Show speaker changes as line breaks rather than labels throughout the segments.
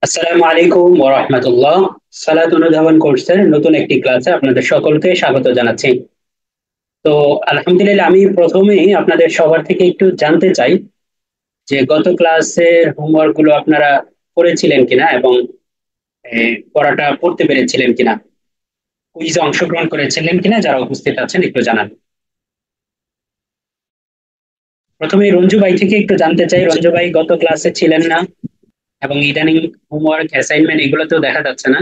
আসসালামু আলাইকুম ওয়া রাহমাতুল্লাহ। সালাত অনুধাবন কোর্সের নতুন একটি ক্লাসে আপনাদের সকলকে স্বাগত জানাচ্ছি। তো আলহামদুলিল্লাহ, আমি প্রথমেই আপনাদের সবার থেকে একটু জানতে চাই যে গত ক্লাসের হোমওয়ার্ক গুলো আপনারা করেছিলেন কিনা এবং পড়াটা পড়তে পেরেছিলেন কিনা, কুইজে অংশগ্রহণ করেছিলেন কিনা, যারা উপস্থিত আছেন একটু জানান। প্রথমে রঞ্জু ভাই থেকে একটু জানতে চাই, রঞ্জু ভাই গত ক্লাসে ছিলেন না এবং ইদানিং হোমওয়ার্ক অ্যাসাইনমেন্ট এগুলোতেও দেখা যাচ্ছে না।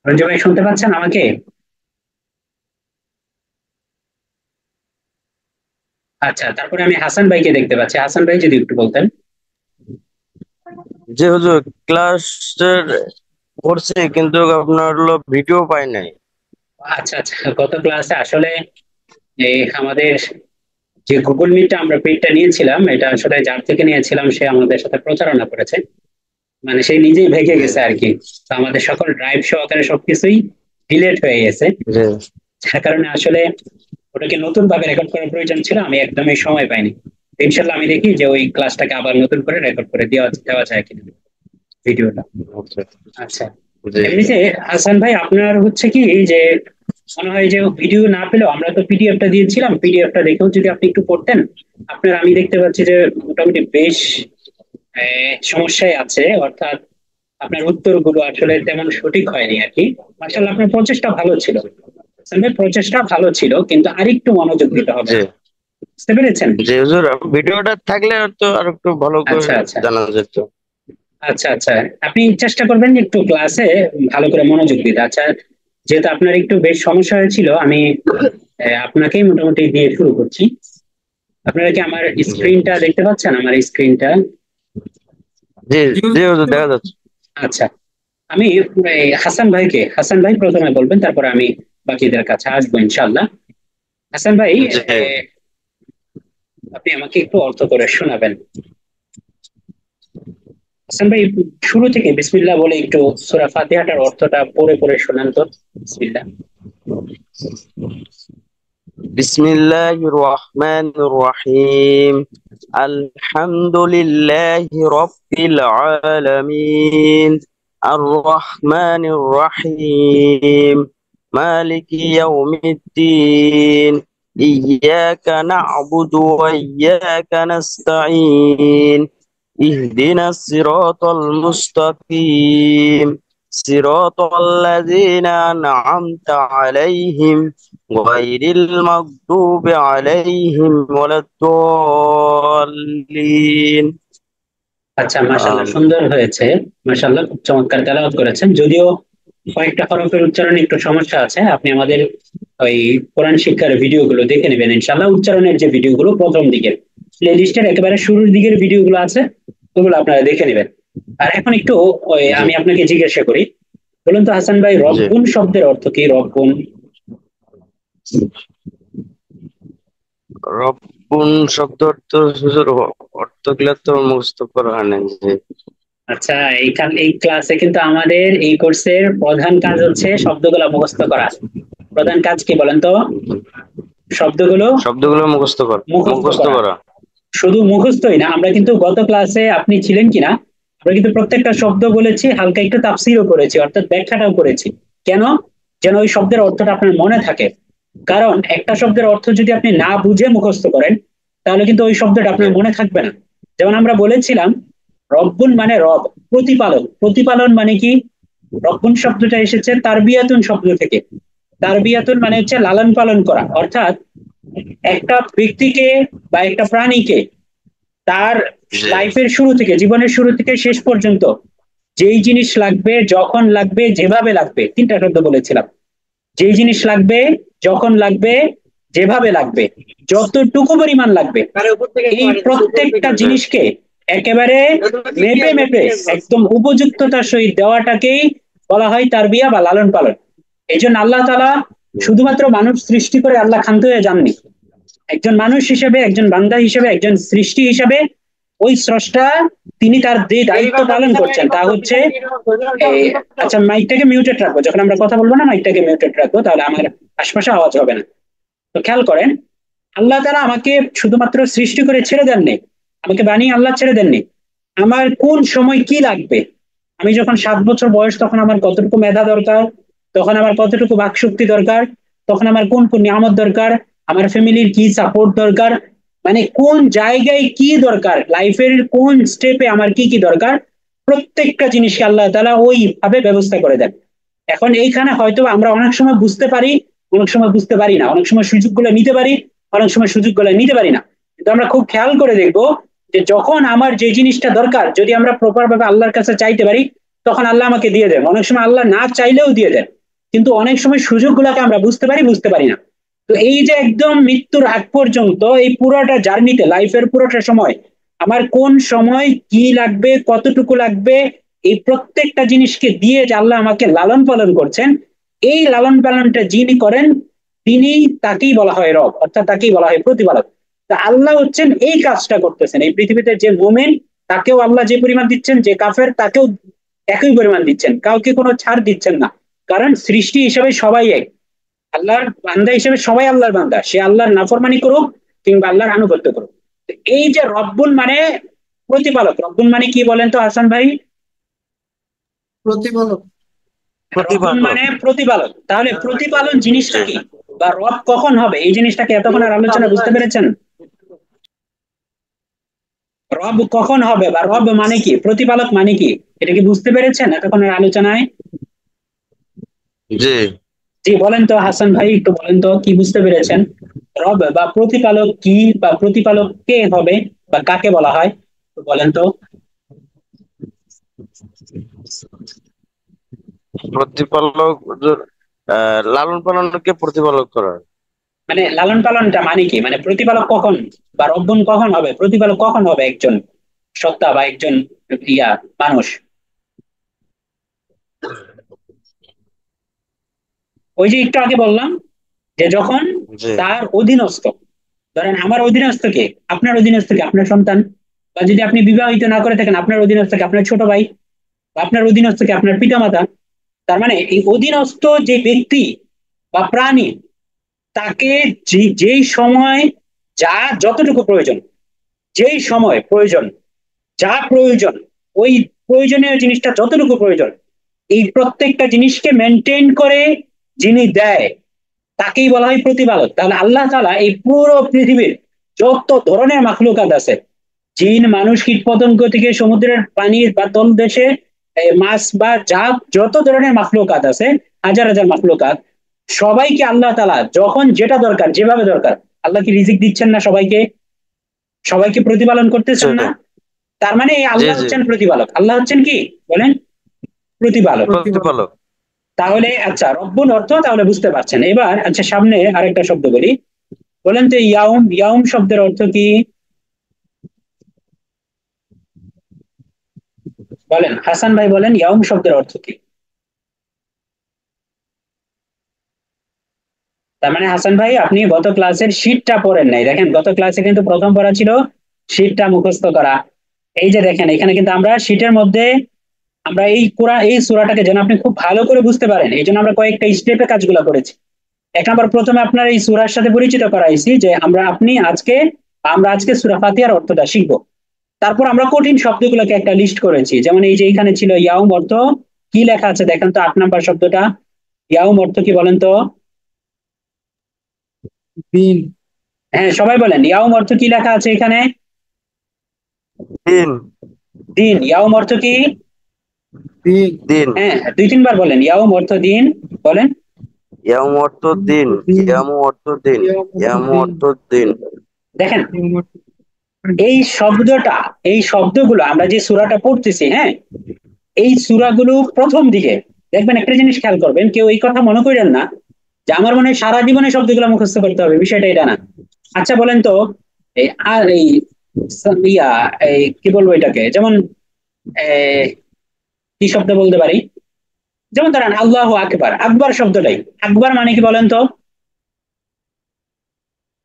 রঞ্জু ভাই শুনতে পাচ্ছেন আমাকে? আচ্ছা, তারপরে আমি হাসান ভাইকে দেখতে পাচ্ছি। হাসান ভাই যদি একটু বলতেন।
যে হুজুর ক্লাস করছে কিন্তু আপনার হলো ভিডিও পাই নাই।
আচ্ছা আচ্ছা, গত ক্লাসে আসলে আমাদের যে গুগল মিটটা আমরা পেডটা নিয়েছিলাম, এটা আসলে যার থেকে নিয়েছিলাম সে আমাদের সাথে প্রতারণা করেছে। মানে সে নিজেই ভেগে
জি
গেছে আর কি। তো আমাদের সকল ড্রাইভ সহকারে সবকিছুই ডিলেট হয়ে গেছে।
জি।
যার কারণে আসলে ওটাকে নতুন ভাবে রেকর্ড করার প্রয়োজন ছিল, আমি একদমই সময় পাইনি। তো ইনশাল্লাহ আমি দেখি যে ওই ক্লাসটাকে আবার নতুন করে রেকর্ড করে দেওয়া দেওয়া যায় কিনা, ভিডিওটা।
আচ্ছা।
আচ্ছা,
জি
এমনিতে হাসান ভাই আপনার হচ্ছে কি এই যে মনে হয় যে ভিডিও না পেলেও আমরা তো পিডিএফটা দিয়েছিলাম, পিডিএফটা দেখেও যদি আপনি একটু পড়তেন। আপনার আমি দেখতে পাচ্ছি যে মোটামুটি বেশ সমস্যায় আছে, অর্থাৎ আপনার উত্তরগুলো আসলে তেমন সঠিক হয়নি আর কি। মার্শাল্লাহ, আপনার প্রচেষ্টা ভালো ছিল। হাসান ভাই, প্রচেষ্টা ভালো ছিল কিন্তু আরেকটু মনোযোগ দিতে হবে।
জি।
বুঝতে পেরেছেন?
জি হুজুর, ভিডিওটা থাকলে তো আর একটু ভালো করে
আচ্ছা আচ্ছা।
জানা যেত।
আচ্ছা আচ্ছা, আপনি চেষ্টা করবেন যে একটু ক্লাসে ভালো করে মনোযোগ দিতে। আচ্ছা, যেহেতু আপনার একটু বেশ সমস্যা হয়েছিল, আমি আপনাকেই মোটামুটি দিয়ে শুরু করছি। আপনারা কি আমার
জি
স্ক্রিনটা দেখতে পাচ্ছেন, আমার স্ক্রিনটা?
জি। জি হুজুর, দেখা যাচ্ছে।
আচ্ছা, আমি হাসান ভাই প্রথমে বলবেন, তারপরে আমি বাকিদের কাছে আসবো ইনশাল্লাহ। হাসান ভাই,
জি
আপনি আমাকে একটু অর্থ করে শোনাবেন। হাসান ভাই, শুরু থেকে বিসমিল্লাহ বলে একটু সূরা ফাতিহাটার অর্থটা পড়ে পড়ে শোনান তো। বিসমিল্লাহ।
বিসমিল্লাহির রহমানির রহিম। আলহামদুলিল্লাহি রাব্বিল আলামিন। আর রহমানির রহিম। মালিকি ইয়াউমিদ্দিন। ইয়্যাকা না'বুদু ওয়া ইয়্যাকা নাস্তাঈন। ইহদিনাস সিরাতাল মুস্তাকিম। صراط الذين أنعمت عليهم غير المغضوب عليهم ولا الضالين।
আচ্ছা, মাশাআল্লাহ,
آمين.
সুন্দর হয়েছে। মাশাআল্লাহ, খুব চমৎকার তেলাওয়াত করেছেন। যদিও কয়েকটা হরফের উচ্চারণে একটু সমস্যা আছে, আপনি আমাদের ওই কোরআন শিক্ষার ভিডিওগুলো দেখে নেবেন ইনশাআল্লাহ। উচ্চারণের যে ভিডিওগুলো প্রথম দিকের প্লে লিস্টের একেবারে শুরুর দিকের ভিডিওগুলো আছে, ওগুলো আপনারা দেখে নেবেন। আর এখন একটু
জি
আমি আপনাকে জিজ্ঞাসা করি, বলুন তো হাসান ভাই,
জি।
রব্বুন শব্দের অর্থ কি? রব্বুন।
রব্বুন শব্দ অর্থ হুজুর, অর্থগুলো তো মুখস্থ করা হয় না। জি
আচ্ছা, এই ক্লাসে কিন্তু আমাদের এই কোর্সের প্রধান কাজ হচ্ছে শব্দগুলো মুখস্থ করা। প্রধান কাজ কি বলেন তো? শব্দগুলো
শব্দগুলো
মুখস্থ
মুখস্থ
করা।
করা।
শুধু মুখস্থই না, আমরা কিন্তু গত ক্লাসে আপনি ছিলেন কিনা, আমরা কিন্তু প্রত্যেকটা শব্দ বলেছি, হালকা একটু তাফসীরও করেছি, অর্থাৎ ব্যাখ্যাটাও করেছি। কেন? যেন ওই শব্দের অর্থটা আপনার মনে থাকে। কারণ একটা শব্দের অর্থ যদি আপনি না বুঝে মুখস্থ করেন, তাহলে কিন্তু ওই শব্দটা
জি
আপনার মনে থাকবে না। যেমন আমরা বলেছিলাম, রব্বুন মানে রব, প্রতিপালন। প্রতিপালন মানে কি? রব্বুন শব্দটা এসেছে তারবিয়াতুন শব্দ থেকে। তারবিয়াতুন মানে হচ্ছে লালন পালন করা, অর্থাৎ একটা ব্যক্তিকে বা একটা প্রাণীকে তার
জি
লাইফের শুরু থেকে, জীবনের শুরু থেকে শেষ পর্যন্ত যেই জিনিস লাগবে, যখন লাগবে, যেভাবে লাগবে, তিনটা শব্দ বলেছিলাম। যেই জিনিস লাগবে, যখন লাগবে, যেভাবে লাগবে, যতটুকু পরিমাণ লাগবে, এই প্রত্যেকটা জিনিসকে একেবারে মেপে মেপে একদম উপযুক্ততার সহিত দেওয়াটাকেই বলা হয় তারবিয়া বা লালন পালন। এই জন্য আল্লাহ তাআলা শুধুমাত্র মানুষ সৃষ্টি করে আল্লাহ ক্ষান্ত হয়ে যাননি। একজন মানুষ হিসেবে, একজন বান্দা হিসেবে, একজন সৃষ্টি হিসেবে ওই স্রষ্টা তিনি তার যে দায়িত্ব পালন করছেন তা হচ্ছে এই, আচ্ছা, মাইকটাকে মিউটেড রাখবো, যখন আমরা কথা বলবো না মাইকটাকে মিউটেড রাখবো, তাহলে আমার আশপাশে আওয়াজ হবে না। তো খেয়াল করেন, আল্লাহ তাআলা আমাকে শুধুমাত্র সৃষ্টি করে ছেড়ে দেননি, আমাকে বানিয়ে আল্লাহ ছেড়ে দেননি। আমার কোন সময় কি লাগবে, আমি যখন 7 বছর বয়স তখন আমার কতটুকু মেধা দরকার, তখন আমার কতটুকু বাকশক্তি দরকার, তখন আমার কোন কোন নিয়ামত দরকার, আমার ফ্যামিলির কি সাপোর্ট দরকার, মানে কোন জায়গায় কি দরকার, লাইফের কোন স্টেপে আমার কি কি দরকার, প্রত্যেকটা জিনিসকে আল্লাহ তাআলা ওইভাবে ব্যবস্থা করে দেন। এখন এইখানে হয়তো আমরা অনেক সময় বুঝতে পারি, অনেক সময় বুঝতে পারি না, অনেক সময় সুযোগগুলো নিতে পারি, অনেক সময় সুযোগগুলো নিতে পারি না। কিন্তু আমরা খুব খেয়াল করে দেখবো যে যখন আমার যে জিনিসটা দরকার যদি আমরা প্রপার ভাবে আল্লাহর কাছে চাইতে পারি, তখন আল্লাহ আমাকে দিয়ে দেন। অনেক সময় আল্লাহ না চাইলেও দিয়ে দেন। কিন্তু অনেক সময় সুযোগগুলোকে আমরা বুঝতে পারি, বুঝতে পারি না। তো এই যে একদম মৃত্যুর আগ পর্যন্ত এই পুরোটা জার্নিতে, লাইফের পুরোটা সময় আমার কোন সময় কি লাগবে, কতটুকু লাগবে, এই প্রত্যেকটা জিনিসকে দিয়ে যে আল্লাহ আমাকে লালন পালন করছেন, এই লালন পালনটা যিনি করেন তিনি, তাকেই বলা হয় রব, অর্থাৎ তাকেই বলা হয় প্রতিপালক। তা আল্লাহ হচ্ছেন এই কাজটা করতেছেন এই পৃথিবীতে। যে মোমেন তাকেও আল্লাহ যে পরিমাণ দিচ্ছেন, যে কাফের তাকেও একই পরিমাণ দিচ্ছেন, কাউকে কোনো ছাড় দিচ্ছেন না। কারণ সৃষ্টি হিসেবে সবাই এক, আল্লাহর বান্দা হিসেবে সবাই আল্লাহর বান্দা, সে আল্লাহর নাফরমানি করুক কিংবা আল্লাহর আনুগত্য করুক। তো এই যে রব্বুল মানে প্রতিপালক, রব্বুল মানে কি বলেন তো হাসান ভাই?
প্রতিপালক।
রব্বুল
প্রতিপালক।
মানে প্রতিপালক, তাহলে প্রতিপালন জিনিসটা
জি।
কি, বা রব কখন হবে, এই জিনিসটাকে এতক্ষণ আর আলোচনা বুঝতে পেরেছেন? রব কখন হবে বা রব মানে কি, প্রতিপালক মানে কি, এটা কি বুঝতে পেরেছেন এতক্ষণের আলোচনায়?
জি।
জি বলেন তো হাসান ভাই, একটু বলেন তো কি বুঝতে পেরেছেন? রব বা প্রতিপালক কি, বা প্রতিপালক কে হবে, বা কাকে বলা হয়, একটু বলেন তো।
প্রতিপালক লালন পালনকে প্রতিপালক করা।
মানে লালন পালনটা মানে কি, মানে প্রতিপালক কখন বা রব্বুন কখন হবে, প্রতিপালক কখন হবে একজন সত্তা বা একজন ইয়া মানুষ? ওই যে একটু আগে বললাম যে যখন
জি।
তার অধীনস্থ, ধরেন আমার অধীনস্থ কে, আপনার অধীনস্থ কে আপনার সন্তান, বা যদি আপনি বিবাহিত না করে থাকেন আপনার অধীনস্থ কে আপনার ছোট ভাই, বা আপনার অধীনস্থ কে আপনার পিতামাতা। তার মানে এই অধীনস্থ যে ব্যক্তি বা প্রাণী, তাকে যেই সময় যা যতটুকু প্রয়োজন, যেই সময় প্রয়োজন, যা প্রয়োজন, ওই প্রয়োজনীয় জিনিসটা যতটুকু প্রয়োজন, এই প্রত্যেকটা জিনিসকে মেনটেন করে যিনি দেয়, তাকেই বলা হয় প্রতিপালক। তাহলে আল্লাহ তাআলা এই পুরো পৃথিবীর যত ধরনের মাখলুকাত আছে, জিন মানুষ কীট পতঙ্গ থেকে সমুদ্রের পানি বা তলদেশে মাছ বা যা যত ধরনের মাখলুকাত আছে, হাজার হাজার মাখলুকাত, সবাইকে আল্লাহ তাআলা যখন যেটা দরকার যেভাবে দরকার, আল্লাহ কি রিজিক দিচ্ছেন না সবাইকে, সবাইকে প্রতিপালন করতেছেন না? তার মানে এই
জি।
আল্লাহ
জি।
হচ্ছেন প্রতিপালক, আল্লাহ হচ্ছেন কি বলেন, প্রতিপালক।
প্রতিপালক।
প্রতিপালক।
তাহলে আচ্ছা রব্বুল অর্থ তাহলে বুঝতে পারছেন। এবার আচ্ছা সামনে আরেকটা শব্দ বলি, বলেন তো ইয়াউম, ইয়াউম শব্দের অর্থ কি বলেন, হাসান ভাই বলেন ইয়াউম শব্দের অর্থ কি? তার মানে হাসান ভাই আপনি গত ক্লাসের শীটটা পড়েন নাই, দেখেন গত ক্লাসে কিন্তু প্রথম পড়া ছিল শীটটা মুখস্থ করা। এই যে দেখেন এখানে কিন্তু আমরা শীটের মধ্যে আমরা এই কোরআন এই সূরাটাকে যেন আপনি খুব ভালো করে বুঝতে পারেন, এই জন্য আমরা কয়েকটা স্টেপে কাজগুলো করেছি। এক নম্বর, প্রথমে আপনার এই সূরার সাথে পরিচিত করাইছি যে আমরা আজকে সূরা ফাতিহার অর্থটা শিখবো। তারপর আমরা কঠিন শব্দগুলোকে একটা লিস্ট করেছি, যেমন এই যে এখানে ছিল ইয়াউম অর্থ কি লেখা আছে দেখেন তো, 8 নম্বর শব্দটা ইয়াউম অর্থ কি বলেন তো?
দিন।
হ্যাঁ সবাই বলেন ইয়াউম অর্থ কি লেখা আছে এখানে?
দিন।
দিন। ইয়াউম অর্থ কি?
দিন।
দিন।
হ্যাঁ 2-3 বার বলেন ইয়াউম অর্থ দিন, বলেন।
ইয়াম অর্থ দিন।
দিন।
ইয়াম অর্থ দিন। ইয়াম অর্থ দিন।
দেখেন এই শব্দটা, এই শব্দগুলো আমরা যে সূরাটা পড়তেছি, হ্যাঁ, এই সূরাগুলো প্রথম দিকে দেখবেন একটা জিনিস খেয়াল করবেন, কেউ এই কথা মনে করেন না যে আমার মনে হয় সারা জীবনে শব্দগুলো মুখস্থ করতে হবে, বিষয়টা এটা না। আচ্ছা বলেন তো এই আর এই ইয়া এই কি বলবো এটাকে, যেমন এই, কি শব্দ বলতে পারি, যেমন ধরেন আল্লাহু আকবার, আকবার শব্দটাই, আকবার মানে কি বলেন তো?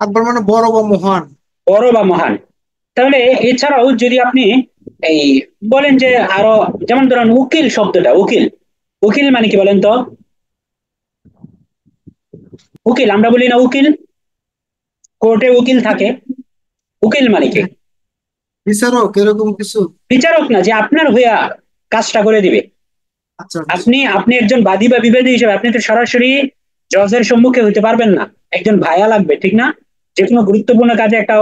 আকবর মানে বড় বা মহান।
বড় বা মহান। তাহলে এছাড়াও যদি আপনি এই বলেন যে আরো, যেমন ধরেন উকিল শব্দটা, উকিল, উকিল মানে কি বলেন তো? উকিল আমরা বলি না উকিল, কোর্টে উকিল থাকে, উকিল মানে কি?
বিচারক এরকম কিছু?
বিচারক না, যে আপনার হইয়া কাজটা করে দিবে।
আচ্ছা আচ্ছা।
আপনি একজন বাদী বা বিবাদী হিসেবে আপনি তো সরাসরি জজের সম্মুখে হইতে পারবেন না, একজন ভাইয়া লাগবে, ঠিক না? যে কোনো গুরুত্বপূর্ণ কাজে একটা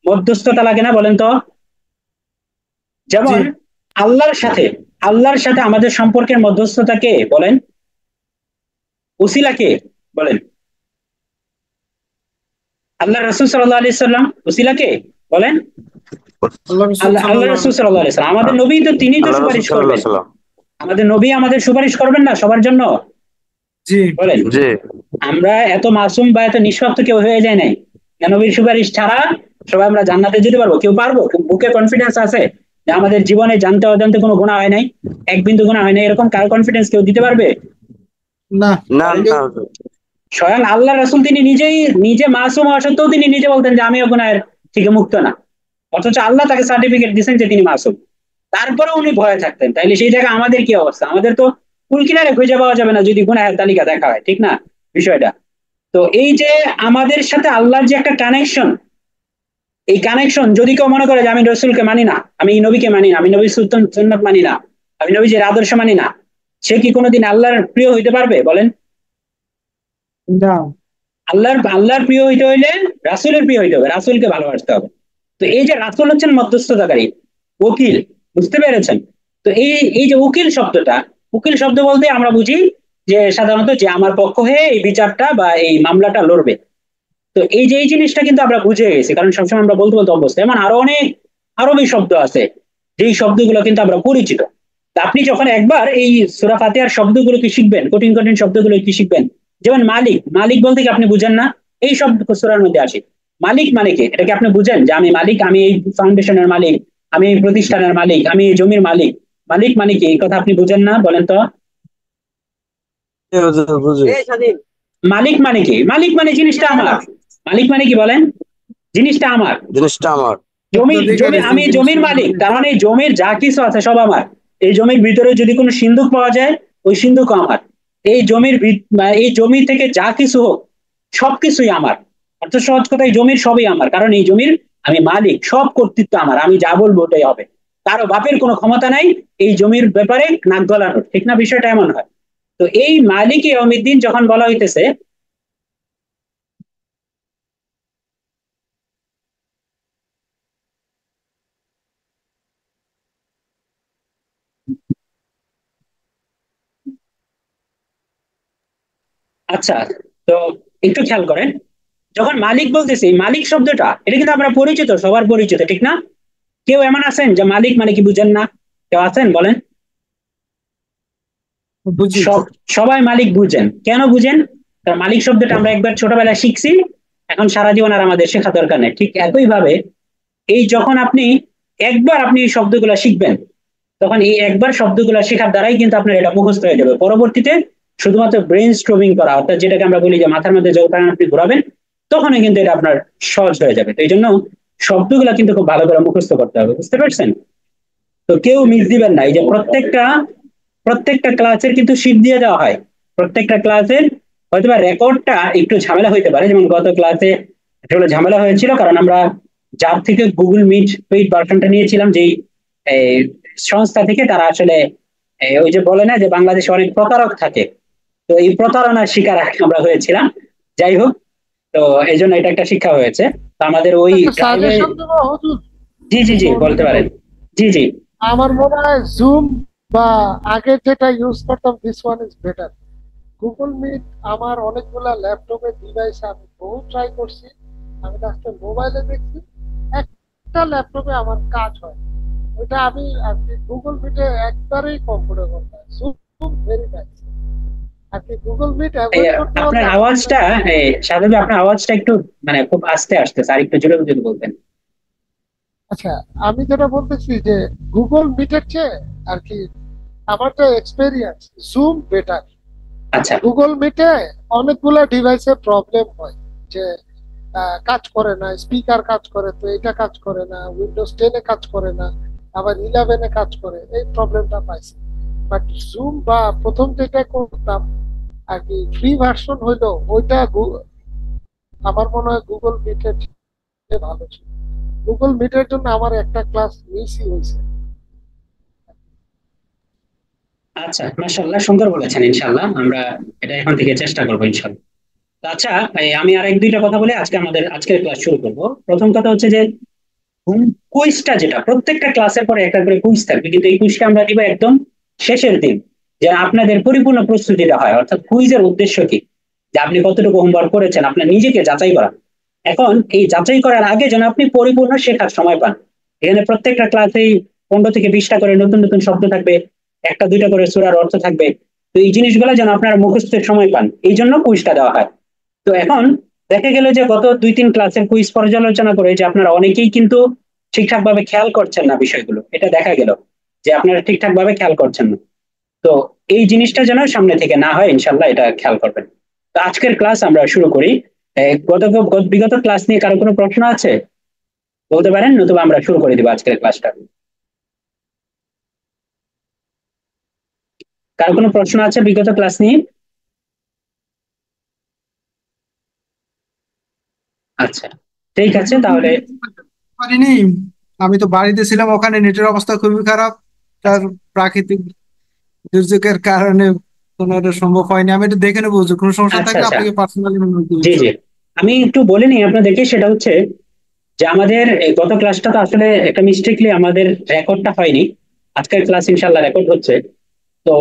মধ্যস্থতা লাগে না, বলেন তো?
জি।
যেমন আল্লাহর সাথে আল্লাহর সাথে আমাদের সম্পর্কের মধ্যস্থতা কে বলেন? উসিলা কে বলেন? আল্লাহ রাসূল সাল্লাল্লাহু আলাইহি সাল্লাম। উসিলা কে বলেন?
আল্লাহ রসুল
আল্লাহ
সাল্লাল্লাহু
রাসূল
আলাইহি
সাল্লাল্লাহু আলাইহি সাল্লাম। আমাদের নবী তো তিনি তো
আল্লাহ রসুল
সুপারিশ
সাল্লাল্লাহু
করবেন।
আলাইহি সাল্লাম।
আমাদের নবী আমাদের সুপারিশ করবেন না সবার জন্য?
জি।
বলেন।
জি।
আমরা এত মাসুম বা এত নিষ্পাপ কেউ হয়ে যায় নাই। নবীর সুপারিশ ছাড়া সবাই আমরা জান্নাতে যেতে পারবো? কেউ পারবো? বুকে কনফিডেন্স আছে যে আমাদের জীবনে জানতে অজান্তে কোনো গুনাহ হয় নাই, এক বিন্দু গুনাহ হয় নাই, এরকম কার কনফিডেন্স কেউ দিতে পারবে?
না।
না
বলেন।
না
স্বয়ং আল্লাহ রাসূল তিনি নিজে মাসুম হওয়া সত্ত্বেও তিনি নিজে বলতেন যে আমিও গুনাহের থেকে মুক্ত না, অথচ আল্লাহ তাকে সার্টিফিকেট দিয়েছেন যে তিনি মাসুম। তারপরে উনি ভয়ে থাকতেন। তাইলে সেই জায়গায় আমাদের কি অবস্থা? আমাদের তো কুল কিনারে খুঁজে পাওয়া যাবে না যদি গুনাহের তালিকা দেখা হয়, ঠিক না বিষয়টা? তো এই যে আমাদের সাথে আল্লাহর যে একটা কানেকশন, এই কানেকশন যদি কেউ মনে করে যে আমি রসুলকে মানি না, আমি এই নবীকে মানি না, আমি নবী সুন্নাত মানি না, আমি নবীজির আদর্শ মানি না, সে কি কোনোদিন আল্লাহর প্রিয় হইতে পারবে বলেন?
না।
আল্লাহর প্রিয় হইতে হইলে রাসূলের প্রিয় হইতে হবে, রাসূলকে ভালোবাসতে হবে। তো এই যে রাসূল হচ্ছেন মধ্যস্থতাকারী, ওকিল, বুঝতে পেরেছেন? তো এই যে উকিল শব্দটা, উকিল শব্দ বলতে আমরা বুঝি যে সাধারণত যে আমার পক্ষ হয়ে এই বিচারটা বা এই মামলাটা লড়বে। তো এই জিনিসটা কিন্তু আমরা বুঝে গেছি, কারণ সবসময় আমরা বলতে বলতে অভ্যস্ত। এমন আরো অনেক আরবি শব্দ আছে যেই শব্দগুলো কিন্তু আমরা পরিচিত। তা আপনি যখন একবার এই সূরা ফাতিহার শব্দগুলো কি শিখবেন, কঠিন কঠিন শব্দগুলো কি শিখবেন? যেমন মালিক, মালিক বলতে কি আপনি বুঝেন না? এই শব্দ সূরার মধ্যে আসে। মালিক মানে কি, এটা কি আপনি বুঝেন যে আমি মালিক, আমি এই ফাউন্ডেশনের মালিক, আমি এই প্রতিষ্ঠানের মালিক, আমি এই জমির মালিক? মালিক মানে কি, এই কথা আপনি বুঝেন না? বলেন তো।
বুঝি।
মালিক মানে কি? মালিক মানে জিনিসটা আমার। মালিক মানে কি বলেন? জিনিসটা আমার।
জিনিসটা আমার।
জমি,
উত্তরাধিকারী যে
আমি জমির
জিনিসটা।
মালিক, তার মানে এই জমির যা কিছু আছে সব আমার। এই জমির ভিতরে যদি কোনো সিন্ধুক পাওয়া যায়, ওই সিন্ধুক আমার। এই এই জমি থেকে যা কিছু হোক সবকিছুই আমার। অর্থাৎ সহজ কথা, এই জমির সবই আমার, কারণ এই জমির আমি মালিক, সব কর্তৃত্ব আমার, আমি যা বলবো ওটাই হবে। কারো বাপের কোনো ক্ষমতা নাই এই জমির ব্যাপারে নাক গলানোর, ঠিক না? বিষয়টা এমন হয়। তো এই মালিক ইয়াউমিদ্দিন যখন বলা হইতেছে, আচ্ছা, তো একটু খেয়াল করেন, যখন মালিক বলতেছি, মালিক শব্দটা এটা কিন্তু আমরা পরিচিত, সবার পরিচিত, ঠিক না? কেউ এমন আছেন যে মালিক মানে কি বুঝেন না? কেউ আছেন বলেন?
বুঝি।
সব সবাই মালিক বুঝেন। কেন বুঝেন? কারণ মালিক শব্দটা আমরা একবার ছোটবেলায় শিখছি, এখন সারা জীবন আর আমাদের শেখা দরকার নেই। ঠিক একইভাবে এই যখন আপনি এই শব্দগুলো শিখবেন, তখন এই একবার শব্দগুলো শেখার দ্বারাই কিন্তু আপনার এটা মুখস্থ হয়ে যাবে। পরবর্তীতে শুধুমাত্র ব্রেন স্ট্রোমিং করা, অর্থাৎ যেটাকে আমরা বলি যে মাথার মধ্যে যখন আপনি ঘোরাবেন, তখনই কিন্তু এটা আপনার সহজ হয়ে যাবে। তো এই জন্য শব্দগুলো কিন্তু খুব ভালো করে মুখস্থ করতে হবে, বুঝতে পারছেন? তো কেউ মিস দিবেন না। এই যে প্রত্যেকটা ক্লাসের কিন্তু শিট দিয়ে দেওয়া হয়। প্রত্যেকটা ক্লাসের হয়তো বা রেকর্ডটা একটু ঝামেলা হইতে পারে, যেমন গত ক্লাসে আসলে ঝামেলা হয়েছিল, কারণ আমরা যার থেকে গুগল মিট পেইড ভার্সনটা নিয়েছিলাম, যেই এই, সংস্থা থেকে, তারা আসলে ওই যে বলে না যে বাংলাদেশে অনেক প্রতারক থাকে, তো এই প্রতারণার শিকার আমরা হয়েছিলাম। যাই হোক, তো এই জন্য এটা একটা শিক্ষা হয়েছে। তো আমাদের ওই
একটা
ড্রাইভে।
সাজেশন দেবো হুজুর।
জি জি জি, বলতে পারেন। জি জি।
আমার মনে হয় জুম বা আগে যেটা ইউজ করতাম, this one is better. Google Meet আমার অনেকগুলা ল্যাপটপে ডিভাইসে আমি বহু ট্রাই করছি। আমি লাস্টে মোবাইলে দেখছি একটা ল্যাপটপে আমার কাজ হয়। ওইটা আমি আর কি গুগল মিটে একবারেই কমফোর্টেবল না। Zoom very nice. আর কি গুগল মিট অ্যাভয়েড করতে
আপনার
পারলে
আওয়াজটা, সাথে আপনার আওয়াজটা একটু মানে খুব আস্তে আসতেছে, আর একটু জোরে যদি বলতেন।
আচ্ছা, আমি যেটা বলতেছি যে গুগল মিটের চেয়ে আর কি আমার যে এক্সপেরিয়েন্স, জুম বেটার।
আচ্ছা
গুগল মিটে অনেকগুলা ডিভাইসে প্রবলেম হয় যে কাজ করে না, স্পিকার কাজ করে তো এটা কাজ করে না, উইন্ডোজ 10-এ কাজ করে না, আবার 11-এ কাজ করে, এই প্রবলেমটা পাইছি। বাট জুম বা প্রথম যেটা করতাম আর কি ফ্রি ভার্সন হইলো ওইটা আমার মনে হয় গুগল মিটের চেয়ে ভালো ছিল। গুগল মিটের জন্য আমার একটা ক্লাস মিসই হয়েছে।
আচ্ছা, মাশাআল্লাহ, সুন্দর বলেছেন। ইনশাআল্লাহ আমরা এটা এখন থেকে চেষ্টা করবো ইনশাআল্লাহ। তো আচ্ছা, আমি আর এক দুইটা কথা বলে আজকের ক্লাস শুরু করব। প্রথম কথা হচ্ছে যে কুইজটা, যেটা প্রত্যেকটা ক্লাসের পরে একটা করে কুইজ থাকবে, কিন্তু এই কুইজটা আমরা দিব একদম শেষের দিন, যে আপনাদের পরিপূর্ণ প্রস্তুতিটা হয়। অর্থাৎ কুইজের উদ্দেশ্য কি, যে আপনি কতটুকু হোমওয়ার্ক করেছেন, আপনার নিজেকে যাচাই করা। এখন এই যাচাই করার আগে যেন আপনি পরিপূর্ণ শেখার সময় পান। এখানে প্রত্যেকটা ক্লাসেই 15 থেকে 20টা করে নতুন নতুন শব্দ থাকবে, একটা দুইটা করে সূরার অর্থ থাকবে। তো এই জিনিসগুলো যেন আপনারা মুখস্থের সময় পান, এই জন্য কুইজটা দেওয়া হয়। তো এখন দেখা গেল যে গত 2-3 ক্লাসের কুইজ পর্যালোচনা করে যে আপনারা অনেকেই কিন্তু ঠিকঠাক ভাবে খেয়াল করছেন না বিষয়গুলো, এটা দেখা গেল যে আপনারা ঠিকঠাক ভাবে খেয়াল করছেন না। তো এই জিনিসটা যেন সামনে থেকে না হয়, ইনশাল্লাহ এটা খেয়াল করবেন। তো আজকের ক্লাস আমরা শুরু করি। বিগত ক্লাস নিয়ে কারো কোনো প্রশ্ন আছে বলতে পারেন, নতুবা আমরা শুরু করে দিব আজকের ক্লাসটা। কারো কোনো প্রশ্ন আছে বিগত ক্লাস নিয়ে? আচ্ছা, ঠিক আছে তাহলে।
পারিনি। আমি তো বাড়িতে ছিলাম, ওখানে নেটের অবস্থা খুবই খারাপ। তার প্রাকৃতিক দুর্যোগের কারণে কোনো একটা সম্ভব হয়নি। আমি এটা দেখে নেবো, যে কোনো সমস্যা
আচ্ছা
থাকলে
আচ্ছা,
আপনাকে পার্সোনালি
জি জি, আমি একটু বলে নিই আপনাদেরকে। সেটা হচ্ছে যে আমাদের এই গত ক্লাসটা তো আসলে একটা মিস্টেকলি আমাদের রেকর্ডটা হয়নি। আজকের ক্লাস ইনশাল্লাহ রেকর্ড হচ্ছে। তো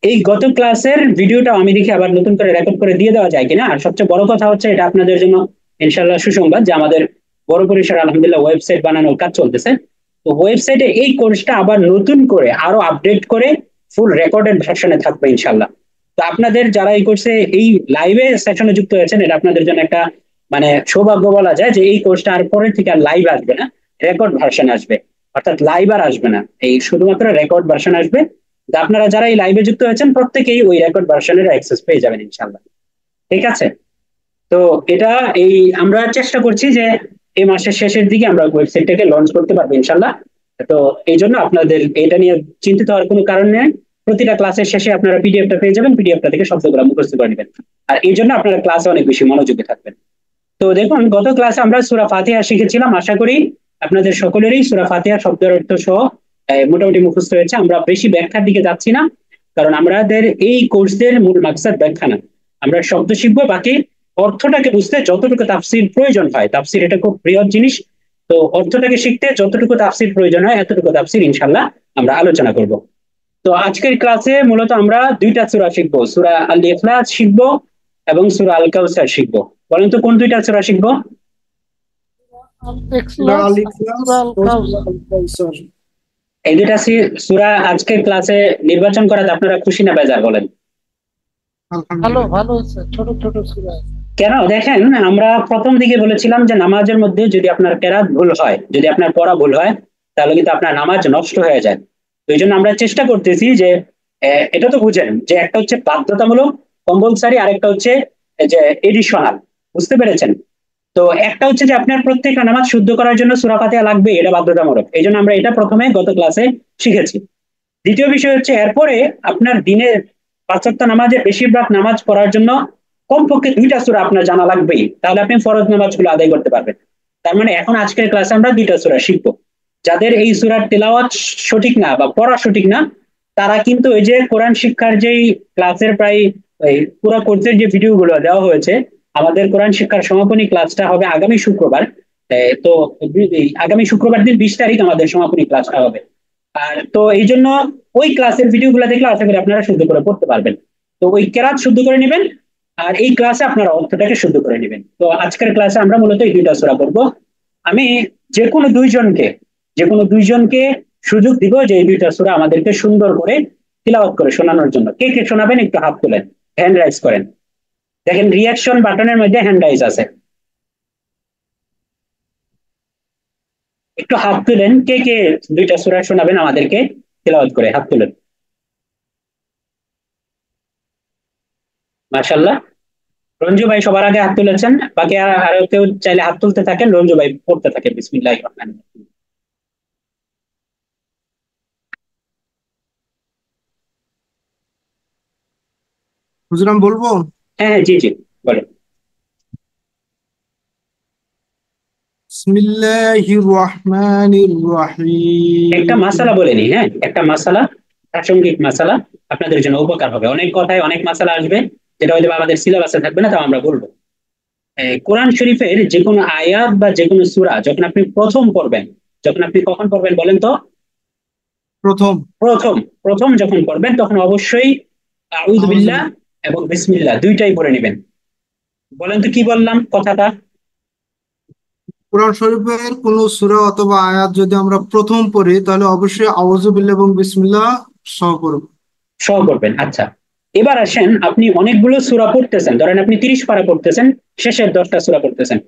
এই গত ক্লাসের ভিডিওটা আমি দেখি আবার নতুন করে রেকর্ড করে দিয়ে দেওয়া যায় কিনা। আর সবচেয়ে বড় কথা হচ্ছে, এটা আপনাদের জন্য ইনশাল্লাহ সুসংবাদ, যে আমাদের বড় পরিসরে আলহামদুলিল্লাহ ওয়েবসাইট বানানোর কাজ চলতেছে। তো ওয়েবসাইটে এই কোর্সটা আবার নতুন করে আরো আপডেট করে ফুল রেকর্ডেড ভার্সনে থাকবে ইনশাল্লাহ। তো আপনাদের যারা এই কোর্সে এই লাইভে সেশনে যুক্ত হয়েছেন, এটা আপনাদের জন্য একটা মানে সৌভাগ্য বলা যায়, যে এই কোর্সটা আর পরের থেকে আর লাইভ আসবে না, রেকর্ড ভার্সন আসবে। অর্থাৎ লাইভ আর আসবে না, এই শুধুমাত্র রেকর্ড ভার্সন আসবে। তো আপনারা যারা এই লাইভে যুক্ত হয়েছেন প্রত্যেকেই ওই রেকর্ড ভার্সনের অ্যাক্সেস পেয়ে যাবেন ইনশাল্লাহ। ঠিক আছে? তো এটা এই আমরা চেষ্টা করছি যে এই মাসের শেষের দিকে আমরা ওয়েবসাইটটাকে লঞ্চ করতে পারবো ইনশাল্লাহ। তো এই জন্য আপনাদের এটা নিয়ে চিন্তিত হওয়ার কোনো কারণ নেই। প্রতিটা ক্লাসের শেষে আপনারা পিডিএফটা পেয়ে যাবেন, পিডিএফটা থেকে শব্দগুলো মুখস্থ করে নেবেন। আর এই জন্য আপনারা ক্লাসে অনেক বেশি মনোযোগী থাকবেন। তো দেখুন, গত ক্লাসে আমরা সূরা ফাতিহা শিখেছিলাম। আশা করি আপনাদের সকলেরই সূরা ফাতিহা শব্দের অর্থ সহ মোটামুটি মুখস্থ হয়েছে। আমরা বেশি ব্যাখ্যার দিকে যাচ্ছি না, কারণ আমাদের এই কোর্সের মূল মাকসাদ ব্যাখ্যা না। আমরা শব্দ শিখবো, বাকি অর্থটাকে বুঝতে যতটুকু তাফসীর প্রয়োজন হয়, তাফসীর এটা খুব বৃহৎ জিনিস। তো অর্থটাকে শিখতে যতটুকু তাফসীর প্রয়োজন হয়, এতটুকু তাফসীর ইনশাল্লাহ আমরা আলোচনা করব। তো আজকের ক্লাসে মূলত আমরা দুইটা সূরা শিখবো, সূরা আল ইখলাস শিখবো এবং সূরা আল কাউসার শিখবো। বলেন তো কোন দুইটা সূরা শিখবো?
ইখলাস, সূরা আল কাউসার।
এই দুইটা সূরা আজকের ক্লাসে নির্বাচন করাতে আপনারা খুশি না বেজার বলেন?
ভালো ভালো হয়েছে, ছোট ছোট সূরা।
কেন দেখেন, আমরা প্রথম দিকে বলেছিলাম যে নামাজের মধ্যে যদি আপনার কেরাত ভুল হয়, যদি আপনার পড়া ভুল হয়, তাহলে কিন্তু আপনার নামাজ নষ্ট হয়ে যায়। তো এই জন্য আমরা চেষ্টা করতেছি যে এটা তো বুঝেন যে একটা হচ্ছে বাধ্যতামূলক কম্পালসারি, আরেকটা হচ্ছে যে এডিশনাল। বুঝতে পেরেছেন? তো একটা হচ্ছে যে আপনার প্রত্যেকটা নামাজ শুদ্ধ করার জন্য সূরা ফাতিহা লাগবে, এটা বাধ্যতামূলক। এই জন্য আমরা এটা প্রথমে গত ক্লাসে শিখেছি। দ্বিতীয় বিষয় হচ্ছে এরপরে আপনার দিনের 5 ওয়াক্ত নামাজে বেশিরভাগ নামাজ পড়ার জন্য কমপক্ষে দুইটা সূরা আপনার জানা লাগবেই, তাহলে আপনি ফরজ নামাজগুলো আদায় করতে পারবেন। তার মানে এখন আজকের ক্লাসে আমরা দুইটা সূরা শিখবো। যাদের এই সূরার তেলাওয়াত সঠিক না বা পড়া সঠিক না, তারা কিন্তু এই যে কোরআন শিক্ষার যেই ক্লাসের প্রায় এই পুরো কোর্সের যে ভিডিওগুলো দেওয়া হয়েছে, আমাদের কোরআন শিক্ষার সমাপনী ক্লাসটা হবে আগামী শুক্রবার। তো আগামী শুক্রবার দিন 20 তারিখ আমাদের সমাপনী ক্লাসটা হবে। আর তো এই জন্য ওই ক্লাসের ভিডিওগুলো দেখলে আশা করি আপনারা শুদ্ধ করে পড়তে পারবেন। তো ওই কেরাত শুদ্ধ করে নেবেন, আর এই ক্লাসে আপনারা অর্থটাকে শুদ্ধ করে নেবেন। তো আজকের ক্লাসে আমরা মূলত এই দুইটা সূরা করবো। আমি যে কোনো দুইজনকে যে কোনো দুইজনকে সুযোগ দিব যে এই দুইটা সূরা আমাদেরকে সুন্দর করে তিলাওয়াত করে শোনানোর জন্য। কে কে শোনাবেন একটু হাত তুলেন, হ্যান্ড রাইজ করেন। দেখেন রিয়াকশন বাটনের মধ্যে হ্যান্ড রাইজ আছে, একটু হাত তুলেন। কে কে দুইটা সূরা শোনাবেন আমাদেরকে তিলাওয়াত করে? হাত তুলেন। মাশাআল্লাহ, রঞ্জু ভাই সবার আগে হাত তুলেছেন। বাকি আরো কেউ চাইলে হাত তুলতে থাকেন, রঞ্জু ভাই পড়তে থাকেন। বিসমিল্লাহির রহমানির রহিম।
হুজুর আমি বলবো।
হ্যাঁ হ্যাঁ, জি জি, বলেন।
বিসমিল্লাহির রহমানির
একটা
রহিম।
মাসালা বলে নি, হ্যাঁ, একটা মাসালা, প্রাসঙ্গিক মাসালা আপনাদের জন্য উপকার হবে। অনেক কথায় অনেক মাসালা আসবে, যেটা হয়তো আমাদের সিলেবাসে থাকবে না, তাও আমরা বলবো। কোরআন শরীফের যে কোনো আয়াত বা যে কোনো সূরা যখন আপনি প্রথম পড়বেন, যখন আপনি কখন পড়বেন বলেন তো?
প্রথম
প্রথম প্রথম যখন পড়বেন তখন অবশ্যই আউযু
আউযু
বিল্লাহ এবং বিসমিল্লাহ দুইটাই পড়ে নেবেন। বলেন তো কি বললাম কথাটা?
কোরআন শরীফের কোন সূরা অথবা আয়াত যদি আমরা প্রথম পড়ি তাহলে অবশ্যই আউযু বিল্লাহ এবং বিসমিল্লাহ সহ পড়ব।
সহ করবেন। আচ্ছা, এবার আসেন, আপনি অনেকগুলো সূরা পড়তেছেন, ধরেন আপনি 30 পারা পড়তেছেন, শেষের 10টা সূরা পড়তেছেন,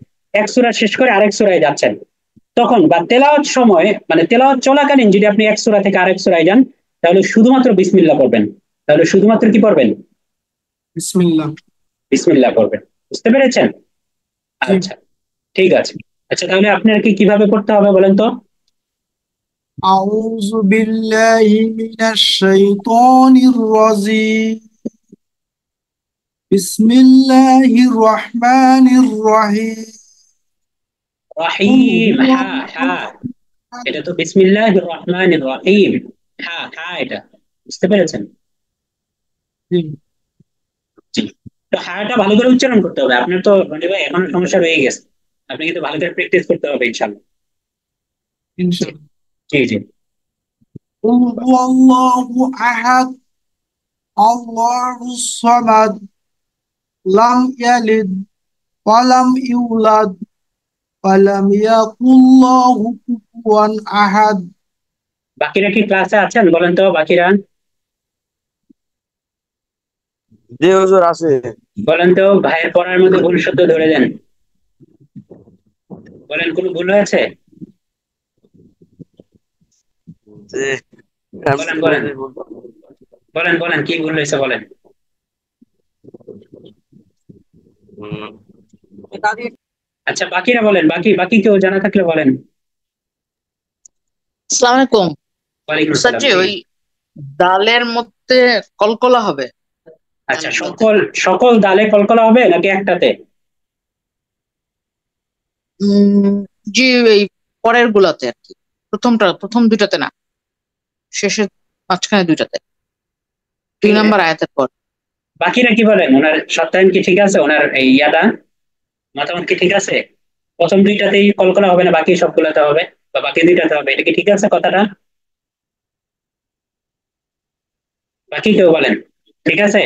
এক সূরা শেষ করে আরেক সূরায় যাচ্ছেন, তখন বা তেলাওয়াত সময় মানে তেলাওয়াত চলাকালীন যদি আপনি এক সূরা থেকে আরেক সূরায় যান, তাহলে শুধুমাত্র বিসমিল্লাহ পড়বেন। তাহলে শুধুমাত্র কি পড়বেন?
বিসমিল্লাহ।
বিসমিল্লাহ পড়বেন। বুঝতে পেরেছেন?
জি।
আচ্ছা, ঠিক আছে। আচ্ছা, তাহলে আপনার কি কিভাবে পড়তে হবে বলেন তো?
আউযু বিল্লাহি মিনাশ শাইতানির রাজিম। বিসমিল্লাহির রহমানির রহিম। কুল
রহিম, হ্যাঁ হ্যাঁ,
হুয়াল্লাহু আহাদ।
এটা তো বিসমিল্লাহির রহমানির রহিম, হ্যাঁ হ্যাঁ, এটা বুঝতে পেরেছেন?
জি,
জি। তো হ্যাঁটা ভালো করে উচ্চারণ করতে হবে আপনার, তো রনি ভাই এখনো সমস্যা রয়ে গেছে, আপনি কিন্তু ভালো করে প্র্যাকটিস করতে হবে ইনশাল্লাহ। জি
ইনশাআল্লাহ।
জি জি।
কুল হুয়াল্লাহু আহাদ, আল্লাহুস সামাদ, লাম ইয়ালিদ ওয়া লাম ইউলাদ ওয়া লাম ইয়াকুল লাহু কুফুয়ান আহাদ।
বাকিরা কি ক্লাসে আছেন বলেন তো, বাকিরা?
জি হুজুর আছে।
বলেন তো, ভাইয়ের পড়ার মধ্যে ভুল শুদ্ধ ধরে দেন, বলেন কোনো ভুল হয়েছে?
জি
বলেন
আমি
বলেন,
নিজে বলবো।
বলেন বলেন কি ভুল হয়েছে বলেন।
হুম।
আচ্ছা, বাকিরা বলেন, বাকি বাকি কেউ জানা থাকলে বলেন।
আসসালামু আলাইকুম।
ওয়ালাইকুম
স্যার
আসসালাম,
জি,
জি।
ওই ডালের মধ্যে কলকলা হবে
আচ্ছা,
ডালের মধ্যে।
সকল সকল ডালে কলকলা হবে নাকি একটাতে?
উম জি, এই পরের গুলাতে আর কি, প্রথম দুইটাতে না, শেষের মাঝখানে দুইটাতে, দুই
ঠিক আছে।
নাম্বার আয়াতের পর।
বাকিরা কি বলেন, ওনার সত্যায়ন কি ঠিক আছে, ওনার এই ইয়াটা মতামত কি ঠিক আছে? প্রথম দুইটাতেই কলকলা হবে না বাকি সবগুলোতে হবে, বা বাকি দুইটাতে হবে, এটা কি ঠিক আছে কথাটা? বাকি কেউ বলেন ঠিক আছে?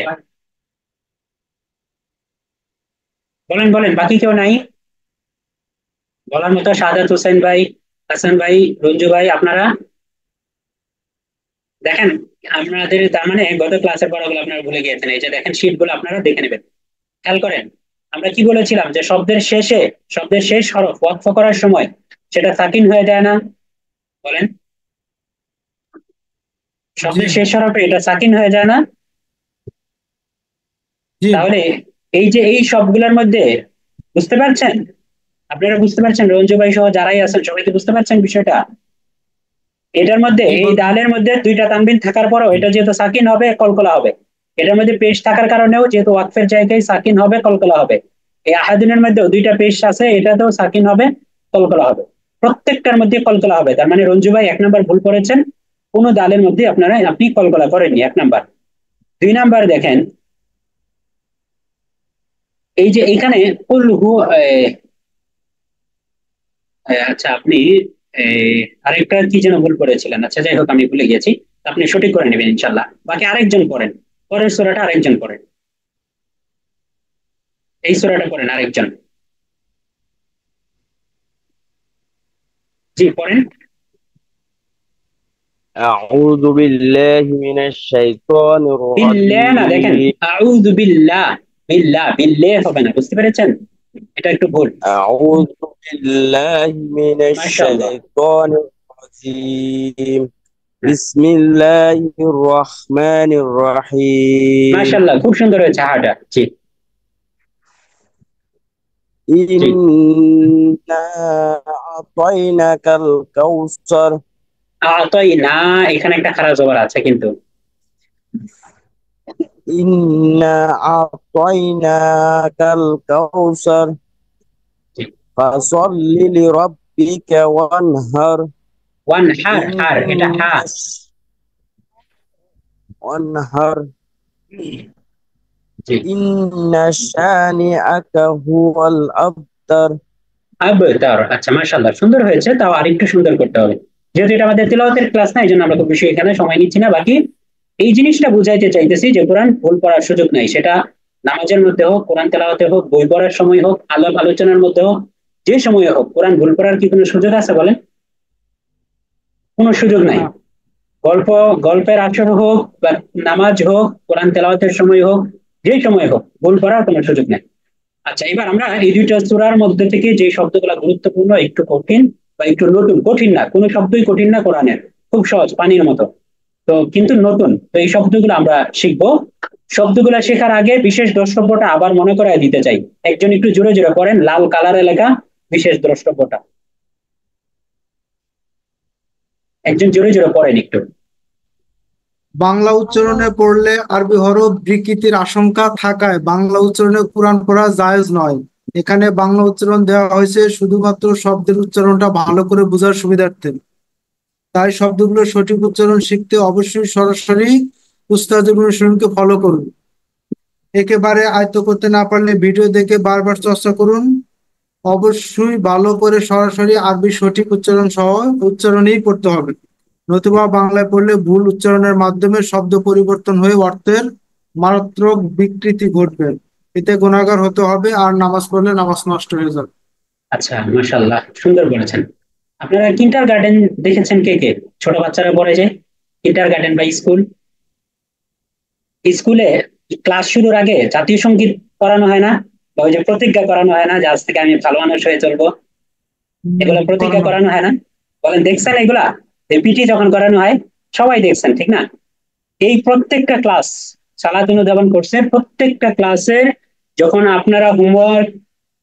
বলেন বলেন, বাকি কেউ নাই বলার মতো? শাহাদাত হোসেন ভাই, হাসান ভাই, রঞ্জু ভাই, আপনারা দেখেন, আপনাদের তার মানে গত ক্লাসের পড়াগুলো আপনারা ভুলে গিয়েছেন, এই যে দেখেন শীট গুলো আপনারা দেখে নেবেন, খেয়াল করেন। আমরা কি বলেছিলাম যে শব্দের শেষে, শব্দের শেষ হরফ ওয়াকফ করার সময় সেটা সাকিন হয়ে যায় না? বলেন,
জি,
শব্দের শেষ হরফে এটা সাকিন হয়ে যায় না?
জি,
তাহলে এই যে এই সবগুলোর মধ্যে, বুঝতে পারছেন? আপনারা বুঝতে পারছেন? রঞ্জু ভাই সহ যারাই আছেন সবাই কি বুঝতে পারছেন বিষয়টা? এটার মধ্যে,
জি
এই
বলুন।
ডালের মধ্যে দুইটা তানবিন থাকার পরও এটা যেহেতু সাকিন হবে, কলকলা হবে। এটার মধ্যে পেশ থাকার কারণেও যেহেতু ওয়াকফের জায়গায় সাকিন হবে, কলকলা হবে। এই আহাদিনের মধ্যেও দুইটা পেশ আছে, এটাতেও সাকিন হবে, কলকলা হবে। প্রত্যেকটার মধ্যে কলকলা হবে। তার মানে রঞ্জু ভাই 1 নাম্বার ভুল করেছেন, কোনো ডালের মধ্যে আপনি কলকলা করেননি, 1 নাম্বার। 2 নাম্বার দেখেন, এই যে এখানে কুল হু আচ্ছা, আপনি আরেকটা কি যেন ভুল করেছিলেন, আচ্ছা যাই হোক আমি ভুলে গেছি, আপনি সঠিক করে নেবেন ইনশাল্লাহ। বাকি আরেকজন পড়েন, পরের সূরাটা আরেকজন পড়েন, এই সূরাটা পড়েন আরেকজন। জি পড়েন।
أعوذ بالله من الشيطان
বিল্লাহ না, দেখেন
الرجيم.
আউযু বিল্লাহ, বিল্লাহ বিল্লাহ হবে না, বুঝতে পেরেছেন? এটা একটু ভুল।
أعوذ بالله من
মাশাআল্লাহ,
الشيطان الرجيم. بسم الله الرحمن الرحيم.
মাশাআল্লাহ, খুব সুন্দর হয়েছে হাটা। জি জি।
إنا أعطيناك الكوثر.
আতই না, এখানে একটা খারাপ জবর আছে কিন্তু।
إنا أعطيناك الكوثر
জি
فصل لربك ربك وانهر
ওয়ান হার, হার এটা
إن
হা।
وانهر
জি,
إن شانئك هو الأبتر।
আবতার। আচ্ছা মাশাআল্লাহ, সুন্দর হয়েছে, তাও আরেকটু সুন্দর করতে হবে। যেহেতু এটা আমাদের তিলাওয়াতের ক্লাস না, এই জন্য আমরা খুব বেশি এখানে সময় নিচ্ছি না। বাকি এই জিনিসটা বুঝাইতে চাইতেছি যে কোরআন ভুল পড়ার সুযোগ নাই, সেটা নামাজের মধ্যে হোক, কোরআন তেলাওয়াতে হোক, বই পড়ার সময় হোক, আলাপ আলোচনার মধ্যে হোক, যে সময়ে হোক কোরআন ভুল পড়ার কি কোনো সুযোগ আছে বলেন? কোনো সুযোগ নাই।
না।
গল্প, গল্পের আসর হোক বা নামাজ হোক, কোরআন তেলাওয়াতের সময় হোক, যে সময় হোক ভুল করার কোনো সুযোগ নেই। আচ্ছা, এবার আমরা এই দুইটা সূরার মধ্যে থেকে যে শব্দগুলো গুরুত্বপূর্ণ, একটু কঠিন বা একটু নতুন, কঠিন না, কোনো শব্দই কঠিন না কোরআনের, খুব সহজ পানির মতো, তো কিন্তু নতুন, তো এই শব্দগুলো আমরা শিখবো। শব্দগুলো শেখার আগে বিশেষ দ্রষ্টব্যটা আবার মনে করায় দিতে চাই। একজন একটু জোরে জোরে পড়েন, লাল কালারে লেখা বিশেষ দ্রষ্টব্যটা, একজন জোরে জোরে পড়েন একটু।
বাংলা উচ্চারণে পড়লে আরবি হরফ বিকৃতির আশঙ্কা থাকায় বাংলা উচ্চারণে কোরআন পড়া জায়েজ নয়। এখানে বাংলা উচ্চারণ দেওয়া হয়েছে শুধুমাত্র শব্দের উচ্চারণটা ভালো করে বোঝার সুবিধার্থে। তাই শব্দগুলোর সঠিক উচ্চারণ শিখতে অবশ্যই সরাসরি উস্তাদের অনুসরণকে ফলো করুন। একেবারে আয়ত্ত করতে না পারলে ভিডিও দেখে বারবার চর্চা করুন। অবশ্যই ভালো করে সরাসরি আরবি সঠিক উচ্চারণ সহ উচ্চারণেই পড়তে হবে, নতুবা বাংলায় পড়লে ভুল উচ্চারণের মাধ্যমে শব্দ পরিবর্তন হয়ে অর্থের মারাত্মক বিকৃতি ঘটবে। এতে গুনাহগার হতে হবে, আর নামাজ পড়লে নামাজ নষ্ট হয়ে যাবে।
আচ্ছা মাশাআল্লাহ, সুন্দর বলেছেন। আপনারা কিন্ডার গার্ডেন দেখেছেন কে কে? ছোট বাচ্চারা পড়ে যে কিন্ডার গার্ডেন বা স্কুল, স্কুলে ক্লাস শুরুর আগে জাতীয় সঙ্গীত করানো হয় না, বা ওই যে প্রতিজ্ঞা করানো হয় না যে আজ থেকে আমি ভালো মানুষ হয়ে চলবো, এগুলো প্রতিজ্ঞা
করানো।
করানো হয় না? বলেন দেখছেন এগুলা? পিটি যখন করানো হয় সবাই দেখছেন, ঠিক না? এই প্রত্যেকটা ক্লাস সালাতুন উদ্যাপন করছে, প্রত্যেকটা ক্লাসে যখন আপনারা হোমওয়ার্ক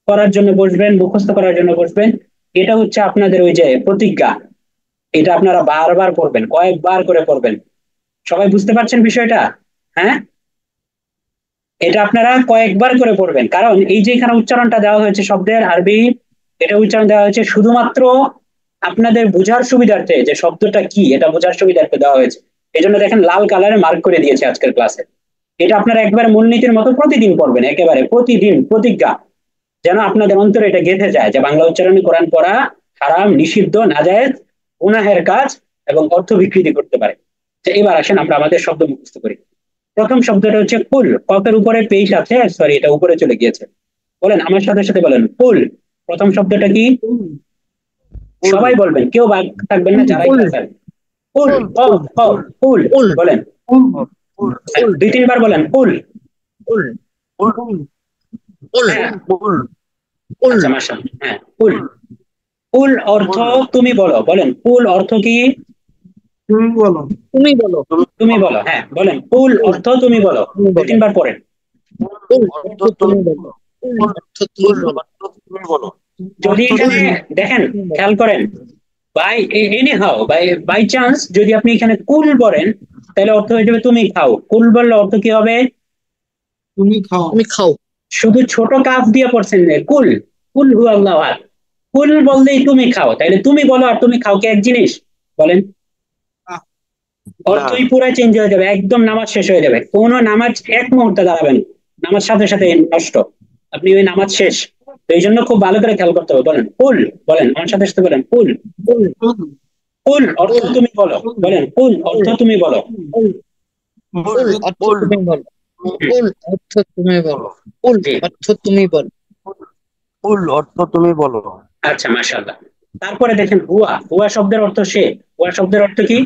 করার জন্য বসবেন, মুখস্থ করার জন্য বসবেন, এটা হচ্ছে আপনাদের ওই যে প্রতিজ্ঞা, এটা আপনারা বারবার পড়বেন, কয়েকবার করে পড়বেন। সবাই বুঝতে পারছেন বিষয়টা? হ্যাঁ, এটা আপনারা কয়েকবার করে পড়বেন, কারণ এই যে এখানে উচ্চারণটা দেওয়া হয়েছে শব্দের আরবি, এটা উচ্চারণ দেওয়া হয়েছে শুধুমাত্র আপনাদের বোঝার সুবিধার্থে, যে শব্দটা কি এটা বোঝার সুবিধার্থে দেওয়া হয়েছে। এই জন্য দেখেন লাল কালারে মার্ক করে দিয়েছে আজকের ক্লাসে। এটা আপনারা একবার মূলনীতির মতো প্রতিদিন পড়বেন, একেবারে প্রতিদিন প্রতিজ্ঞা, যেন আপনাদের অন্তরে এটা গেঁথে যায় যে বাংলা উচ্চারণে কোরআন পড়া হারাম, নিষিদ্ধ, নাজায়েজ, গুনাহের কাজ এবং অর্থ বিকৃতি করতে পারে। তো এবার আসেন আমরা আমাদের শব্দ মুখস্থ করি। প্রথম শব্দটা হচ্ছে কুল, কফের উপরে পেশ আছে, সরি এটা উপরে চলে গিয়েছে। বলেন আমার সাথে সাথে বলেন কুল। প্রথম শব্দটা কি? সবাই বলবেন, কেউ বাদ থাকবেন না যারাই আছেন। কুল, কফ কফ কুল বলেন, দুই তিনবার বলেন কুল। হ্যাঁ, আচ্ছা মাশাআল্লাহ, হ্যাঁ কুল। কুল অর্থ তুমি বলো, বলেন কুল অর্থ কি?
তুমি বলো।
তুমি বলো।
তুমি বলো, হ্যাঁ বলেন কুল অর্থ তুমি বলো, দুই তিনবার পড়েন।
তুমি বলো।
তুমি বলো।
যদি এখানে দেখেন, খেয়াল করেন, by any how, by chance যদি আপনি এখানে কুল বলেন, তাহলে অর্থ হয়ে যাবে তুমি খাও। কুল বললে অর্থ কি হবে?
তুমি খাও।
তুমি খাও।
শুধু ছোট কাফ দিয়ে পড়ছেন যে কুল, কুল হু আল্লাহ আহাদ। কুল বললেই তুমি খাও, তাইলে তুমি বলো আর তুমি খাও কি এক জিনিস? বলেন, অর্থই পুরো চেঞ্জ হয়ে যাবে, একদম নামাজ শেষ হয়ে যাবে, কোনো নামাজ এক মুহূর্তে দাঁড়াবেন, নামাজ সাথে সাথে নষ্ট, আপনি ওই নামাজ শেষ। তো এই জন্য খুব ভালো করে খেয়াল করতে হবে। বলেন কুল, বলেন আমার সাথে সাথে বলেন কুল। কুল অর্থ তুমি বলো, বলেন কুল অর্থ তুমি বলো।
অর্থ তুমি বলো। অর্থ তুমি বলো। অর্থ তুমি বলো।
অর্থ তুমি বলো।
আচ্ছা মাশাআল্লাহ। তারপরে দেখেন হুয়া, হুয়া শব্দের অর্থ সে। হুয়া শব্দের অর্থ কি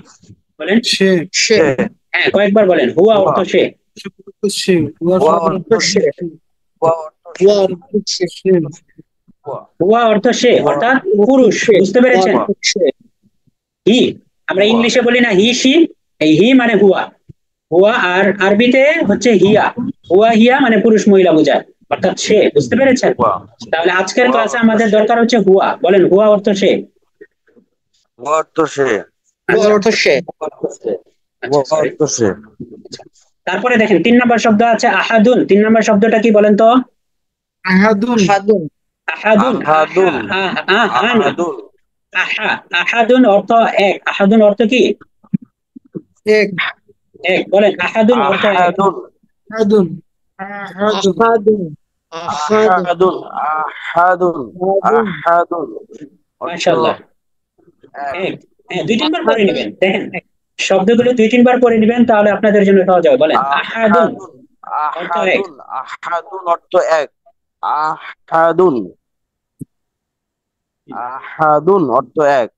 বলেন?
সে।
সে।
হ্যাঁ কয়েকবার বলেন, হুয়া অর্থ সে।
সে।
হুয়া অর্থ সে, অর্থাৎ পুরুষ, বুঝতে পেরেছেন? হি, আমরা ইংলিশে বলি না হি সি, এই হি মানে হুয়া। হুয়া আর আরবিতে হচ্ছে হিয়া, হুয়া হিয়া মানে পুরুষ মহিলা বোঝায়, অর্থাৎ সে, বুঝতে পেরেছেন? তাহলে আজকের ক্লাসে আমাদের দরকার হচ্ছে হুয়া, বলেন হুয়া অর্থ সে।
অর্থ সে।
অর্থ সে।
আচ্ছা, sorry।
অর্থ সে।
তারপরে দেখেন 3 নম্বর শব্দ আছে আহাদুন। 3 নম্বর শব্দটা কি বলেন তো?
আহাদুন।
আহাদুন।
আহাদুন,
আহাদুন।
আহা না,
আহাদুন।
আহা, আহাদুন অর্থ এক। আহাদুন অর্থ কি?
এক।
এক। বলেন আহাদুন অর্থ এক।
আহাদুন
আহাদুন। আহাদুন।
আহাদুন আহাদুন
আহাদুন
আহাদুন
আহাদুন অর্থ
মাশাআল্লাহ।
এক।
এক। হ্যাঁ, 2-3 বার পড়ে
আহাদুন
নেবেন। দেখেন শব্দগুলো 2-3 বার পড়ে নেবেন, তাহলে আপনাদের জন্য সহজ হবে। বলেন আহাদুন
আহাদুন
অর্থ এক।
আহাদুন আহাদুন অর্থ এক। আহাদুন আহাদুন অর্থ এক।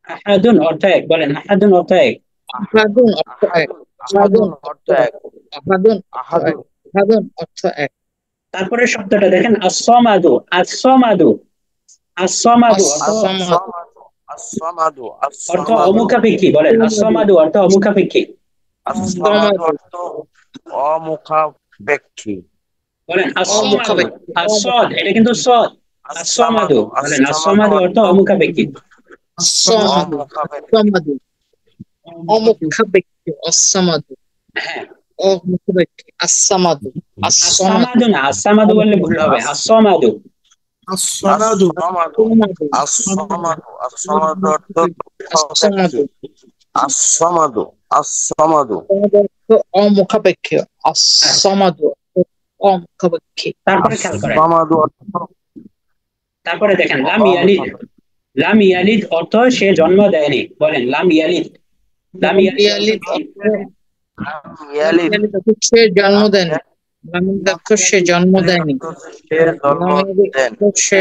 আহাদুন অর্থ এক। বলেন আহাদুন অর্থ এক।
আহাদুন অর্থ এক।
আহাদুন অর্থ এক।
আহাদুন অর্থ এক।
আহাদুন
আহাদুন অর্থ এক।
তারপরে শব্দটা দেখেন আসসামাদু। আসসামাদু। আসসামাদু অর্থ
আসসামাদু
আসসামাদু
অর্থ
আসসামাদু
অমুখাপেক্ষী। বলেন আসসামাদু অর্থ অমুখাপেক্ষী।
আসসামাদু অর্থ অমুখাপেক্ষী।
বলেন আসসামাদু।
অমুখাপেক্ষী
আসসাদ, এটা কিন্তু সদ। আসসামাদু। বলেন আসসামাদু অর্থ অমুখাপেক্ষী।
আসসামাদু
অমুখাপেক্ষী।
আসসামাদু অমুখাপেক্ষী আসসামাদু
হ্যাঁ,
অমুখাপেক্ষী আসসামাদু আসসামাদু
আসসামাদু না, আসসামাদু বললে ভুল হবে। আসসামাদু।
আসসামাদু।
আসসামাদু আসসামাদু অর্থ
আসসামাদু
আসসামাদু আসসামাদু
অমুখাপেক্ষী আসসামাদু অমুখাপেক্ষী।
তারপরে খেয়াল করেন,
আসসামাদু অর্থ
তারপরে দেখেন লাম ইয়ালিদ। লাম ইয়ালিদ অর্থ সে জন্ম দেয়নি। বলেন লাম ইয়ালিদ। লাম ইয়ালিদ
ইয়ালিদ
সে জন্ম দেন। সে জন্ম দেয়নি।
সে জন্ম দেন
সে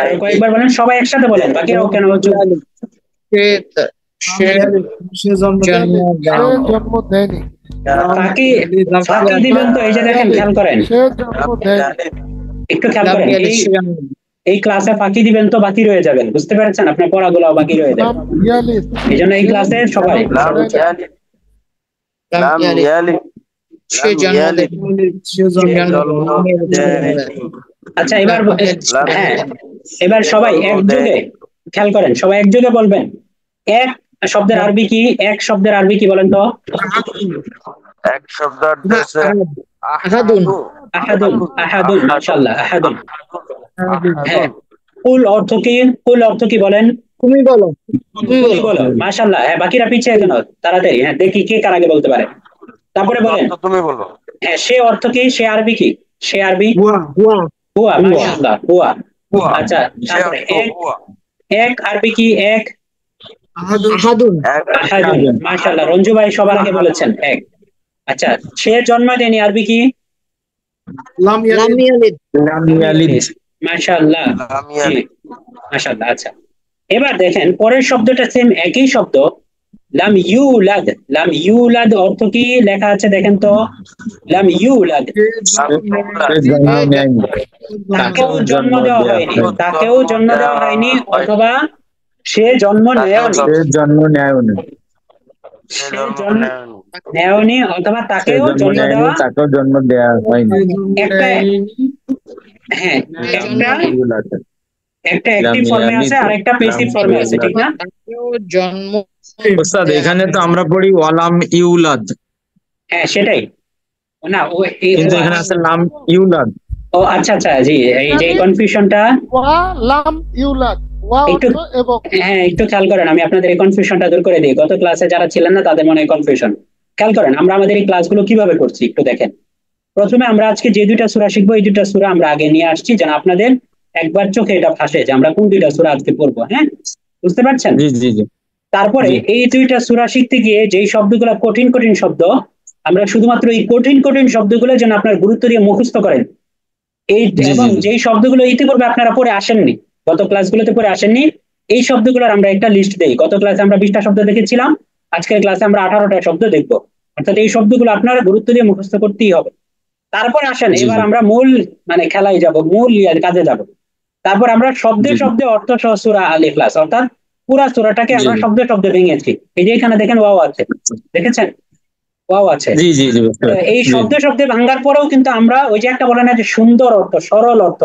আর কয়েকবার বলেন, সবাই একসাথে বলেন, বাকিরাও কেন চুপ?
সে সে
সে জন্ম
জন্ম
সে
দেয়নি।
জন্ম দেয়নি।
ফাঁকি ফাঁকি দিবেন তো? এই যে দেখেন, খেয়াল করেন,
সে জন্ম দেয়নি।
একটু খেয়াল করেন,
সে জন্ম দেয়নি।
এই ক্লাসে ফাঁকি দিবেন তো বাকি রয়ে যাবেন। বুঝতে পেরেছেন? আপনার পড়াগুলো বাকি রয়ে যাবে।
লাম ইয়ালিদ।
এই জন্য এই ক্লাসে সবাই
লাম ইয়ালিদ লাম ইয়ালিদ
সে জন্ম দেয়নি।
সে জন্ম
আচ্ছা, এবার
লাম
হ্যাঁ, এবার সবাই একযোগে খেয়াল করেন, সবাই একযোগে বলবেন। এক শব্দের আরবি কি? এক শব্দের আরবি কি বলেন তো?
এক শব্দ অর্থ হচ্ছে
আহাদুন।
আহাদুন। আহাদুন, মাশাআল্লাহ, আহাদুন। হ্যাঁ,
আহাদুন
কুল অর্থ কি? কুল অর্থ কি বলেন?
তুমি বলো।
তুমি বলো। মাশাআল্লাহ। হ্যাঁ, বাকিরা পিছিয়ে কেন? তাড়াতাড়ি, হ্যাঁ, দেখি কে কার আগে বলতে পারে। তারপরে বলেন,
তুমি বলো।
হ্যাঁ, সে অর্থ কি? সে আরবি কি? সে আরবি
হুয়া।
হুয়া। মাশাআল্লাহ, হুয়া। আচ্ছা,
সে
তারপরে
অর্থ
এক।
হুয়া।
এক আরবি কি? এক
আহাদুন।
এক
আহাদুন। মাশাআল্লাহ, রঞ্জু ভাই সবার আগে বলেছেন এক। আচ্ছা, সে জন্ম দেয়নি আরবি কি?
লাম
লাম
ইয়ালিদ।
ইয়ালিদ।
মাশাআল্লাহ,
লাম
জি,
ইয়ালিদ
মাশাআল্লাহ। আচ্ছা, এবার দেখেন পরের শব্দটা সেম একই শব্দ, লাম ইউলাদ। লাম ইউলাদ অর্থ কি লেখা আছে দেখেন তো? লাম ইউলাদ, তাকেও জন্ম দেওয়া হয়নি। তাকেও জন্ম দেওয়া হয়নি, অথবা সে জন্ম নেয়নি।
জন্ম নেয়নি।
সে জন্ম নেয়নি, অথবা তাকেও জন্ম দেওয়া।
তাকেও জন্ম দেওয়া হয়নি।
একটা হ্যাঁ, একটা অ্যাক্টিভ ফর্মে আছে আর একটা প্যাসিভ ফর্মে আছে, ঠিক না?
তাকেও জন্ম
ওস্তাদ, এখানে তো আমরা পড়ি ওয়ালাম ইউলাদ,
হ্যাঁ, সেটাই না।
কিন্তু এখানে আছে লাম ইউলাদ।
ও আচ্ছা আচ্ছা, জি, এই যে কনফিউশনটা,
ওয়া লাম ইউলাদ। ওয়া
একটু
অর্থ এবং।
হ্যাঁ, একটু খেয়াল করেন, আমি আপনাদের এই কনফিউশনটা দূর করে দিই। গত ক্লাসে যারা ছিলেন না তাদের মনে হয় কনফিউশন। খেয়াল করেন আমরা আমাদের এই ক্লাসগুলো কিভাবে করছি একটু দেখেন। প্রথমে আমরা আজকে যে দুইটা সূরা শিখবো, এই দুইটা সূরা আমরা আগে নিয়ে আসছি, যেন আপনাদের একবার চোখে এটা ভাসে যে আমরা কোন দুইটা সূরা আজকে পড়বো। হ্যাঁ, বুঝতে পারছেন?
জি জি জি।
তারপরে
জি।
এই দুইটা সূরা শিখতে গিয়ে যেই শব্দগুলো কঠিন কঠিন শব্দ, আমরা শুধুমাত্র এই কঠিন কঠিন শব্দগুলো যেন আপনার গুরুত্ব দিয়ে মুখস্থ করেন। এই
জি,
এবং
জি।
যেই শব্দগুলো ইতিপূর্বে আপনারা পড়ে আসেননি, গত ক্লাসগুলোতে পড়ে আসেননি, এই শব্দগুলোর আমরা একটা লিস্ট দেই। গত ক্লাসে আমরা 20টা শব্দ দেখেছিলাম, আজকের ক্লাসে আমরা 18টা শব্দ দেখবো। অর্থাৎ এই শব্দগুলো আপনারা গুরুত্ব দিয়ে মুখস্থ করতেই হবে। তারপর আসেন,
জি,
এবার
জি।
আমরা মূল খেলায় যাব, মূল কাজে যাব। তারপর আমরা শব্দে
জি, জি।
শব্দে অর্থ সহ সূরা আল ইখলাস, অর্থাৎ পুরা সূরাটাকে
জি,
আমরা
জি।
শব্দে শব্দে ভেঙেছি। এই যে এখানে দেখেন ওয়াও আছে, দেখেছেন? ওয়াও আছে।
জি জি জি, বুঝতে
তো
পারছি।
এই
জি।
শব্দে শব্দে ভাঙার পরেও কিন্তু আমরা ওই যে একটা বলে না যে সুন্দর অর্থ, সরল অর্থ,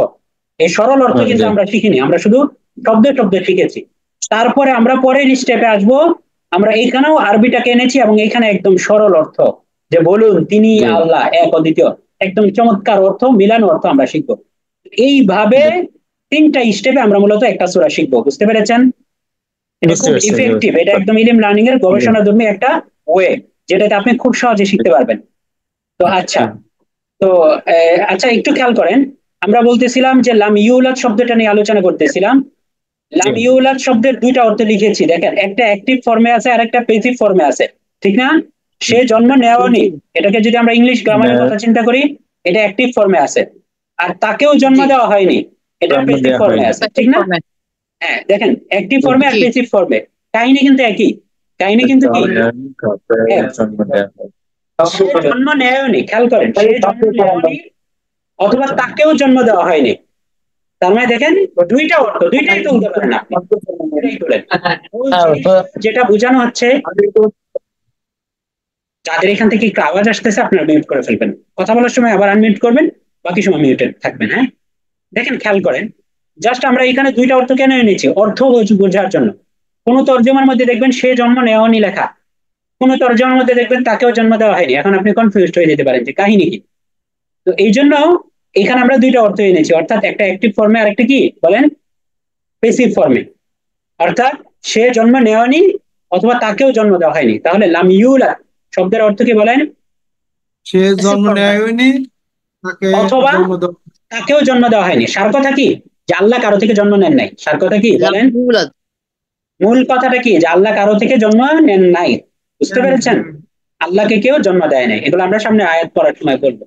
এই সরল অর্থ কিন্তু
জি।
আমরা শিখিনি, আমরা শুধু শব্দে শব্দে শিখেছি। তারপরে আমরা পরের স্টেপে আসবো, আমরা এইখানেও আরবিটাকে এনেছি এবং এইখানে একদম সরল অর্থ, যে বলুন তিনি
জি।
আল্লাহ এক অদ্বিতীয়, একদম চমৎকার অর্থ, মিলানো অর্থ আমরা শিখবো। এইভাবে 3টা স্টেপে আমরা মূলত একটা সূরা শিখবো। বুঝতে পেরেছেন? এটা
বুঝতে
খুব
পারছি।
ইফেক্টিভ, এটা একদম ইলিম লার্নিং এর গবেষণাধর্মী একটা ওয়ে, যেটাতে আপনি খুব সহজে শিখতে পারবেন। তো আচ্ছা, তো আচ্ছা একটু খেয়াল করেন, আমরা বলতেছিলাম যে লাম ইউলাদ শব্দটা নিয়ে আলোচনা করতেছিলাম। লাম ইউলাদ শব্দের দুইটা অর্থ লিখেছি, দেখেন একটা অ্যাক্টিভ ফর্মে আছে আর একটা প্যাসিভ ফর্মে আছে, ঠিক না? সে জন্ম নেওয়ানি, এটাকে যদি আমরা ইংলিশ গ্রামারের কথা চিন্তা করি, এটা অ্যাক্টিভ ফর্মে আছে। আর তাকেও জন্ম
জি।
দেওয়া হয়নি, এটা
জন্ম
প্যাসিভ
দেওয়া
ফর্মে
হয়নি।
আছে, ঠিক না? হ্যাঁ দেখেন, অ্যাক্টিভ ফর্মে আর
জি।
প্যাসিভ ফর্মে কাহিনী কিন্তু একই, কাহিনী কিন্তু কি এক। সে জন্ম নেয়নি, খেয়াল করেন, সে জন্ম নেয়নি অথবা তাকেও জন্ম দেওয়া হয়নি। তার মানে দেখেন দুইটা অর্থ, দুইটাই তুলতে পারেন আপনি, দুইটাই তোলেন। মূল জিনিস যেটা বোঝানো হচ্ছে, যাদের এখান থেকে একটু আওয়াজ আসতেছে আপনারা মিউট করে ফেলবেন, কথা বলার সময় আবার আনমিউট করবেন, বাকি সময় মিউটেড থাকবেন। হ্যাঁ দেখেন খেয়াল করেন, জাস্ট আমরা এখানে দুইটা অর্থ কেন এনেছি, অর্থ বোঝার জন্য। কোন তর্জমার মধ্যে দেখবেন সে জন্ম নেওয়ানি লেখা, কোন তর্জমার মধ্যে দেখবেন তাকেও জন্ম দেওয়া হয়নি। এখন আপনি কনফিউজড হয়ে যেতে পারেন যে কাহিনী কি। তো এই জন্য এখানে আমরা দুইটা অর্থ এনেছি, অর্থাৎ একটা অ্যাক্টিভ ফর্মে আর একটা কি বলেন প্যাসিভ ফর্মে। অর্থাৎ সে জন্ম নেওয়ানি অথবা তাকেও জন্ম দেওয়া হয়নি। তাহলে লাম ইউলাদ শব্দের অর্থ কি বলেন?
সে জন্ম নেয়নি, তাকে
অথবা
জন্ম দেওয়া
তাকেও জন্ম দেওয়া হয়নি। সার কথা কি যে আল্লাহ কারো থেকে জন্ম নেন নাই, সার কথা কি বলেন? মূল কথাটা কি যে আল্লাহ কারো থেকে জন্ম নেন নাই, বুঝতে পেরেছেন? আল্লাহকে কেউ জন্ম দেয় নাই, এগুলো আমরা সামনে আয়াত পড়ার সময় বলবো।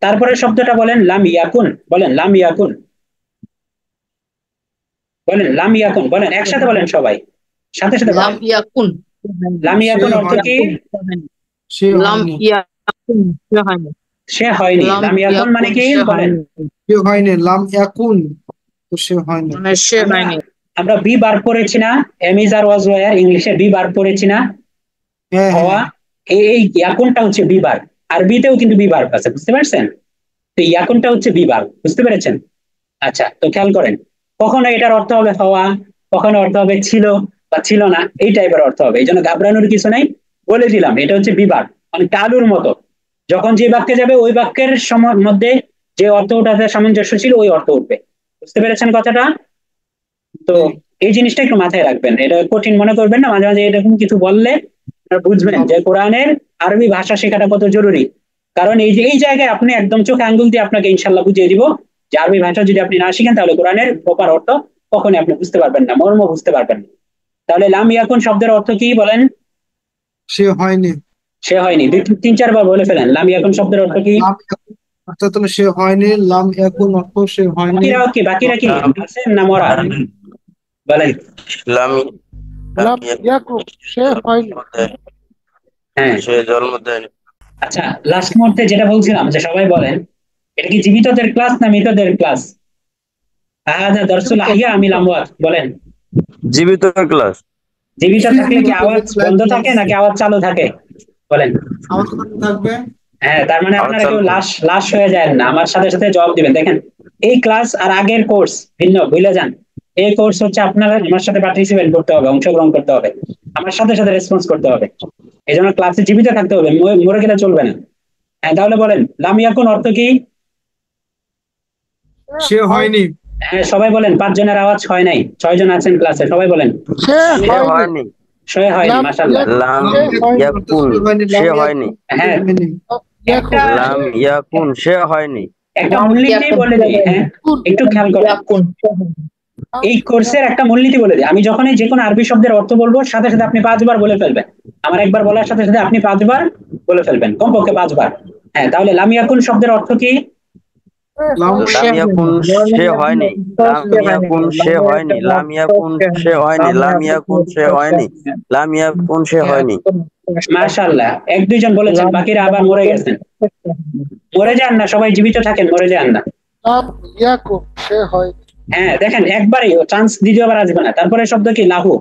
তারপরে শব্দটা বলেন লাম ইয়াকুন, বলেন লাম ইয়াকুন, বলেন লাম ইয়াকুন, বলেন একসাথে বলেন সবাই, সাথে সাথে
লাম
বলেন।
ইয়াকুন,
লাম ইয়াকুন অর্থ কি?
সে
লাম
হয়নি,
ইয়াকুন, সে হয়নি।
সে হয়নি। লাম ইয়াকুন মানে কি
সে
বলেন?
হয়নি।
সে হয়নি, লাম ইয়াকুন, তো সে হয়নি।
মানে সে হয়নি।
আমরা বি বার পড়েছি না, am is are was were, ইংলিশে বি বার পড়েছি না,
হ্যাঁ
হওয়া।
হ্যাঁ,
এই ইয়াকুনটা হচ্ছে বি বার, আরবিতেও কিন্তু বি বার আছে, বুঝতে পারছেন? তো ইয়াকুনটা হচ্ছে বি বার, বুঝতে পেরেছেন? আচ্ছা, তো খেয়াল করেন, কখনো এটার অর্থ হবে হওয়া, কখনো অর্থ হবে ছিল বা ছিল না, এই টাইপের অর্থ হবে। এই জন্য ঘাবড়ানোর কিছু নাই, বলে দিলাম এটা হচ্ছে বিভাগ, মানে আলুর মতো, যখন যে বাক্যে যাবে ওই বাক্যের মধ্যে যে অর্থ ওটাতে সামঞ্জস্য ছিল ওই অর্থ উঠবে, বুঝতে পেরেছেন কথাটা? তো এই জিনিসটা একটু মাথায় রাখবেন, এটা কঠিন মনে করবেন না, মাঝে মাঝে এরকম কিছু বললে আপনারা বুঝবেন যে কোরআনের আরবি ভাষা শেখাটা কত জরুরি। কারণ এই যে এই জায়গায় আপনি একদম চোখে আঙ্গুল দিয়ে আপনাকে ইনশাল্লাহ বুঝিয়ে দিব যে আরবি ভাষা যদি আপনি না শিখেন তাহলে কোরআনের প্রপার অর্থ কখনই আপনি বুঝতে পারবেন না, মর্ম বুঝতে পারবেন না। তাহলে লাম ইয়াকুন শব্দের অর্থ কি বলেন?
সে হয়নি।
সে হয়নি, তিন চারবার বলে ফেলেন লাম ইয়াকুন শব্দের অর্থ কি?
লাম ইয়াকুন অর্থাৎ হলো সে হয়নি, লাম ইয়াকুন অর্থ সে হয়নি।
বাকিরা কি আছেন না মরা? বলেন।
লাম
লাম ইয়াকুন, সে হয়নি।
হ্যাঁ,
সে জন্ম দেয়নি।
আচ্ছা লাস্ট মুহূর্তে যেটা বলছিলাম যে সবাই বলেন, এটা কি জীবিতদের ক্লাস না মৃতদের ক্লাস? আহাদা দরসুল আহিয়া আমিল আমওয়াত, বলেন।
জীবিত ক্লাস।
জীবিত থাকলে কি আওয়াজ বন্ধ থাকে নাকি আওয়াজ চালু থাকে? বলেন।
আওয়াজ থাকবে।
হ্যাঁ, তার মানে আপনারা কেউ লাশ হয়ে যায় না, আমার সাথে সাথে জবাব দিবেন। দেখেন এই ক্লাস আর আগের কোর্স ভিন্ন, ভুলে যান। এই কোর্স হচ্ছে আপনারা আমার সাথে পার্টিসিপেট করতে হবে, অংশগ্রহণ করতে হবে, আমার সাথে সাথে রেসপন্স করতে হবে। এই জন্য ক্লাসে জীবিত থাকতে হবে, মরে গেলে চলবে না। হ্যাঁ, তাহলে বলেন লাম ইয়াকুন অর্থ কি?
সে হয়নি।
হ্যাঁ, সবাই বলেন, 5 জনের আওয়াজ হয় নাই, 6 জন আছেন ক্লাসে, সবাই বলেন।
সে
সে
হয়নি।
হয়নি।
সে হয়নি, মাশাআল্লাহ।
লাম ইয়াকুন, সে হয়নি।
হ্যাঁ, একটা
লাম ইয়াকুন, সে হয়নি।
একটা মূলনীতি বলে দিই, হ্যাঁ একটু খেয়াল করুন,
ইয়াকুন,
এই কোর্সের একটা মূলনীতি বলে দিই। আমি যখনই যে কোনো আরবি শব্দের অর্থ বলবো সাথে সাথে আপনি 5 বার বলে ফেলবেন, আমার একবার বলার সাথে সাথে আপনি 5 বার বলে ফেলবেন, কমপক্ষে 5 বার। হ্যাঁ, তাহলে লাম ইয়াকুন শব্দের অর্থ কি?
লাম ইয়াকুন, সে হয়নি। লাম ইয়াকুন, সে হয়নি। লাম ইয়াকুন, সে হয়নি। লাম ইয়াকুন, সে হয়নি। লাম ইয়াকুন, সে হয়নি।
মাশাআল্লাহ, 1-2 জন বলেছেন, বাকিরা আবার মরে গেছেন। মরে যান না, সবাই জীবিত থাকেন, মরে যান না।
লাম ইয়াকুন, সে হয়নি।
হ্যাঁ দেখেন, একবারই চান্স, দ্বিতীয়বার আসবে না। তারপরে শব্দ কি? লাহু।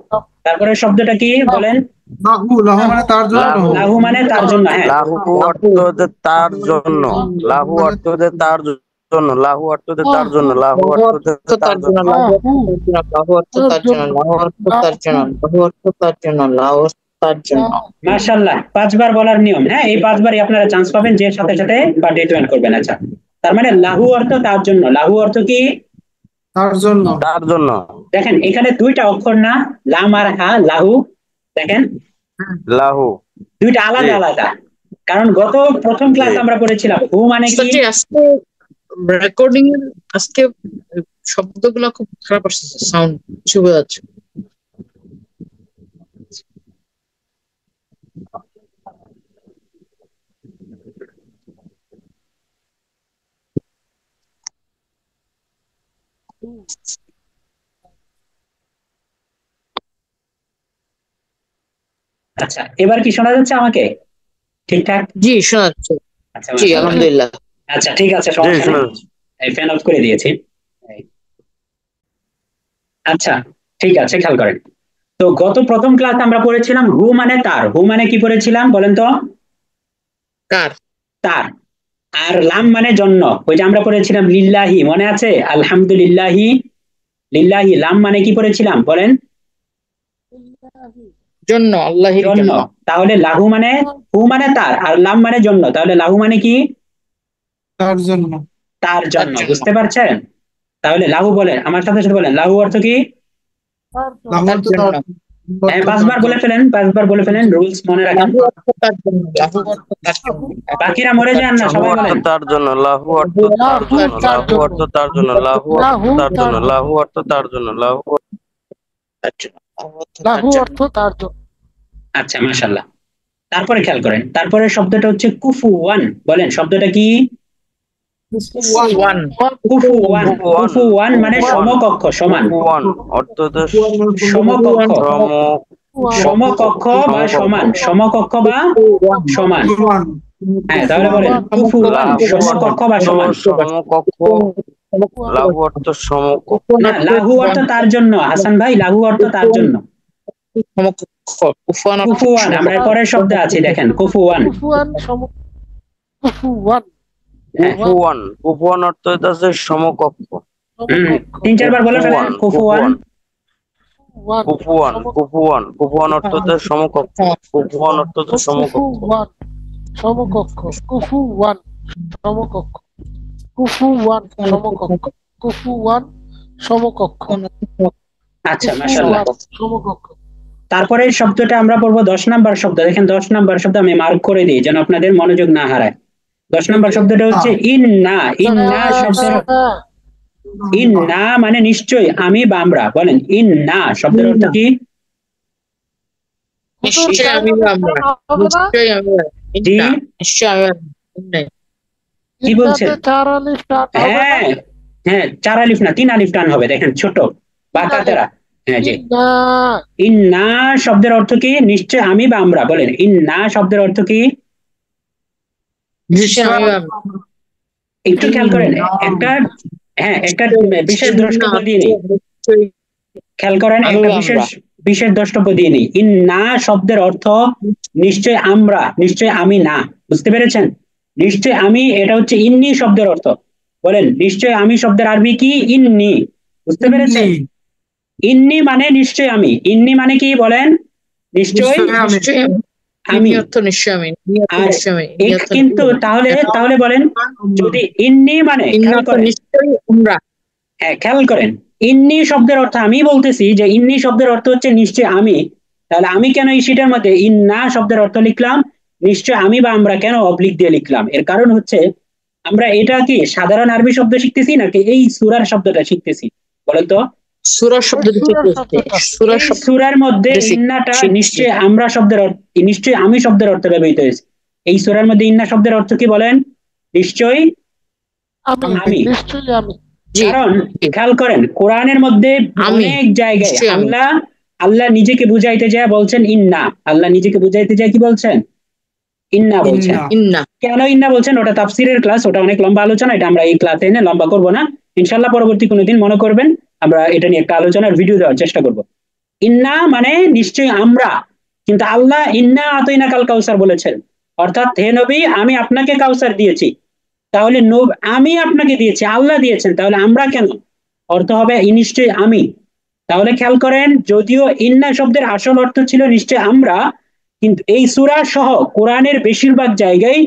তারপরে শব্দটা কি বলেন?
লাহু, লাহু মানে তার জন্য।
লাহু মানে তার জন্য। হ্যাঁ,
লাহু অর্থ তার জন্য। লাহু অর্থ তার জন্য। লাহু অর্থ তার জন্য। লাহু অর্থ তার জন্য।
লাহু অর্থ তার জন্য, লাহু অর্থ তার জন্য, লাহু অর্থ তার জন্য, লাহু অর্থ তার জন্য।
মাশাআল্লাহ, 5 বার বলার নিয়ম। হ্যাঁ, এই 5 বারই আপনারা চান্স পাবেন, যে সাথে সাথে পার্টিসিপেট করবেন। আচ্ছা, তার মানে লাহু অর্থ তার জন্য। লাহু অর্থ কি?
তার জন্য।
তার জন্য।
দেখেন এখানে দুইটা অক্ষর না, লাম আর হা, লাহু। দেখেন
লাহু।
দুইটা আলাদা আলাদা, কারণ গত প্রথম ক্লাস আমরা পড়েছিলাম হু মানে কি।
আজকে রেকর্ডিং এর আজকে শব্দগুলো খুব খারাপ আসছে, সাউন্ড কিছু বোঝা যাচ্ছে।
আচ্ছা এবার কি শোনা যাচ্ছে আমাকে ঠিকঠাক?
জি শোনা যাচ্ছে।
আচ্ছা
জি আলহামদুলিল্লাহ।
আচ্ছা ঠিক আছে, সমস্যা নেই, এই ফ্যান অফ করে দিয়েছি। আচ্ছা ঠিক আছে, খেয়াল করেন। তো গত প্রথম ক্লাস আমরা পড়েছিলাম হু মানে তার। হু মানে কি পড়েছিলাম বলেন তো?
কার।
তার। আর লাম মানে জন্য, ওইটা আমরা পড়েছিলাম লিল্লাহি, মনে আছে? আলহামদুলিল্লাহি, লিল্লাহি। লাম মানে কি পড়েছিলাম বলেন?
জন্য, আল্লাহর
জন্য।
জন্য।
তাহলে লাহু মানে, হু মানে তার আর লাম মানে জন্য, তাহলে লাহু মানে কি?
তার জন্য।
তার জন্য। বুঝতে পারছেন? তাহলে লাহু বলেন, আমার সাথে সাথে বলেন, লাহু অর্থ কি?
লাহু অর্থ তার জন্য।
হ্যাঁ, 5 বার বলে ফেলেন, 5 বার বলে ফেলেন, রুলস মনে রাখেন।
লাহু অর্থ তার জন্য, লাহু অর্থ তার জন্য।
বাকিরা মরে যান না,
লাহু
সবাই
অর্থ
বলেন।
তার জন্য, লাহু অর্থ তার জন্য, লাহু অর্থ তার জন্য, লাহু অর্থ তার জন্য, লাহু অর্থ তার জন্য, লাহু
তার জন্য,
লাহু অর্থ তার জন্য।
আচ্ছা মাশাআল্লাহ। তারপরে খেয়াল করেন, তারপরে শব্দটা হচ্ছে কুফুওয়ান। বলেন শব্দটা কি?
ওয়ান।
কুফুওয়ান। কুফুওয়ান মানে সমকক্ষ, সমান।
কুফুওয়ান অর্থ হচ্ছে
সমকক্ষ, সমকক্ষ বা
সমকক্ষ।
সমান, সমকক্ষ বা সমান।
কুফুওয়ান।
হ্যাঁ তাহলে বলেন কুফুওয়ান, সমকক্ষ বা সমান।
সমকক্ষ। লাহু অর্থ সমকক্ষ।
না, লাহু অর্থ তার জন্য, হাসান ভাই, লাহু অর্থ তার জন্য।
সমকক্ষ। কুফুয়ান অর্থ
কুফুওয়ান, আমরা পরের শব্দে আছি, দেখেন কুফুওয়ান।
কুফুয়ান কুফুয়ান
হ্যাঁ।
কুফুওয়ান। কুফুওয়ান অর্থ হচ্ছে সমকক্ষ।
3-4 বার বলে ফেলেন কুফুওয়ান।
কুফুওয়ান। কুফুওয়ান। কুফুওয়ান অর্থ হচ্ছে সমকক্ষ। কুফুওয়ান অর্থ হচ্ছে সমকক্ষ।
সমকক্ষ। কুফুয়ান সমকক্ষ। কুফুয়ান সমকক্ষ। কুফুয়ান সমকক্ষ।
আচ্ছা মাশাআল্লাহ।
সমকক্ষ।
তারপরে এই শব্দটা আমরা পড়বো 10 নাম্বার শব্দ। দেখেন 10 নাম্বার শব্দ আমি মার্ক করে দিই যেন আপনাদের মনোযোগ না হারায়। 10 নাম্বার শব্দটা হচ্ছে ইন্না। ইন্না শব্দের, ইন্না মানে নিশ্চয়ই, আমি বা আমরা। বলেন ইন্না শব্দের অর্থ কি?
নিশ্চয়ই আমি আমরা। নিশ্চয়ই আমি।
জি,
নিশ্চয়ই আমি।
কি বলছেন? হ্যাঁ হ্যাঁ, 4 আলিফ না 3 আলিফ টান হবে, দেখেন ছোট বাঁকাতেরা। হ্যাঁ জি। ইন্না শব্দের অর্থ কি? নিশ্চয় আমি বা আমরা। বলেন ইন্না শব্দের অর্থ কি? একটু খেয়াল করেন, একটা একটা বিশেষ দ্রষ্টব্য দিয়ে নেই, খেয়াল করেন, একটা বিশেষ দ্রষ্টব্য দিয়ে নেই। ইন্না শব্দের অর্থ নিশ্চয় আমরা, নিশ্চয় আমি না। বুঝতে পেরেছেন? নিশ্চয় আমি, এটা হচ্ছে ইন্নি শব্দের অর্থ। বলেন নিশ্চয় আমি শব্দের আরবি কি? ইন্নি। বুঝতে পেরেছেন? ইন্নি মানে নিশ্চয় আমি। ইন্নি মানে কি বলেন? নিশ্চয় আমি।
অর্থ নিশ্চয় আমি।
কিন্তু তাহলে বলেন, যদি ইন্নি মানে, খেয়াল করেন,
নিশ্চয়ই আমরা।
হ্যাঁ খেয়াল করেন, ইন্নি শব্দের অর্থ আমি বলতেছি যে ইন্নি শব্দের অর্থ হচ্ছে নিশ্চয় আমি, তাহলে আমি কেন এই শীটের মধ্যে ইন্না শব্দের অর্থ লিখলাম নিশ্চয় আমি বা আমরা কেন অবলিক দিয়ে লিখলাম? এর কারণ হচ্ছে আমরা এটা কি সাধারণ আরবি শব্দ শিখতেছি নাকি এই সূরার শব্দটা শিখতেছি বলেন তো?
সূরা শব্দ
সূরার মধ্যে ইন্নাটা নিশ্চয় আমরা শব্দের অর্থ, নিশ্চয় আমি শব্দের অর্থ ব্যবহৃত হয়েছে। এই সূরার মধ্যে ইন্না শব্দের অর্থ কি বলেন? নিশ্চয় আমি। কারণ খেয়াল করেন কোরআনের মধ্যে অনেক জায়গায় আল্লাহ নিজেকে বুঝাইতে যায় বলছেন ইন্না। আল্লাহ নিজেকে বুঝাইতে যায় কি বলছেন? ইন্না বলছেন। কেন ইন্না বলছেন ওটা তাফসীরের ক্লাস, ওটা অনেক লম্বা আলোচনা, এটা আমরা এই ক্লাসে এনে লম্বা করব না। ইনশাআল্লাহ পরবর্তী কোনোদিন মনে করবেন আমরা এটা নিয়ে একটা আলোচনার ভিডিও দেওয়ার চেষ্টা করব। ইন্না মানে নিশ্চয়ই আমরা, কিন্তু আল্লাহ ইন্না আতাইনা কাল কাউসার বলেছেন, অর্থাৎ হে নবী আমি আপনাকে কাউসার দিয়েছি। তাহলে আমি আপনাকে দিয়েছি, আল্লাহ দিয়েছেন, তাহলে আমরা কেন? অর্থ হবে নিশ্চয়ই আমি। তাহলে খেয়াল করেন, যদিও ইন্না শব্দের আসল অর্থ ছিল নিশ্চয় আমরা, কিন্তু এই সূরা সহ কোরআনের বেশিরভাগ জায়গায়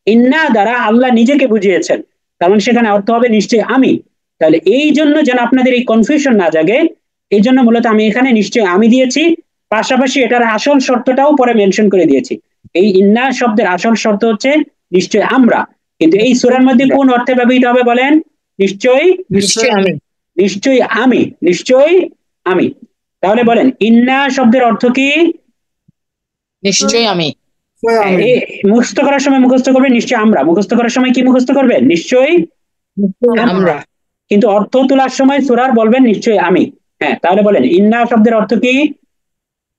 ইন্না দ্বারা আল্লাহ নিজেকে বুঝিয়েছেন, কারণ সেখানে অর্থ হবে নিশ্চয় আমি। তাহলে এই জন্য যেন আপনাদের এই কনফিউশন না জাগে, এই জন্য মূলত আমি এখানে নিশ্চয়ই আমি দিয়েছি, পাশাপাশি এটার আসল শর্তটাও পরে মেনশন করে দিয়েছি। এই ইন্না শব্দের আসল শর্ত হচ্ছে নিশ্চয় আমরা, কিন্তু এই সূরার মধ্যে কোন অর্থে ব্যবহৃত হবে বলেন? নিশ্চয়ই,
নিশ্চয়ই আমি,
নিশ্চয়ই আমি, নিশ্চয়ই আমি। তাহলে বলেন ইন্না শব্দের অর্থ কি?
নিশ্চয়ই আমি,
মুখস্থ করার সময় মুখস্থ করবে নিশ্চয় আমরা, মুখস্থ করার সময় কি মুখস্থ করবেন? নিশ্চয়ই
আমরা,
কিন্তু অর্থ তোলার সময় সূরার বলবেন নিশ্চয়ই আমি। হ্যাঁ, তাহলে বলেন ইন্না শব্দের অর্থ কি?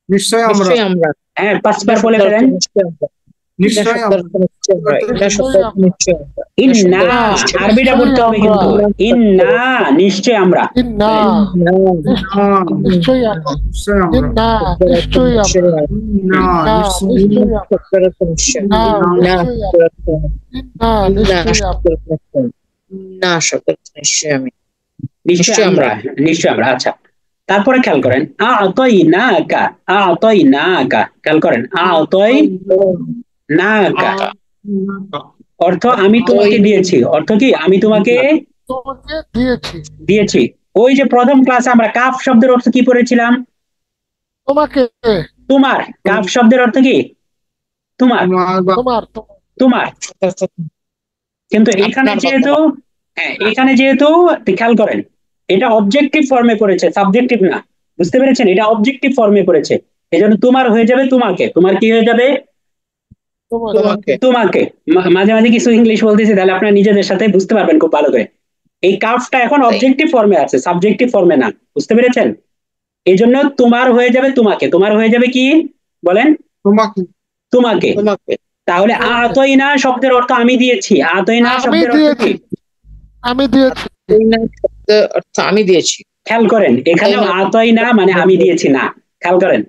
নিশ্চয় আমরা,
নিশ্চয়ই আমরা,
হ্যাঁ, পাঁচবার বলে ফেলেন।
নিশ্চয় আমরা,
ইন্না, আরবিটা পড়তে হবে কিন্তু, ইন্না নিশ্চয় আমরা,
ইন্না নিশ্চয়ই আমরা,
নিশ্চয় আমরা,
ইন্না নিশ্চয়ই আমরা,
না
নিশ্চয়ই আমরা, নিশ্চয়ই আমরা,
না শব্দ নিশ্চয়ই আমি,
নিশ্চয় আমরা, নিশ্চয় আমরা। আচ্ছা, তারপরে খেয়াল করেন আ'তাইনাকা, আ'তাইনাকা, খেয়াল করেন আ'তাইনাকা অর্থ আমি তোমাকে দিয়েছি। অর্থ কি? আমি তোমাকে
তোমাকে দিয়েছি,
দিয়েছি। ওই যে প্রথম ক্লাসে আমরা কাফ শব্দের অর্থ কি পড়েছিলাম?
তোমাকে,
তোমার। কাফ শব্দের অর্থ কি? তোমার,
তোমার,
তোমার। কিন্তু এখানে যেহেতু, হ্যাঁ এখানে যেহেতু খেয়াল করেন এটা অবজেক্টিভ ফর্মে পড়েছে, সাবজেক্টিভ না, বুঝতে পেরেছেন? এটা অবজেক্টিভ ফর্মে পড়েছে, এই জন্য তোমার হয়ে যাবে তোমাকে। তোমার কি হয়ে যাবে?
তোমাকে,
তোমাকে। মাঝে মাঝে কিছু ইংলিশ বলতেছি, তাহলে আপনারা নিজেদের সাথে বুঝতে পারবেন খুব ভালো করে। এই কাফটা এখন অবজেক্টিভ ফর্মে আছে, সাবজেক্টিভ ফর্মে না, বুঝতে পেরেছেন? এই জন্য তোমার হয়ে যাবে তোমাকে। তোমার হয়ে যাবে কি বলেন?
তোমাকে,
তোমাকে।
তোমাকে,
তাহলে আ'তাইনা শব্দের অর্থ আমি দিয়েছি। আ'তাইনা
আমি
শব্দের অর্থ কি?
দিয়েছি, আমি দিয়েছি,
শব্দের অর্থ আমি দিয়েছি,
খেয়াল করেন এখানেও আ'তাইনা মানে আমি দিয়েছি না, খেয়াল করেন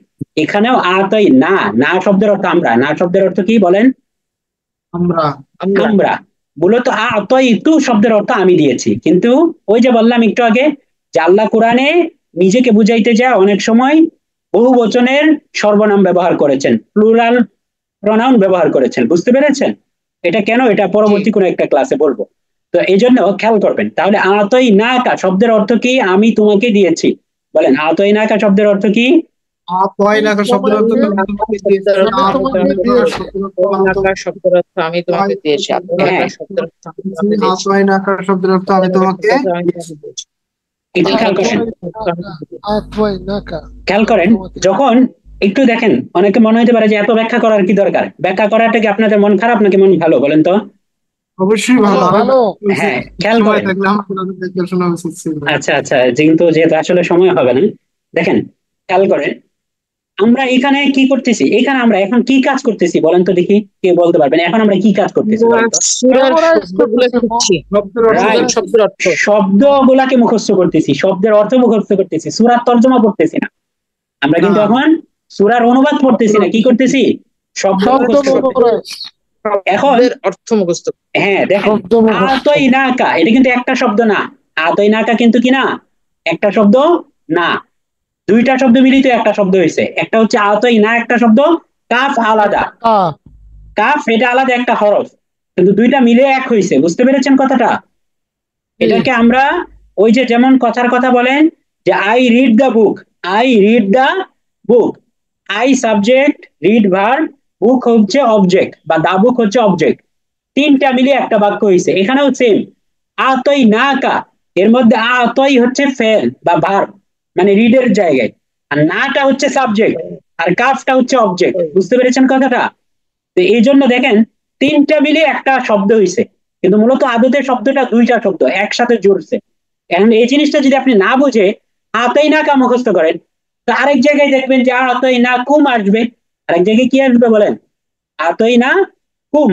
এখানেও আ'তাইনা, না শব্দের অর্থ আমরা। না শব্দের অর্থ কি বলেন?
আমরা,
আমরা। মূলত আ'তাইতু শব্দের অর্থ আমি দিয়েছি, কিন্তু ওই যে বললাম একটু আগে যে আল্লাহ কোরআনে নিজেকে বুঝাইতে যায় অনেক সময় বহু বচনের সর্বনাম ব্যবহার করেছেন, প্লুরাল প্রনাউন ব্যবহার করেছেন, বুঝতে পেরেছেন? এটা কেন, এটা পরবর্তী কোনো একটা ক্লাসে বলবো। তো এই জন্য খেয়াল করবেন। তাহলে আ'তাইনাকা শব্দের অর্থ কি? আমি তোমাকে দিয়েছি। বলেন আ'তাইনাকা শব্দের অর্থ কি?
আ'তাইনাকা শব্দের অর্থ আমি তোমাকে দিয়েছি,
শব্দের অর্থ আমি তোমাকে দিয়েছি, শব্দের অর্থ
আ'তাইনাকা শব্দের অর্থ আমি তোমাকে
এটা খেয়াল করেন,
আ'তাইনাকা,
খেয়াল করেন যখন একটু দেখেন, অনেকে মনে হতে পারে যে এত ব্যাখ্যা করার কি দরকার? ব্যাখ্যা করাটা কি আপনাদের মন খারাপ নাকি মন ভালো বলেন তো?
অবশ্যই ভালো।
ভালো,
হ্যাঁ, খেয়াল করেন।
থাকলে আমাদের দেখে শোনা উচিত ছিল।
আচ্ছা আচ্ছা, যেহেতু আসলে সময় হবে না, দেখেন খেয়াল করেন আমরা এখানে কি করতেছি। এখানে আমরা এখন কি কাজ করতেছি বলেন তো দেখি, কে বলতে পারবেন এখন আমরা কি কাজ করতেছি বলেন তো? শব্দগুলাকে মুখস্থ করতেছি, শব্দের অর্থ মুখস্থ করতেছি, সূরার তর্জমা পড়তেছি না আমরা, কিন্তু এখন সূরার অনুবাদ পড়তেছি না, কি করতেছি? শব্দ মুখস্থ করতেছি। এখন
অর্থ মুখস্থ,
হ্যাঁ দেখেন আ'তাইনাকা এটা কিন্তু একটা শব্দ না। আ'তাইনাকা কিন্তু কি না? একটা শব্দ না, দুইটা শব্দ মিলিত একটা শব্দ হয়েছে। একটা হচ্ছে আ'তাইনা একটা শব্দ, কাফ আলাদা, কাফ এটা আলাদা একটা হরফ, কিন্তু দুইটা মিলে এক হয়েছে, বুঝতে পেরেছেন কথাটা? এটাকে আমরা ওই যে যেমন কথার কথা বলেন যে I read the book, I read the book, I subject, read verb, book হচ্ছে অবজেক্ট বা দা বুক হচ্ছে অবজেক্ট, তিনটা মিলে একটা বাক্য হয়েছে। এখানেও সেম, আ'তাইনাকা এর মধ্যে আ'তাই হচ্ছে ফেল বা ভার্ব মানে রিডের জায়গায়, আর নাটা হচ্ছে সাবজেক্ট, আর কাফটা হচ্ছে অবজেক্ট, বুঝতে পেরেছেন কথাটা? তো এই জন্য দেখেন তিনটা মিলে একটা শব্দ হয়েছে, কিন্তু মূলত আদতে শব্দটা দুইটা শব্দ একসাথে জুড়ছে। এখন এই জিনিসটা যদি আপনি না বুঝে আ'তাইনাকা মুখস্থ করেন, তো আরেক জায়গায় দেখবেন যে আ'তাইনা কুম আসবে, আরেক জায়গায় কি আসবে বলেন? আ'তাইনা কুম,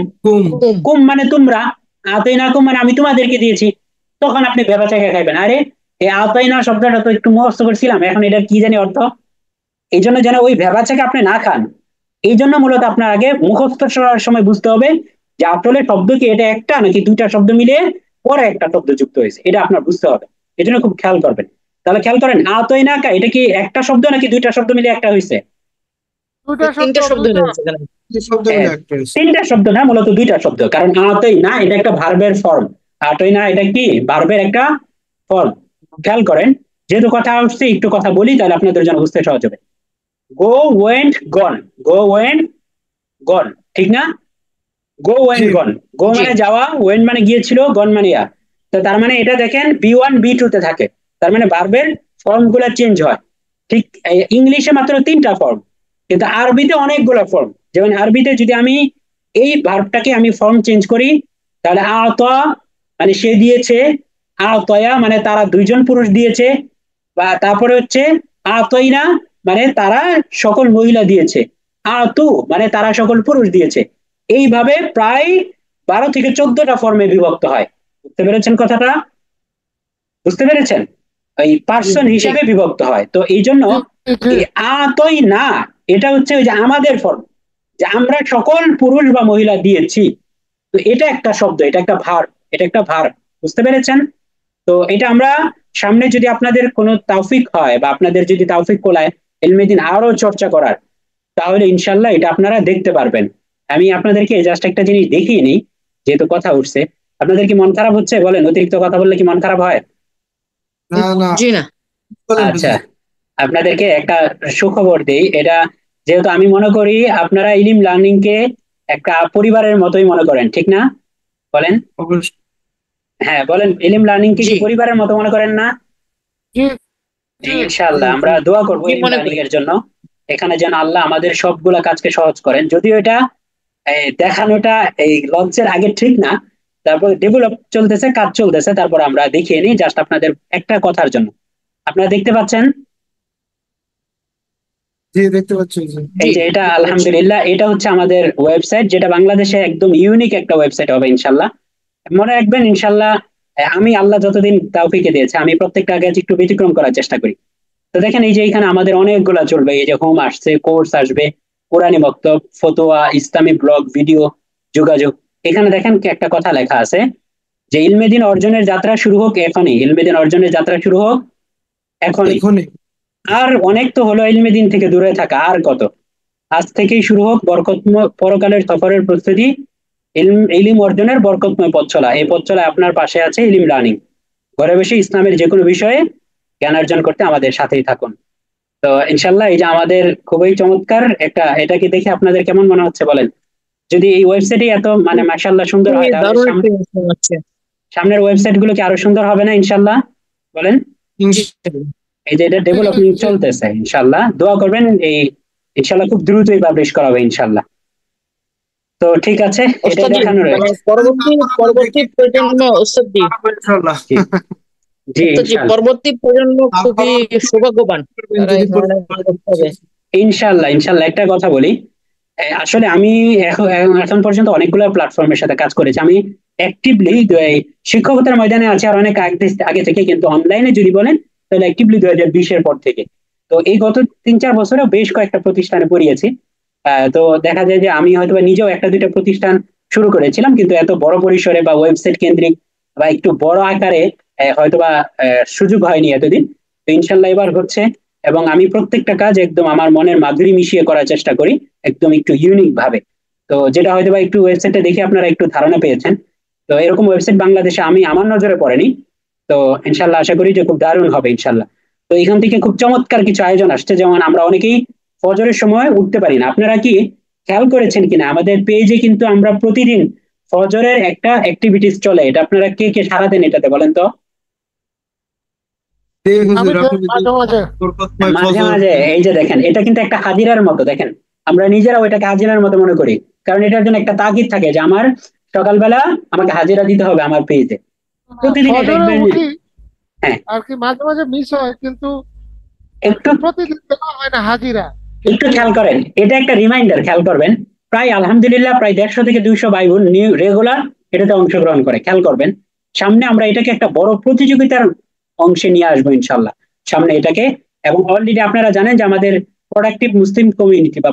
কুম মানে তোমরা, আ'তাইনা কুম মানে আমি তোমাদেরকে দিয়েছি। তখন আপনি ভেবা চাকা খাইবেন, আরে এই আ'তাইনা শব্দটা তো একটু মুখস্থ করছিলাম, এখন এটার কি জানি অর্থ। এই জন্য যেন ওই ভেবা চাকা আপনি না খান, এই জন্য মূলত আপনার আগে মুখস্থ করার সময় বুঝতে হবে যে আসলে শব্দ কি এটা একটা নাকি দুইটা শব্দ মিলে পরে একটা শব্দ যুক্ত হয়েছে, এটা আপনার বুঝতে হবে। এই জন্য খুব খেয়াল করবেন। তাহলে খেয়াল করেন আ'তাইনাকা এটা কি একটা শব্দ নাকি দুইটা শব্দ মিলে একটা হয়েছে?
তিনটা শব্দ
তিনটা শব্দ না, মূলত দুইটা শব্দ, কারণ আ'তাইনা এটা একটা ভার্বের ফর্ম, আ'তাইনা এটা কি ভার্বের একটা ফর্ম। খেয়াল করেন যেহেতু কথা আসছে একটু কথা বলি, তাহলে আপনাদের জন্য বুঝতে সহজ হবে। গো ওয়েন্ট গন, গো ওয়েন্ট গন, ঠিক না? গো ওয়েন্ট
জি
গন, গো
জি
মানে যাওয়া, ওয়েন্ট মানে গিয়েছিল, গন মানে ইয়া। তো তার মানে এটা দেখেন B1 B2 তে থাকে, তার মানে ভার্বের ফর্ম গুলা চেঞ্জ হয়। ঠিক ইংলিশে মাত্র 3টা ফর্ম, কিন্তু আরবিতে অনেকগুলো ফর্ম। যেমন আরবিতে যদি আমি এই ভার্বটাকে আমি ফর্ম চেঞ্জ করি, তাহলে আতা মানে সে দিয়েছে, আতয়া মানে তারা দুইজন পুরুষ দিয়েছে, বা তারপরে হচ্ছে আতইনা মানে তারা সকল মহিলা দিয়েছে, আতু মানে তারা সকল পুরুষ দিয়েছে। এইভাবে প্রায় 12 থেকে 14টা ফর্মে বিভক্ত হয়। বুঝতে পেরেছেন কথাটা? বুঝতে পেরেছেন? এই
জি
পার্সন
জি
হিসাবে বিভক্ত হয়, তো এই জন্য
জি জি
এই আতই না এটা হচ্ছে ওই যে আমাদের ফর্ম, যে আমরা সকল পুরুষ বা মহিলা দিয়েছি। তো এটা একটা শব্দ, এটা একটা ভার্ব, এটা একটা ভার্ব। বুঝতে পেরেছেন? তো এটা আমরা সামনে যদি আপনাদের কোনো তৌফিক হয় বা আপনাদের যদি তৌফিক কোলায় ইলমে দ্বীন আরো চর্চা করার, তাহলে ইনশাল্লাহ এটা আপনারা দেখতে পারবেন। আমি আপনাদেরকে জাস্ট একটা জিনিস দেখিয়ে নিই, যেহেতু কথা উঠছে। আপনাদের কি মন খারাপ হচ্ছে? বলেন, অতিরিক্ত কথা বললে কি মন খারাপ হয়?
না না
জি না
বলেন
আচ্ছা,
হুজুর।
আপনাদেরকে একটা সুখবর দেই। এটা যেহেতু আমি মনে করি আপনারা ইলিম লার্নিং কে একটা পরিবারের মতোই মনে করেন, ঠিক না? বলেন।
অবশ্যই।
হ্যাঁ বলেন, ইলিম লার্নিং কে
জি
কি পরিবারের মতো মনে করেন না?
জি জি
জি
ইনশাআল্লাহ
জি
আমরা দোয়া করবো
জি
ইলম
মনে
লার্নিং
করি
এর জন্য। এখানে যেন আল্লাহ আমাদের সবগুলা কাজকে সহজ করেন, যদিও এটা দেখানোটা এই লঞ্চের আগে ঠিক না। তারপর ডেভেলপ চলতেছে, কাজ চলতেছে, তারপর আমরা দেখিয়ে নিই জাস্ট আপনাদের একটা কথার জন্য। আপনারা দেখতে পাচ্ছেন
জি দেখতে পাচ্ছি হুজুর।
জি
এই যে এটা
দেখতে পাচ্ছি
আলহামদুলিল্লাহ এটা হচ্ছে আমাদের ওয়েবসাইট, যেটা বাংলাদেশে একদম ইউনিক একটা ওয়েবসাইট হবে ইনশাল্লাহ। মনে রাখবেন ইনশাল্লাহ, আমি আল্লাহ যতদিন তৌফিকে দিয়েছে আমি প্রত্যেকটা কাজ একটু ব্যতিক্রম করার চেষ্টা করি। তো দেখেন এই যে এখানে আমাদের অনেকগুলা চলবে, এই যে হোম আসছে, কোর্স আসবে, কোরআনী বক্তব্য, ফতোয়া, ইসলামী ব্লগ, ভিডিও, যোগাযোগ। এখানে দেখেন কি একটা কথা লেখা আছে যে ইলমে দ্বীন অর্জনের যাত্রা শুরু হোক এখনই, ইলমে দ্বীন অর্জনের যাত্রা শুরু হোক এখনই।
এখনই।
আর অনেক তো হলো ইলমে দ্বীন থেকে দূরে থাকা, আর কত? আজ থেকেই শুরু হোক বরকতময় পরকালের সফরের প্রস্তুতি, ইলিম অর্জনের বরকতময় পথ চলা। এই পথ চলা আপনার পাশে আছে ইলিম লার্নিং। ঘরে বসে ইসলামের যে কোনো বিষয়ে জ্ঞান অর্জন করতে আমাদের সাথেই থাকুন। তো ইনশাল্লাহ এই যে আমাদের খুবই চমৎকার একটা, এটা কি দেখে আপনাদের কেমন মনে হচ্ছে বলেন? যদি এই ওয়েবসাইটে এত মানে মাশাআল্লাহ সুন্দর
খুবই
হয়, তাহলে
দারুণ একটা ইনফরমেশন আছে
সামনের ওয়েবসাইট গুলো কি আরো সুন্দর হবে না ইনশাল্লাহ? বলেন।
জি
ইনশাআল্লাহ।
এই যে এটা
জি
ডেভেলপমেন্ট
জি
চলতেছে, ইনশাল্লাহ দোয়া করবেন। এই ইনশাল্লাহ খুব দ্রুতই পাবলিশ করা হবে ইনশাল্লাহ। তো ঠিক আছে, এটাই
ওস্তাদ জি
দেখানোর।
মানে পরবর্তী
আমরা
পরবর্তী
দেখি
প্রজন্ম ওস্তাদ জি
পারবো ইনশাআল্লাহ।
জি জি
ওস্তাদ জি
ইনশাল্লাহ।
পরবর্তী প্রজন্ম খুবই
আপনারা
সৌভাগ্যবান,
করবেন
তারা
যদি
এই ধরনের কাজ করতে হবে।
ইনশাল্লাহ ইনশাল্লাহ একটা কথা বলি, আসলে আমি এখন এখন পর্যন্ত অনেকগুলো প্ল্যাটফর্মের সাথে কাজ করেছি। আমি অ্যাক্টিভলি শিক্ষকতার ময়দানে আছি আর অনেক আগে আগে থেকে, কিন্তু অনলাইনে যদি বলেন তাহলে অ্যাক্টিভলি 2020-এর পর থেকে। তো এই গত 3-4 বছরে বেশ কয়েকটা প্রতিষ্ঠানে পড়িয়েছি। তো দেখা যায় যে আমি হয়তো বা নিজেও একটা দুইটা প্রতিষ্ঠান শুরু করেছিলাম, কিন্তু এত বড় পরিসরে বা ওয়েবসাইট কেন্দ্রিক বা একটু বড় আকারে হয়তোবা সুযোগ হয়নি এতদিন। তো ইনশাল্লাহ এবার হচ্ছে, এবং আমি প্রত্যেকটা কাজ একদম আমার মনের মাধুরী মিশিয়ে করার চেষ্টা করি, একদম একটু ইউনিক ভাবে। তো যেটা হয়তো বা একটু ওয়েবসাইটে দেখে আপনারা একটু ধারণা পেয়েছেন। তো এরকম ওয়েবসাইট বাংলাদেশে আমি আমার নজরে পড়েনি। তো ইনশাল্লাহ আশা করি যে খুব দারুণ হবে ইনশাল্লাহ। তো এখান থেকে খুব চমৎকার কিছু আয়োজন আসছে, যেমন আমরা অনেকেই ফজরের সময় উঠতে পারি না। আপনারা কি খেয়াল করেছেন কিনা আমাদের পেজে কিন্তু আমরা প্রতিদিন ফজরের একটা অ্যাক্টিভিটিস চলে, এটা আপনারা কে কে সারা দেন এটাতে বলেন তো?
এই
আমি
হুজুর আপনি যদি
মাঝে মাঝে
বরকতময়
মাঝে
ফজর।
মাঝে এই যে দেখেন এটা কিন্তু একটা হাজিরার মতো, দেখেন আমরা নিজেরাও এটাকে হাজিরার মতো মনে করি, কারণ এটার জন্য একটা তাগিদ থাকে যে আমার সকালবেলা আমাকে হাজিরা দিতে হবে আমার পেজে। প্রতিদিনই
ফজরে
দেখবেন।
উঠি
হ্যাঁ,
আর কি, মাঝে মাঝে মিস হয়, কিন্তু আর
একটু
কি প্রতিদিন দেওয়া হয় না হাজিরা,
একটু
কিন্তু
খেয়াল করেন, এটা একটা রিমাইন্ডার, খেয়াল করবেন। প্রায় আলহামদুলিল্লাহ প্রায় 150 থেকে 200 ভাই বোন নিউ রেগুলার এটাতে অংশগ্রহণ করে, খেয়াল করবেন। সামনে আমরা এটাকে একটা বড় প্রতিযোগিতার অংশে নিয়ে আসবো ইনশাল্লাহ সামনে এটাকে। এবং অলরেডি আপনারা জানেন যে আমাদের প্রোডাক্টিভ মুসলিম কমিউনিটি বা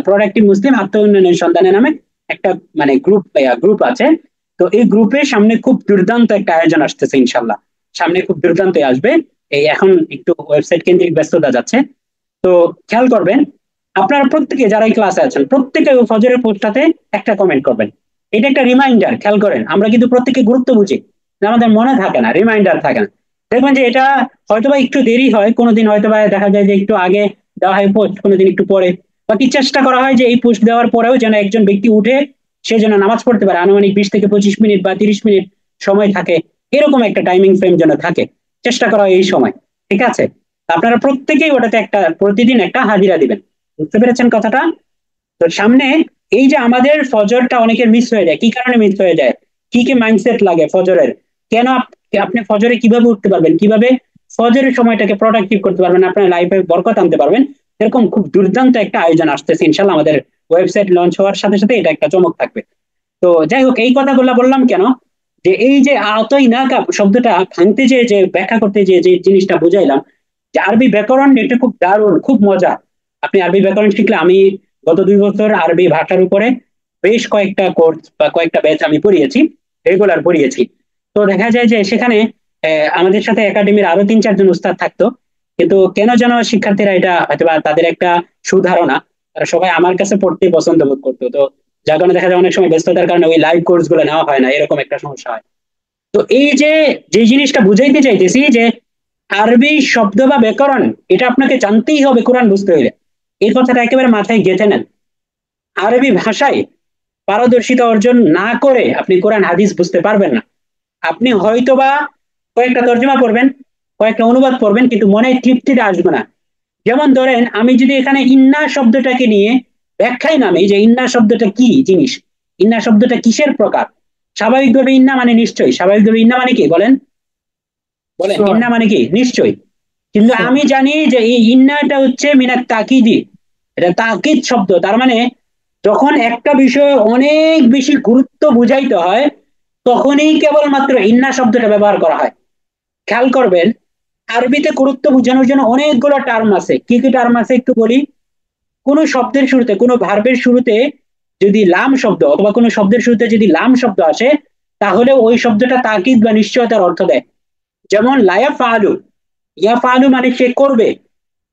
প্রোডাক্টিভ মুসলিম আত্ম উন্নয়নের সন্ধানে নামে একটা মানে গ্রুপ আছে। তো এই গ্রুপের সামনে খুব দুর্দান্ত একটা আয়োজন আসতেছে ইনশাল্লাহ, সামনে খুব দুর্দান্ত আসবে। এই এখন একটু ওয়েবসাইট কেন্দ্রিক ব্যস্ততা যাচ্ছে। তো খেয়াল করবেন, আপনারা প্রত্যেকে যারা এই ক্লাসে আছেন প্রত্যেকে ওই ফজরের পোস্টটাতে একটা কমেন্ট করবেন। এটা একটা রিমাইন্ডার, খেয়াল করেন আমরা কিন্তু প্রত্যেকে গুরুত্ব বুঝি, আমাদের মনে থাকে না, রিমাইন্ডার থাকে না। দেখবেন যে এটা হয়তোবা একটু দেরি হয়, কোনোদিন হয়তোবা দেখা যায় যে একটু আগে দেওয়া হয় পোস্ট, কোনোদিন একটু পরে, বা কি চেষ্টা করা হয় যে এই পোস্ট দেওয়ার পরেও যেন একজন ব্যক্তি উঠে সে যেন নামাজ পড়তে পারে, আনুমানিক 20 থেকে 25 মিনিট বা 30 মিনিট সময় থাকে, এরকম একটা টাইমিং ফ্রেম যেন থাকে, চেষ্টা করা হয় এই সময়। ঠিক আছে, আপনারা প্রত্যেকেই ওটাতে একটা প্রতিদিন একটা হাজিরা দিবেন। বুঝতে পেরেছেন কথাটা? তো সামনে এই যে আমাদের ফজরটা অনেকের মিস হয়ে যায়, কি কারণে মিস হয়ে যায়, কি কি মাইন্ডসেট লাগে ফজরের, কেন আপনি ফজরে কিভাবে উঠতে পারবেন, কিভাবে ফজরের সময়টাকে প্রোডাক্টিভ করতে পারবেন, আপনার লাইফে বরকত আনতে পারবেন, এরকম খুব দুর্দান্ত একটা আয়োজন আসতেছে ইনশাল্লাহ। আমাদের ওয়েবসাইট লঞ্চ হওয়ার সাথে সাথে এটা একটা চমক থাকবে। তো যাই হোক, এই কথাগুলো বললাম কেন, যে এই যে আতই না কাপ শব্দটা ভাঙতে যে ব্যাখ্যা করতে যে জিনিসটা বুঝাইলাম, যে আরবি ব্যাকরণ এটা খুব দারুণ, খুব মজা। আপনি আরবি ব্যাকরণ শিখলে, আমি গত 2 বছর আরবি ভাষার উপরে বেশ কয়েকটা কোর্স বা কয়েকটা ব্যাচ আমি পড়িয়েছি, রেগুলার পড়িয়েছি। তো দেখা যায় যে সেখানে আমাদের সাথে একাডেমির আরো 3-4 জন উস্তাদ থাকতো, কিন্তু কেন যেন শিক্ষার্থীরা এটা হয়তো বা তাদের একটা সুধারণা, তারা সবাই আমার কাছে পড়তে পছন্দ বোধ করতো। তো যার কারণে দেখা যায় অনেক সময় ব্যস্ততার কারণে ওই লাইভ কোর্স গুলো নেওয়া হয় না, এরকম একটা সমস্যা হয়। তো এই যে জিনিসটা বুঝাইতে চাইতেছি, যে আরবি শব্দ বা ব্যাকরণ এটা আপনাকে জানতেই হবে কোরআন বুঝতে হইলে, এই কথাটা একেবারে মাথায় গেঁথে নেন। আরবি ভাষায় পারদর্শিতা অর্জন না করে আপনি কোরআন হাদিস বুঝতে পারবেন না। আপনি হয়তোবা কয়েকটা তর্জমা পড়বেন, কয়েকটা অনুবাদ পড়বেন, কিন্তু মনে তৃপ্তিটা আসবে না। যেমন ধরেন, আমি যদি এখানে ইন্না শব্দটাকে নিয়ে ব্যাখ্যায় নামি যে ইন্না শব্দটা কি জিনিস, ইন্না শব্দটা কিসের প্রকার, স্বাভাবিকভাবে ইন্না মানে নিশ্চয়ই, স্বাভাবিকভাবে ইন্না মানে কি বলেন, বলেন ইন্না মানে কি নিশ্চয়ই। কিন্তু আমি জানি যে এই ইন্নাটা হচ্ছে মিনাত তাকিদি, এটা তাকিদ শব্দ। তার মানে যখন একটা বিষয়ে অনেক বেশি গুরুত্ব বুঝাইতে হয়, তখনই কেবলমাত্র ইন্না শব্দটা ব্যবহার করা হয়। খেয়াল করবেন, আরবিতে গুরুত্ব বোঝানোর জন্য অনেকগুলো টার্ম আছে। কি কি টার্ম আছে একটু বলি। কোনো শব্দের শুরুতে, কোনো ভার্বের শুরুতে যদি লাম শব্দ, অথবা কোনো শব্দের শুরুতে যদি লাম শব্দ আসে, তাহলে ওই শব্দটা তাকিদ বা নিশ্চয়তার অর্থ দেয়। যেমন লায়া ফালু, ইয়া ফালু মানে সে করবে,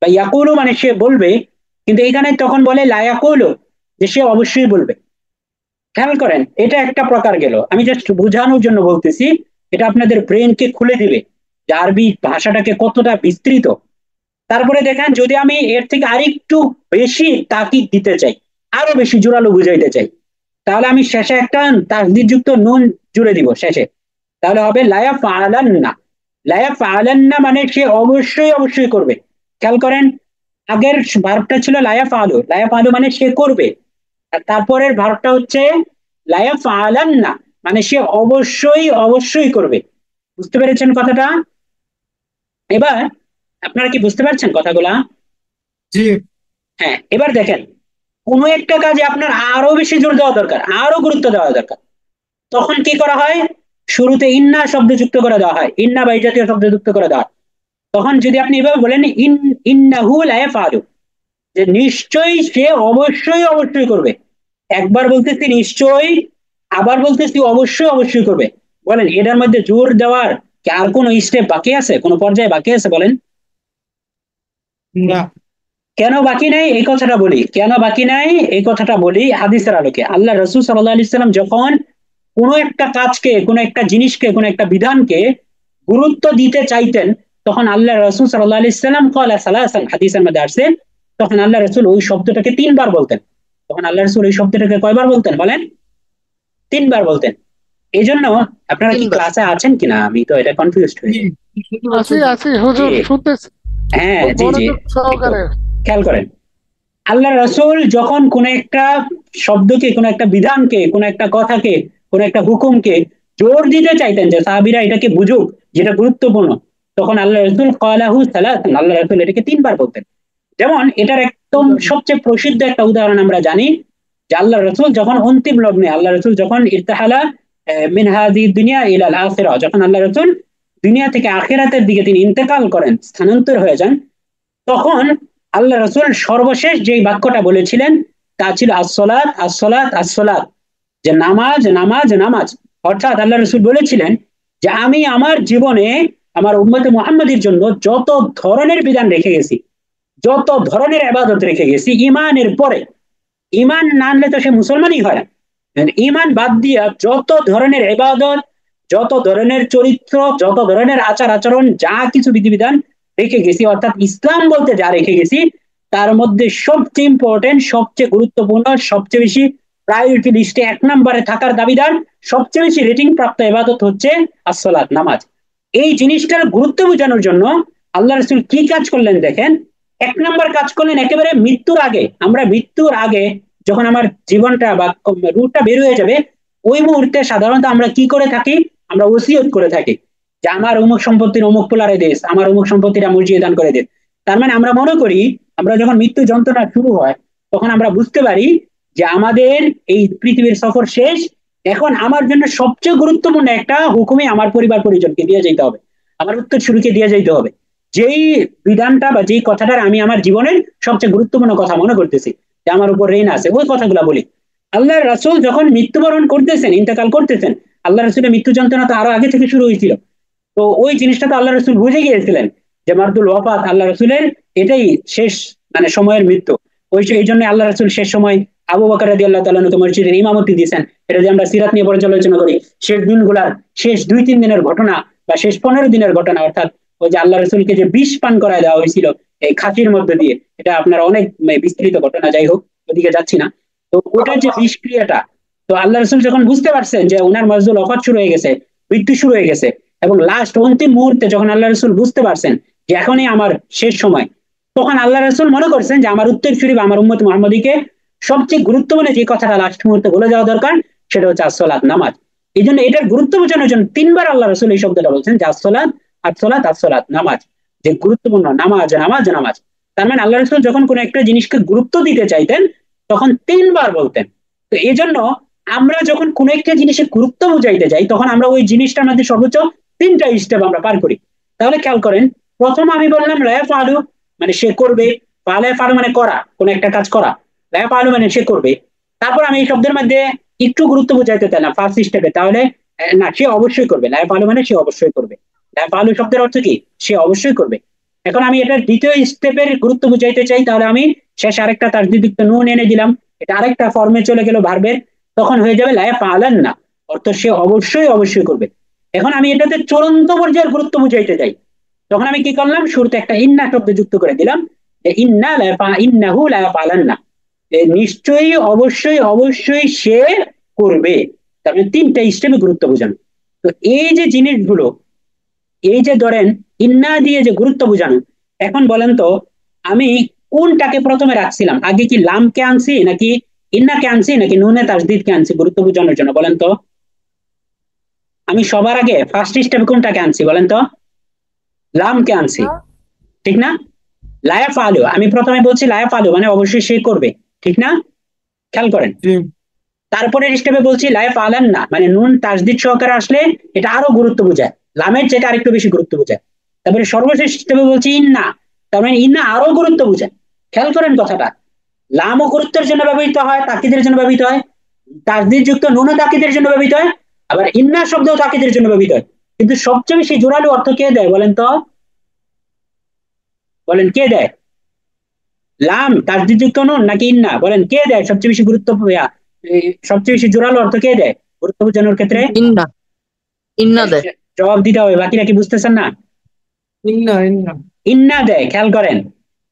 বা ইয়াকুলু মানে সে বলবে, কিন্তু এখানে তখন বলে লায়াকুলু, যে সে অবশ্যই বলবে। খেয়াল করেন, এটা একটা প্রকার গেল, আমি জাস্ট বোঝানোর জন্য বলতেছি, এটা আপনাদের ব্রেনকে খুলে দিবে যে আরবি ভাষাটাকে কতটা বিস্তৃত। তারপরে দেখেন, যদি আমি এর থেকে আরেকটু বেশি তাকিদ দিতে চাই, আরো বেশি জোরালো বুঝাইতে চাই, তাহলে আমি শেষে একটা তাকদীরযুক্ত নুন জুড়ে দিব শেষে, তাহলে হবে লায়া ফালান্না। লায়া ফালান্না মানে সে অবশ্যই অবশ্যই করবে। খেয়াল করেন, আগের ভার্বটা ছিল লায়া ফালু, লায়া ফালু মানে সে করবে, আর তারপরের ভার্বটা হচ্ছে লায়া ফালান্না, মানে সে অবশ্যই অবশ্যই করবে। বুঝতে পেরেছেন কথাটা? এবার আপনারা কি বুঝতে পারছেন কথাগুলা?
জি।
হ্যাঁ, এবার দেখেন, কোনো একটা কাজে আপনার আরো বেশি জোর দেওয়া দরকার, আরো গুরুত্ব দেওয়া দরকার, তখন কি করা হয়, শুরুতে ইন্না শব্দ যুক্ত করে দেওয়া হয়, ইন্না বা এই জাতীয় শব্দ যুক্ত করে দেওয়া হয়। তখন যদি আপনি এভাবে বলেন ইন্নাহু লায়াফআলু, যে নিশ্চয়ই সে অবশ্যই অবশ্যই করবে, একবার বলতেছি নিশ্চয়ই, আবার বলতেছি অবশ্যই অবশ্যই করবে, বলেন এটার মধ্যে জোর দেওয়ার কি আর কোনো স্টেপ বাকি আছে, কোনো পর্যায়ে বাকি আছে বলেন?
না।
কেন বাকি নাই এই কথাটা বলি, কেন বাকি নাই এই কথাটা বলি হাদিসের আলোকে। আল্লাহ রাসূল সাল্লাল্লাহু আলাইহি সাল্লাম যখন কোনো একটা কাজকে, কোনো একটা জিনিসকে, কোনো একটা বিধানকে গুরুত্ব দিতে চাইতেন, তখন আল্লাহ রাসূল সাল্লাল্লাহু আলাইহি সাল্লাম ক্বালা সালাসান, হাদিসের মধ্যে আসছে, তখন আল্লাহ রাসূল ওই শব্দটাকে 3 বার বলতেন। তখন আল্লাহ রাসূল ওই শব্দটাকে কয়বার বলতেন বলেন? 3 বার বলতেন। এই জন্য আপনারা কি
3 বার।
ক্লাসে আছেন কিনা, আমি তো এটা কনফিউজড হয়ে যাই।
আছি আছি হুজুর,
জি।
শুনতেছি
হ্যাঁ জি জি,
মনোযোগ
একটু
সহকারে।
খেয়াল করেন, আল্লাহ রাসূল যখন কোন একটা শব্দকে, কোন একটা বিধানকে, কোন একটা কথাকে, কোন একটা হুকুমকে জোর দিতে চাইতেন যে সাহাবীরা এটাকে বুঝুক, যেটা গুরুত্বপূর্ণ, তখন আল্লাহ রাসূল ক্বালাহু সালাসান, আল্লাহ রাসূল এটাকে 3 বার বলতেন। যেমন এটার একদম সবচেয়ে প্রসিদ্ধ একটা উদাহরণ আমরা জানি, যে আল্লাহ রাসূল যখন অন্তিম লগ্নে, আল্লাহ রাসূল যখন ইরতাহালা মিন হাযিহি দুনিয়া ইলাল আখিরা, যখন আল্লাহ রাসূল দুনিয়া থেকে আখিরাতের দিকে তিনি ইন্তেকাল করেন, স্থানান্তর হয়ে যান, তখন আল্লাহ রাসূল সর্বশেষ যেই বাক্যটা বলেছিলেন তা ছিল আসসালাত আসসালাত আসসালাত, যে নামাজ নামাজ নামাজ। অর্থাৎ আল্লাহ রাসূল বলেছিলেন যে আমি আমার জীবনে আমার উম্মতে মুহাম্মাদের জন্য যত ধরনের বিধান রেখে গেছি, যত ধরনের ইবাদত রেখে গেছি ঈমানের পরে, ঈমান না আনলে তো সে মুসলমানই হয় না, ঈমান বাদ দিয়া যত ধরনের ইবাদত, যত ধরনের চরিত্র, যত ধরনের আচার আচরণ, যা কিছু বিধিবিধান রেখে গেছি, অর্থাৎ ইসলাম বলতে যা রেখে গেছি, তার মধ্যে সবচেয়ে ইম্পর্টেন্ট, সবচেয়ে গুরুত্বপূর্ণ, সবচেয়ে বেশি প্রায়োরিটি লিস্টে 1 নম্বরে থাকার দাবিদার, সবচেয়ে বেশি রেটিং প্রাপ্ত ইবাদত হচ্ছে আসসালাত, নামাজ। এই জিনিসটার গুরুত্ব বোঝানোর জন্য আল্লাহ রাসূল কি কাজ করলেন দেখেন। 1 নম্বর কাজ করলেন একেবারে মৃত্যুর আগে। আমরা মৃত্যুর আগে যখন আমার জীবনটা বা রূহটা বের হয়ে যাবে, ওই মুহূর্তে সাধারণত আমরা কি করে থাকি? আমরা ওসিয়ত করে থাকি যে আমার অমুক সম্পত্তির অমুক পোলারে দেশ, আমার অমুক সম্পত্তিটা মসজিদে দান করে দেন। তার মানে আমরা মনে করি, আমরা যখন মৃত্যু যন্ত্রণা শুরু হয় তখন আমরা বুঝতে পারি যে আমাদের এই পৃথিবীর সফর শেষ, এখন আমার জন্য সবচেয়ে গুরুত্বপূর্ণ একটা হুকুমে আমার পরিবার পরিজনকে দিয়ে যেতে হবে, আমার উত্তরসূরিকে দিয়ে যেতে হবে। যেই বিধানটা বা যেই কথাটার আমি আমার জীবনের সবচেয়ে গুরুত্বপূর্ণ কথা মনে করতেছি, যে আমার উপর ঋণ আছে, ওই কথাগুলো বলি। আল্লাহর রাসূল যখন মৃত্যুবরণ করতেছেন, ইন্তেকাল করতেছেন, আল্লাহ রাসূলের মৃত্যু যন্ত্রণা তো আরো আগে থেকে শুরু হয়েছিল। তো ওই জিনিসটা তো আল্লাহ রাসূল বুঝে গিয়েছিলেন যে মারদুল ওয়াফাত, আল্লাহ রাসূলের এটাই শেষ মানে সময়ের মৃত্যু। এই জন্য আল্লাহ রাসূল শেষ সময় আবু বকর রাদিয়াল্লাহু তাআলা আনহু মসজিদের ইমামতি দিয়েছেন। এটা যে আমরা সিরাত নিয়ে পর্যালোচনা করি, শেষ দিনগুলার শেষ 2-3 দিনের ঘটনা বা শেষ 15 দিনের ঘটনা, অর্থাৎ ওই যে আল্লাহ রাসূলকে যে বিষ পান করায় দেওয়া হয়েছিল এই খাসির মধ্যে দিয়ে, এটা আপনার অনেক বিস্তৃত ঘটনা, যাই হোক ওদিকে যাচ্ছি না। তো ওটার যে বিষক্রিয়াটা, তো আল্লাহ রাসূল যখন বুঝতে পারছেন যে ওনার মারজুল ওয়াফাত শুরু হয়ে গেছে, মৃত্যু শুরু হয়ে গেছে, এবং লাস্ট অন্তিম মুহূর্তে যখন আল্লাহ রাসূল বুঝতে পারছেন যে এখনই আমার শেষ সময়, তখন আল্লাহ রাসূল মনে করছেন যে আমার উত্তরসূরি বা আমার উম্মত মুহাম্মদীকে সবচেয়ে গুরুত্বপূর্ণ যে কথাটা লাস্ট মুহূর্তে বলে যাওয়া দরকার, সেটা হচ্ছে আসসালাত, নামাজ। এই জন্য এটার গুরুত্ব বোঝানোর জন্য 3 বার আল্লাহ রাসূল এই শব্দটা বলছেন যে আসসালাত, আসসালাত, আসসালাত, নামাজ, যে গুরুত্বপূর্ণ নামাজ, নামাজ, নামাজ। তার মানে আল্লাহ রাসূল যখন কোনো একটা জিনিসকে গুরুত্ব দিতে চাইতেন তখন 3 বার বলতেন। তো এই জন্য আমরা যখন কোনো একটা জিনিসের গুরুত্ব বুঝাইতে যাই, তখন আমরা ওই জিনিসটার মধ্যে সর্বোচ্চ 3টা স্টেপ আমরা পার করি। তাহলে খেয়াল করেন, প্রথম আমি বললাম লা ইয়াফআলু মানে সে করবে, ফালা ইয়াফআলু মানে করা, কোন একটা কাজ করা, লা ইয়াফআলু মানে সে করবে। তারপর আমি এই শব্দের মধ্যে একটু গুরুত্ব বুঝাইতে চাইলাম ফার্স্ট স্টেপে, তাহলে না, সে অবশ্যই করবে, লা ইয়াফআলু মানে সে অবশ্যই করবে। লা ইয়াফআলু শব্দের অর্থ কি? সে অবশ্যই করবে। এখন আমি এটার দ্বিতীয় স্টেপের গুরুত্ব বুঝাইতে চাই, তাহলে আমি শেষে আরেকটা তাসদীদযুক্ত নুন এনে দিলাম, এটা আরেকটা ফর্মে চলে গেল ভার্বের, তখন হয়ে যাবে লা ইয়াফআলান্না, অর্থ সে অবশ্যই অবশ্যই করবে। এখন আমি এটাতে চূড়ান্ত পর্যায়ের গুরুত্ব বুঝাইতে চাই, তখন আমি কি করলাম? শুরুতে একটা ইন্না শব্দ যুক্ত করে দিলাম, যে ইন্না লা ইন্নাহু লা ইয়াফআলান্না, নিশ্চয়ই অবশ্যই অবশ্যই সে করবে। তার মানে 3টা স্টেপে গুরুত্ব বোঝানো। তো এই যে জিনিসগুলো, এই যে ধরেন ইন্না দিয়ে যে গুরুত্ব বোঝানো, এখন বলেন তো আমি কোনটাকে প্রথমে রাখছিলাম? আগে কি লামকে আনছি, নাকি ইন্নাকে আনছি, নাকি নুনে তাসদীদকে আনছি গুরুত্ব বোঝানোর জন্য? বলেন তো, আমি সবার আগে ফার্স্ট স্টেপে কোনটাকে আনছি বলেন তো? লামকে আনছি, ঠিক না? লা ইয়াফআলু, আমি প্রথমে বলছি লা ইয়াফআলু মানে অবশ্যই সে করবে, ঠিক না? খেয়াল করেন। তারপরের স্টেপে বলছি লা ইয়াফআলান্না মানে নুন তাসদীদ সহকারে আসলে এটা আরো গুরুত্ব বোঝায়, লামের চেয়ে আরেকটু বেশি গুরুত্ব বোঝায়। তারপরে সর্বশেষ স্টেপে বলছি ইন্না, তার মানে ইন্না আরো গুরুত্ব বোঝায়। খেয়াল করেন কথাটা, লামও গুরুত্বের জন্য ব্যবহৃত হয়, তাকিদের জন্য ব্যবহৃত হয়, তাসদীদ যুক্ত নুনও তাকিদের জন্য ব্যবহৃত হয়, আবার ইন্না শব্দও তাকিদের জন্য ব্যবহৃত হয়। কিন্তু সবচেয়ে বেশি জোরালো অর্থ কে দেয় বলেন তো? বলেন কে দেয়? লাম তাসদীদ যুক্ত নুন নাকি ইন্না? বলেন কে দেয় সবচেয়ে বেশি গুরুত্ব, সবচেয়ে বেশি জোরালো অর্থ কে দেয় গুরুত্ব বোঝানোর ক্ষেত্রে?
ইন্না, ইন্না দেয়।
জবাব দিতে হবে, বাকিরা কি বুঝতেছেন না?
ইন্না ইন্না
ইন্না দেয়। খেয়াল করেন,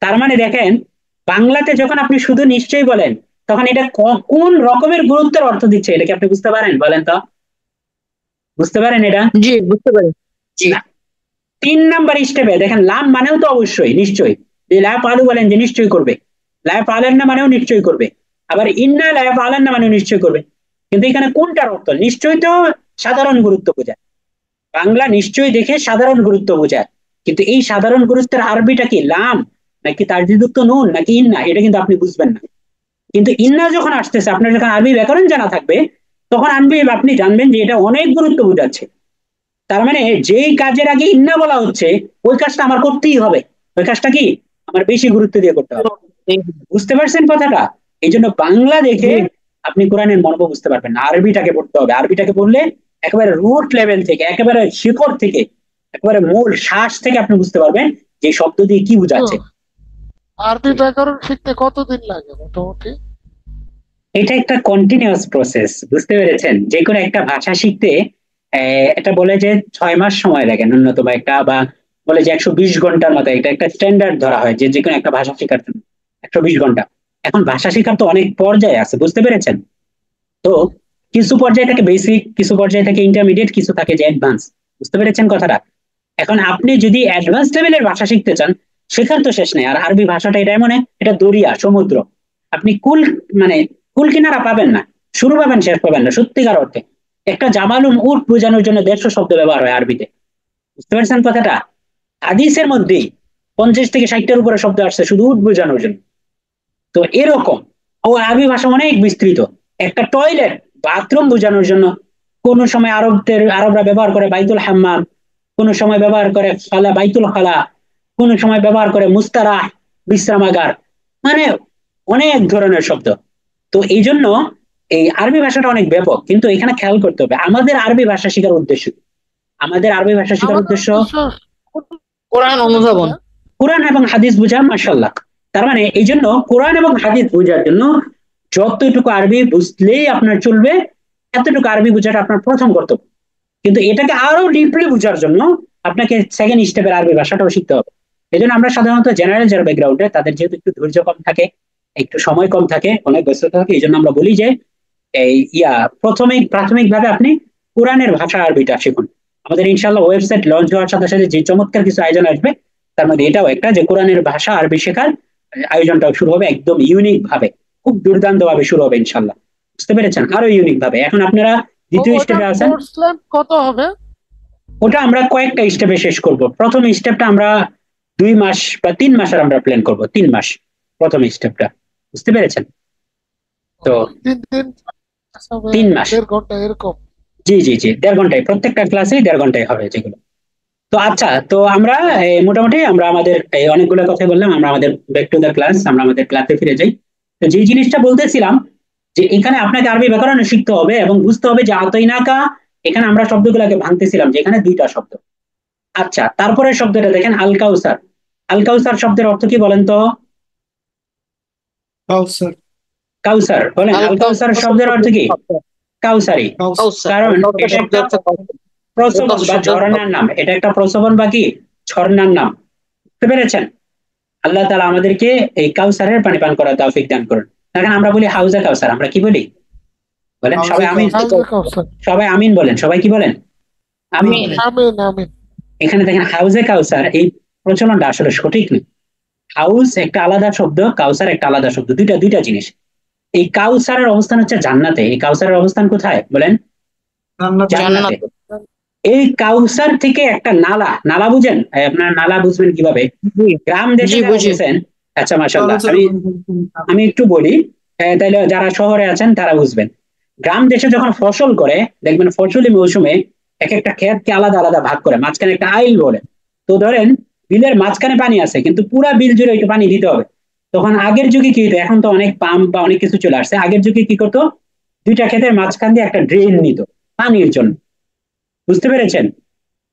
তার মানে দেখেন বাংলাতে যখন আপনি শুধু নিশ্চয়ই বলেন, তখন এটা কোন রকমের গুরুত্বের অর্থ দিচ্ছে, এটা কি আপনি বুঝতে পারেন? বলেন তো, বুঝতে পারেন এটা?
জি, বুঝতে পারি। জি।
3 নাম্বার স্টেপে দেখেন লাম মানেও তো অবশ্যই নিশ্চয়ই, যে লা ইয়াফআলু বলেন যে নিশ্চয়ই করবে, লা ইয়াফআলান্না মানেও নিশ্চয়ই করবে, আবার ইন্না লা ইয়াফআলান্না মানেও নিশ্চয়ই করবে। কিন্তু এখানে কোনটার অর্থ? নিশ্চয়ই তো সাধারণ গুরুত্ব বোঝায়, বাংলা নিশ্চয়ই দেখে সাধারণ গুরুত্ব বোঝায়, কিন্তু এই সাধারণ গুরুত্বের আরবিটা কি লাম নাকি তাসদীদযুক্ত নুন নাকি ইন্না, এটা কিন্তু আপনি বুঝবেন না। কিন্তু ইন্না যখন আসতেছে, আপনার যখন আরবি ব্যাকরণ জানা থাকবে, তখন আপনি জানবেন যে এটা অনেক গুরুত্ব বোঝাচ্ছে। তার মানে যেই কাজের আগে ইন্না বলা হচ্ছে, ওই কাজটা আমার করতেই হবে, ওই কাজটা কি আমার বেশি গুরুত্ব দিয়ে করতে হবে। বুঝতে পারছেন কথাটা? এই জন্য বাংলা দেখে আপনি কোরআনের মর্ম বুঝতে পারবেন না, আরবিটাকে পড়তে হবে। আরবিটাকে পড়লে একেবারে রুট লেভেল থেকে, একেবারে শিকড় থেকে, একেবারে মূল শ্বাস থেকে আপনি বুঝতে পারবেন যে শব্দ দিয়ে কি বোঝাচ্ছে।
আরবি ব্যাকরণ শিখতে কতদিন লাগে মোটামুটি?
এটা একটা কন্টিনিউয়াস প্রসেস, বুঝতে পেরেছেন? যে কোনো একটা ভাষা শিখতে এটা বলে যে 6 মাস সময় লাগে ন্যূনতম একটা, বা বলে যে 120 ঘন্টার মতো, এটা একটা স্ট্যান্ডার্ড ধরা হয় যে যে কোনো একটা ভাষা শেখার জন্য 120 ঘন্টা। এখন ভাষা শেখার তো অনেক পর্যায়ে আছে, বুঝতে পেরেছেন? তো কিছু পর্যায়ে থাকে বেসিক, কিছু পর্যায়ে থাকে ইন্টারমিডিয়েট, কিছু থাকে যে অ্যাডভান্স। বুঝতে পেরেছেন কথাটা? এখন আপনি যদি অ্যাডভান্স লেভেলের ভাষা শিখতে চান, শেখার তো শেষ নেই। আর আরবি ভাষাটা এটা এমন, এটা দরিয়া, সমুদ্র। আপনি মানে কুল কিনারা পাবেন না, শুরু পাবেন শেষ পাবেন না সত্যিকার অর্থে। একটা জামালুম উট বোঝানোর জন্য 150 শব্দ ব্যবহার হয় আরবিতে। বুঝতে পারছেন কথাটা? হাদিসের মধ্যেই 50 থেকে 60টার উপরে শব্দ আসছে শুধু উট বোঝানোর জন্য। তো এরকম আরবি ভাষা অনেক বিস্তৃত। একটা টয়লেট, বাথরুম বোঝানোর জন্য কোন সময় আরবরা ব্যবহার করে বাইতুল হাম্মাম, কোন সময় ব্যবহার করে খালা, বাইতুল খালা, কোন সময় ব্যবহার করে মুস্তারাহ, বিশ্রামাগার, মানে অনেক ধরনের শব্দ। তো এই জন্য এই আরবি ভাষাটা অনেক ব্যাপক। কিন্তু এখানে খেয়াল করতে হবে আমাদের আরবি ভাষা শেখার উদ্দেশ্য কি? আমাদের আরবি ভাষা শেখার
আমাদের
উদ্দেশ্য
উদ্দেশ্য
কোরআন অনুধাবন।
কোরআন এবং হাদিস বোঝা, মাশাআল্লাহ। তার মানে এই জন্য কোরআন এবং হাদিস বোঝার জন্য যতটুকু আরবি বুঝলেই আপনার চলবে, এতটুকু আরবি বোঝাটা আপনার প্রথম কর্তব্য। কিন্তু এটাকে আরো ডিপলি বোঝার জন্য আপনাকে সেকেন্ড স্টেপের আরবি ভাষাটাও শিখতে হবে। এই জন্য আমরা সাধারণত জেনারেল যারা ব্যাকগ্রাউন্ডে, তাদের যেহেতু একটু ধৈর্য কম থাকে, একটু সময় কম থাকে, অনেক ব্যস্ততা থাকে, এই জন্য আমরা বলি যে এই প্রাথমিকভাবে আপনি কোরআনের ভাষা আরবিটা শিখুন। আমাদের ইনশাআল্লাহ ওয়েবসাইট লঞ্চ হওয়ার সাথে সাথে যে চমৎকার কিছু আয়োজন আসবে, তার মধ্যে এটাও একটা, যে কোরআনের ভাষা আরবি শেখার আয়োজনটাও শুরু হবে একদম ইউনিক ভাবে, খুব দুর্দান্ত ভাবে শুরু হবে ইনশাআল্লাহ। বুঝতে পেরেছেন? আরো ইউনিক ভাবে। এখন আপনারা দ্বিতীয় স্টেপে আছেন।
কোর্স লেন্থ কত হবে?
ওটা আমরা কয়েকটা স্টেপে শেষ করব। প্রথম স্টেপটা আমরা 2 মাস বা 3 মাসের আমরা প্ল্যান করব, 3 মাস প্রথম স্টেপটা। বুঝতে পেরেছেন? তো
3 দিন
3 মাস,
1.5 ঘন্টা এরকম?
জি জি জি, 1.5 ঘন্টায়, প্রত্যেকটা ক্লাসেই 1.5 ঘন্টায় হবে যেগুলো। তো আচ্ছা, তো আমরা মোটামুটি আমরা আমাদের অনেকগুলো কথা বললাম, আমরা আমাদের ব্যাক টু দ্য ক্লাস, আমরা আমাদের ক্লাসে ফিরে যাই। তো যে জিনিসটা বলতেছিলাম, যে এখানে আপনাকে আরবি ব্যাকরণ শিখতে হবে এবং বুঝতে হবে যে আতইনাকা, এখানে আমরা শব্দগুলোকে ভাঙতেছিলাম যে এখানে 2টা শব্দ। আচ্ছা, তারপরে শব্দটা দেখেন আল কাউসার। আল কাউসার শব্দের অর্থ কি বলেন তো?
কাউসার।
কাউসার বলেন, আল কাউসার শব্দের অর্থ কি? কাউসারি। কারণ এটা একটা প্রচলন বা ঝর্ণার নাম, এটা একটা প্রচলন বা কি ঝর্ণার নাম। বুঝতে পেরেছেন? আল্লাহ তাআলা আমাদেরকে এই কাউসারের পানি পান করার তৌফিক দান করুন। এখন আমরা বলি হাউজে কাউসার, আমরা কি বলি বলেন? সবাই আমিন, সবাই আমিন বলেন, সবাই কি বলেন? আমিন।
আমিন আমিন।
এখানে দেখেন হাউজে কাউসার, এই প্রচলনটা আসলে সঠিক নয়। হাউস একটা আলাদা শব্দ, কাউসার একটা আলাদা শব্দ, দুইটা জিনিস। এই কাউসারের অবস্থান হচ্ছে জান্নাতে। এই কাউসারের অবস্থান কোথায় বলেন? জান্নাতে। এই কাউসার থেকে একটা নালা, নালা বুঝেন? আপনার নালা বুঝবেন কিভাবে? গ্রাম দেশে বুঝেছেন? আচ্ছা মাশাআল্লাহ, আমি একটু বলি, তাইলে যারা শহরে আছেন তারা বুঝবেন। গ্রাম দেশে যখন ফসল করে, দেখবেন ফসলি মৌসুমে এক একটা ক্ষেতকে আলাদা আলাদা ভাগ করে, মাঝখানে একটা আইল বলে। তো ধরেন বিলের মাঝখানে পানি আছে, কিন্তু পুরা বিল জুড়ে একটু পানি দিতে হবে। তখন আগের যুগে কি হতো, এখন তো অনেক পাম্প বা অনেক কিছু চলে আসছে, আগের যুগে কি করতো, 2টা ক্ষেতের মাঝখান দিয়ে একটা ড্রেন নিত পানির জন্য। বুঝতে পেরেছেন?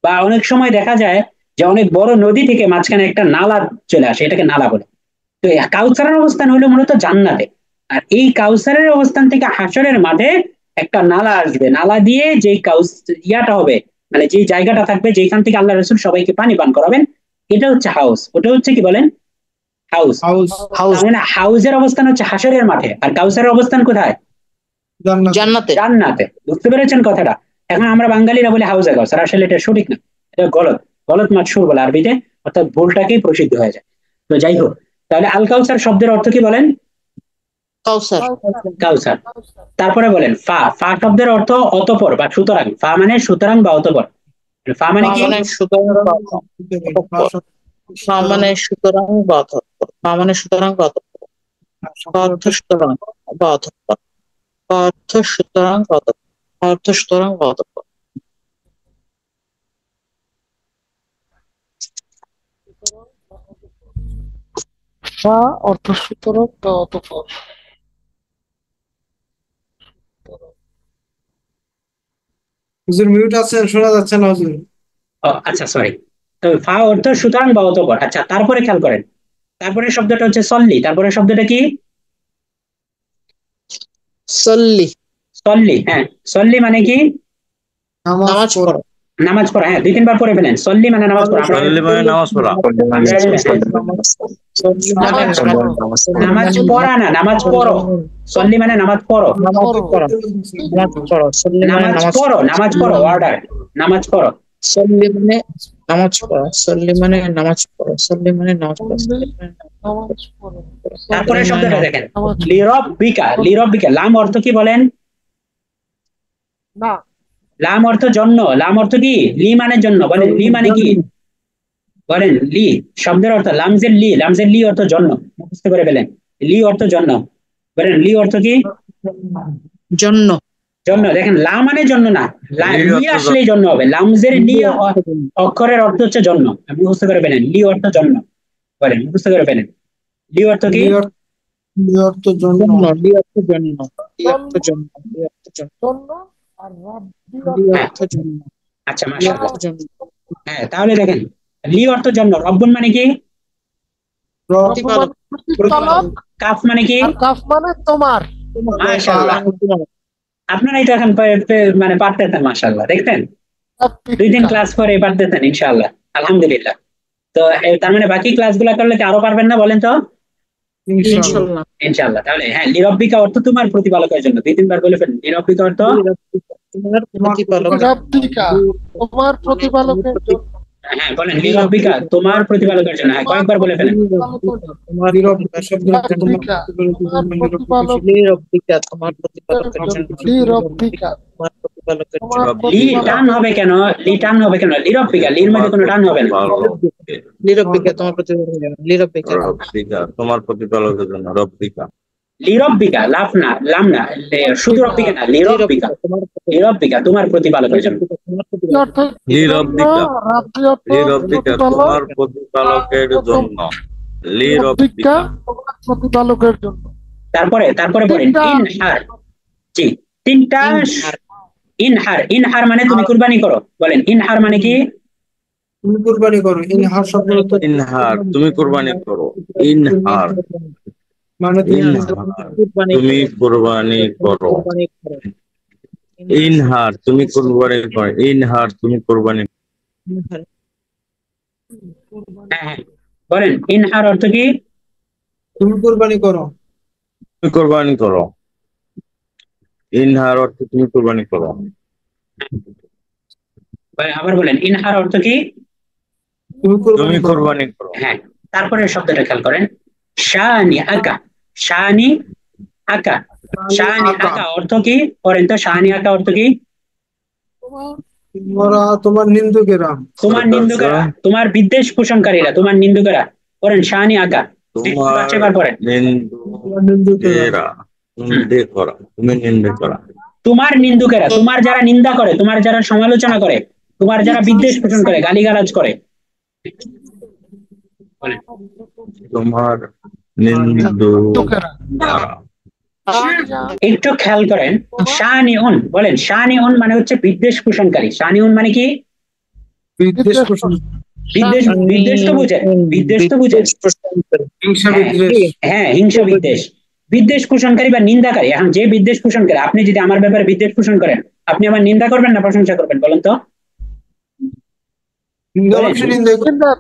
বা অনেক সময় দেখা যায় যে অনেক বড় নদী থেকে মাঝখানে একটা নালা চলে আসে, এটাকে নালা বলে। তো এই কাউসারের অবস্থান হলো মূলত জান্নাতে। আর এই কাউসারের অবস্থান থেকে হাসরের মাঠে একটা নালা আসবে, নালা দিয়ে যেই ইয়াটা হবে, মানে যে জায়গাটা থাকবে যেখান থেকে আল্লাহ রাসূল সবাইকে পানি পান করাবেন, এটা হচ্ছে হাউস। ওটা হচ্ছে কি বলেন? হাউস। মানে হাউসের অবস্থান হচ্ছে হাসরের মাঠে, আর কাউসারের অবস্থান কোথায়?
জান্নাতে।
জান্নাতে। বুঝতে পেরেছেন কথাটা? এখন আমরা বাঙালিরা বলি হাউজে কাউসার, আসলে এটা সঠিক না, এটা গলত, গলত মাশহুর বলে আরবিতে, অর্থাৎ ভুলটাকেই প্রসিদ্ধ হয়ে যায়। তো যাই হোক, তাহলে আল কাউসার শব্দের অর্থ কি বলেন?
কাউসার।
কাউসার। তারপরে বলেন ফা। ফা শব্দের অর্থ অতঃপর বা সুতরাং। ফা মানে সুতরাং বা অতঃপর। ফা মানে কি?
সুতরাং বা অতঃপর। ফা মানে সুতরাং বা অতঃপর। ফা মানে সুতরাং বা অতঃপর। অর্থ সুতরাং বা অতঃপর। অর্থ সুতরাং বা অতঃপর। অর্থ সুতরাং বা অতঃপর।
ফা অর্থ সুতরাং বা অতঃপর।
হুজুর মিউট আছেন, শোনা যাচ্ছে না হুজুর।
আচ্ছা সরি। তো ফা অর্থ সুতরাং বা অতঃপর। আচ্ছা, তারপরে খেয়াল করেন, তারপরে শব্দটা হচ্ছে সল্লি। তারপরে শব্দটা কি?
সল্লি।
সল্লি। হ্যাঁ, সল্লি মানে কি?
নামাজ পড়ো।
নামাজ পড়া, হ্যাঁ 2-3 বার পড়ে ফেলেন। সল্লি মানে নামাজ পড়া।
সল্লি মানে নামাজ পড়া।
নামাজ পড়া না, নামাজ পড়ো। সল্লি মানে নামাজ পড়ো। নামাজ পড়ো, নামাজ পড়ো, অর্ডার নামাজ পড়ো।
সল্লি মানে নামাজ পড়ো, সল্লি মানে নামাজ পড়ো, সল্লি মানে নামাজ পড়ো।
তারপরে শব্দটা দেখেন, লিরব্বিকা। লিরব্বিকা লাম অর্থ কি বলেন?
না,
লাম অর্থ জন্য। লাম অর্থ কি? লি মানে জন্য। বলেন লি মানে কি? বলেন লি শব্দের অর্থ লামজের লি। লামজের লি অর্থ জন্য, মুখস্থ করে ফেলেন। লি অর্থ জন্য। বলেন লি অর্থ কি?
জন্য।
জন্য। দেখেন লা মানে জন্য না, লি আসলেই জন্য হবে। লামজের লি অক্ষরের অর্থ হচ্ছে জন্য। মুখস্থ করে ফেলেন, লি অর্থ জন্য। বলেন মুখস্থ করে ফেলেন, লি অর্থ কি?
লি অর্থ জন্য।
লি অর্থ জন্য, লি অর্থ জন্য, লি অর্থ জন্য,
আর
লি অর্থ জন্য।
আচ্ছা মাশাআল্লাহ। হ্যাঁ তাহলে দেখেন, লি অর্থ জন্য। রব্বুন মানে কি?
প্রতিপালক।
কাফ মানে কি?
আর কাফ মানে তোমার।
মাশাআল্লাহ, আপনারাই তো এখন মানে পারতেছেন। মাশাআল্লাহ, দেখতেন 2 দিন ক্লাস করে পারতেছেন ইনশাআল্লাহ, আলহামদুলিল্লাহ। তো তার মানে বাকি ক্লাসগুলো করলে কি আরো পারবেন না বলেন তো?
ইনশাআল্লাহ।
ইনশাআল্লাহ। তাহলে হ্যাঁ, লিরব্বিকা অর্থ তোমার প্রতিপালকের জন্য। 2-3 বার বলে ফেলেন, লিরব্বিকা অর্থ
তোমার প্রতিপালক।
রব্বিকা তোমার প্রতিপালকের জন্য।
হ্যাঁ বলেন, লিরব্বিকা তোমার প্রতিপালকের জন্য। হ্যাঁ কয়েকবার বলে ফেলেন।
লিরব্বিকা তোমার প্রতিপালকের জন্য।
লিরব্বিকা
তোমার প্রতিপালকের জন্য।
লি টান হবে কেন? লি টান হবে কেন? লিরব্বিকা, লির মধ্যে কোনো টান হবে না।
লিরব্বিকা তোমার প্রতিপালকের জন্য। লিরব্বিকা
তোমার প্রতিপালকের জন্য। রব্বিকা,
লিরব্বিকা, লাভ না, লাম না, শুধু রব্বিকা না, লিরব্বিকা। লিরব্বিকা তোমার প্রতিপালকের জন্য।
লিরব্বিকা, লিরব্বিকা তোমার প্রতিপালকের জন্য। লিরব্বিকা
তোমার প্রতিপালকের জন্য।
তারপরে বলেন ইনহার। জি, 3টা। ইনহার, ইনহার মানে তুমি কুরবানি করো। বলেন ইনহার মানে কি?
তুমি কুরবানি করো। ইনহার শব্দের অর্থ
ইনহার তুমি কুরবানি করো। ইনহার
মানে
তুমি কুরবানি করো। ইনহার তুমি কুরবানি করো। ইনহার তুমি কুরবানি।
হ্যাঁ বলেন ইনহার অর্থ কি?
তুমি কুরবানি করো।
তুমি কুরবানি করো। ইনহার অর্থ তুমি কুরবানি করো।
আবার বলেন ইনহার অর্থ কি?
তুমি কুরবানি করো।
হ্যাঁ, তারপরে শব্দটা খেয়াল করেন, শানি আকা। শানি আকা, শানি আকা অর্থ কি? করেন তো, শানি আকা অর্থ কি?
তোমার নিন্দুকেরা।
তোমার নিন্দুকেরা, তোমার বিদ্বেষ পোষণকারীরা, তোমার নিন্দুকেরা। করেন শানি আকা।
তোমার
করেন
নিন্দুকেরা। তুমি নিন্দা করা।
তোমার নিন্দুকেরা, তোমার যারা নিন্দা করে, তোমার যারা সমালোচনা করে, তোমার যারা বিদ্বেষ পোষণ করে, গালিগালাজ করে।
তোমার নিন্দুকেরা।
একটু খেয়াল করেন, শানিউন। বলেন শানিউন মানে হচ্ছে বিদ্বেষ পোষণকারী। শানিউন মানে কি? বিদ্বেষ, বিদ্বেষ তো বুঝেন, বিদ্বেষ তো বুঝেন। হ্যাঁ, হিংসা বিদ্বেষ, বিদ্বেষ পোষণকারী বা নিন্দাকারী। এখন যে বিদ্বেষ পোষণ করে, আপনি যদি আমার ব্যাপারে বিদ্বেষ পোষণ করেন, আপনি আমার নিন্দা করবেন না প্রশংসা করবেন বলেন তো?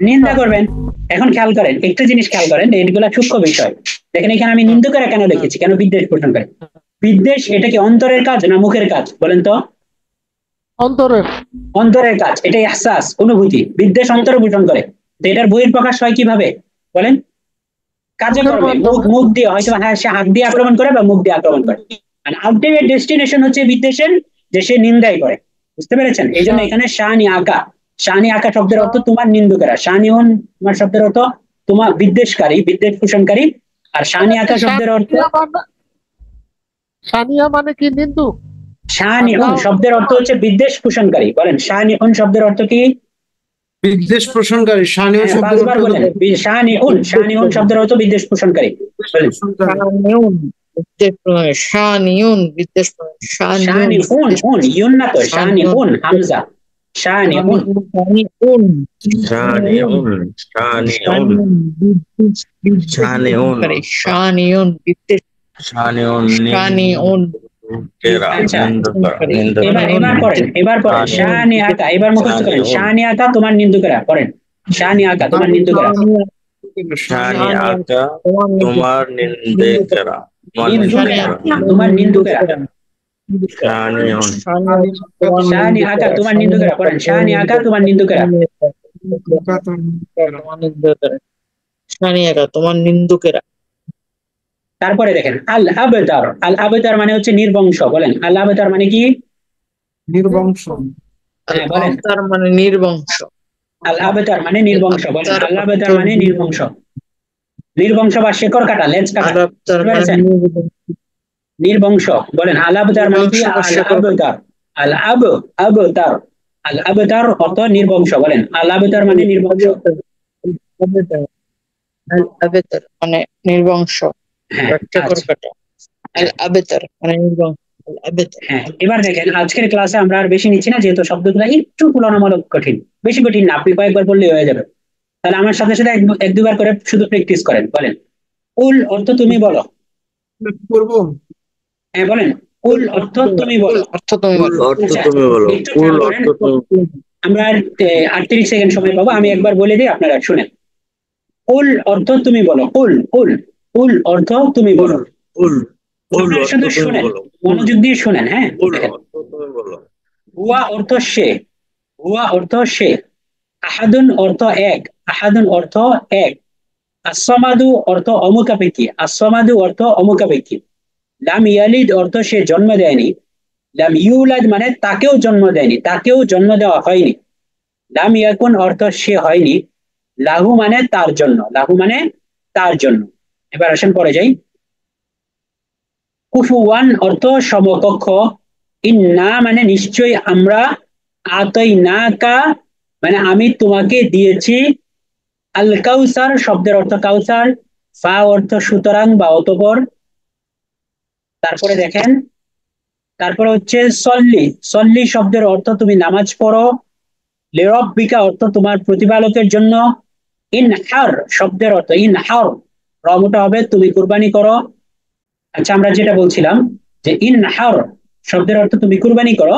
নিন্দা করবেন। এখন খেয়াল করেন, একটা জিনিস খেয়াল করেন, এগুলা সূক্ষ্ম বিষয়। দেখেন এখানে আমি নিন্দুকেরা কেন লিখেছি, কেন বিদ্বেষ পোষণ করে? বিদ্বেষ এটা কি অন্তরের কাজ না মুখের কাজ বলেন তো?
অন্তরের।
অন্তরের কাজ, এটা ইহসাস, অনুভূতি। বিদ্বেষ অন্তরে পোষণ করে। তো এটার বহিঃপ্রকাশ হয় কিভাবে বলেন? কাজে করবে, মুখ দিয়ে, হয়তো হ্যাঁ সে হাত দিয়ে আক্রমণ করে বা মুখ দিয়ে আক্রমণ করে। আর আলটিমেট ডেস্টিনেশন হচ্ছে বিদ্বেষের, যে সে নিন্দাই করে। বুঝতে পেরেছেন? এই জন্য এখানে শানি আকা। শানি আকা শব্দের অর্থ তোমার নিন্দুকেরা। শানিউন তোমার শব্দের অর্থ তোমার বিদ্বেষকারী, বিদ্বেষ পোষণকারী। আর শানি আকা শব্দের অর্থ,
শানিয়া মানে কি? নিন্দুক।
শানিউন শব্দের অর্থ হচ্ছে বিদ্বেষ পোষণকারী। বলেন শানিউন শব্দের অর্থ কি?
বিদ্বেষ পোষণকারী। শানিউন শব্দের অর্থ
বলেন শানিউন। শানিউন শব্দের অর্থ বিদ্বেষ পোষণকারী।
শানিউন বিদ্বেষ,
শানিউন ইউন না তো, শানিউন হামজা। শানিউন,
শানিউন, শানিউন, শানিউন,
শানিউন বিদ্বেষ,
শানিউন,
শানিউন
আচ্ছা
নিন্দুকেরা
এবার পড়েন শানি আকা, এবার মুখস্থ করেন শানি আকা তোমার নিন্দুকেরা, পড়েন শানি আকা তোমার নিন্দুকেরা।
শানি আকা তোমার নিন্দেকেরা
তোমার নিন্দুকেরা, শানি আকা তোমার নিন্দুকেরা, পড়েন শানি আকা তোমার নিন্দুকেরা।
তোমার নিন্দুকেরা।
তারপরে দেখেন আল আবতার, আল আবতার মানে হচ্ছে নির্বংশ, বলেন আল আবতার মানে কি?
নির্বংশ।
বলেন
তার মানে নির্বংশ।
আল আবতার মানে নির্বংশ, বলেন আল আবতার মানে নির্বংশ, নির্বংশ বা শেকড় কাটা, লেজ কাটা, নির্বংশ। বলেন আল আবতার মানে কি? আল আবতার, আল আবতার, আল আবতার অর্থ নির্বংশ, বলেন আল আবতার মানে নির্বংশ।
আল আবতার মানে নির্বংশ, শেকড় কাটা। আল আবতার মানে নির্বংশ।
হ্যাঁ, এবার দেখেন আজকের ক্লাসে আমরা আর বেশি নিচ্ছি না, যেহেতু শব্দগুলো একটু তুলনামূলক কঠিন, বেশি কঠিন না, আপনি কয়েকবার বললেই হয়ে যাবে। তাহলে আমার সাথে সাথে এক দুবার করে শুধু প্র্যাকটিস করেন। বলেন কুল অর্থ তুমি বলো।
করবো।
হ্যাঁ বলেন কুল অর্থ তুমি বলো।
অর্থ তুমি বলো।
একটু খেয়াল করেন, আমরা 38 সেকেন্ড সময় পাবো, আমি একবার বলে দিই আপনারা শুনেন। কুল অর্থ তুমি বলো, কুল কুল কুল অর্থ তুমি বলো। আপনারা শুধু শুনেন, মনোযোগ দিয়ে শুনেন। হ্যাঁ, হুয়া অর্থ সে, হুয়া অর্থ সে। আহাদুন অর্থ এক, আহাদুন অর্থ এক। আসমাদু অর্থ অমুখাপেক্ষী, আসমাদু অর্থ অমুখাপেক্ষী। লাম ইয়ালিদ অর্থ সে জন্ম দেয়নি, লাম ইউলাদ মানে তাকেও জন্ম দেয়নি, তাকেও জন্ম দেওয়া হয়নি। লাম ইয়াকুন অর্থ সে হয়নি, লাহু মানে তার জন্য, লাহু মানে তার জন্য। এবার আসেন পরে যাই। কুফুয়ান অর্থ সমকক্ষ, ইন্না মানে নিশ্চয়ই আমরা, আতাইনাকা মানে আমি তোমাকে দিয়েছি, আল কাউসার শব্দের অর্থ কাউসার, ফা অর্থ সুতরাং বা অতঃপর। তারপরে দেখেন, তারপরে হচ্ছে সল্লি, সল্লি শব্দের অর্থ তুমি নামাজ পড়ো, লিরব্বিকা অর্থ তোমার প্রতিপালকের জন্য, ইনহার শব্দের অর্থ ইনহার, রমটা হবে তুমি কুরবানি করো। আচ্ছা, আমরা যেটা বলছিলাম যে ইনহার শব্দের অর্থ তুমি কুরবানি করো,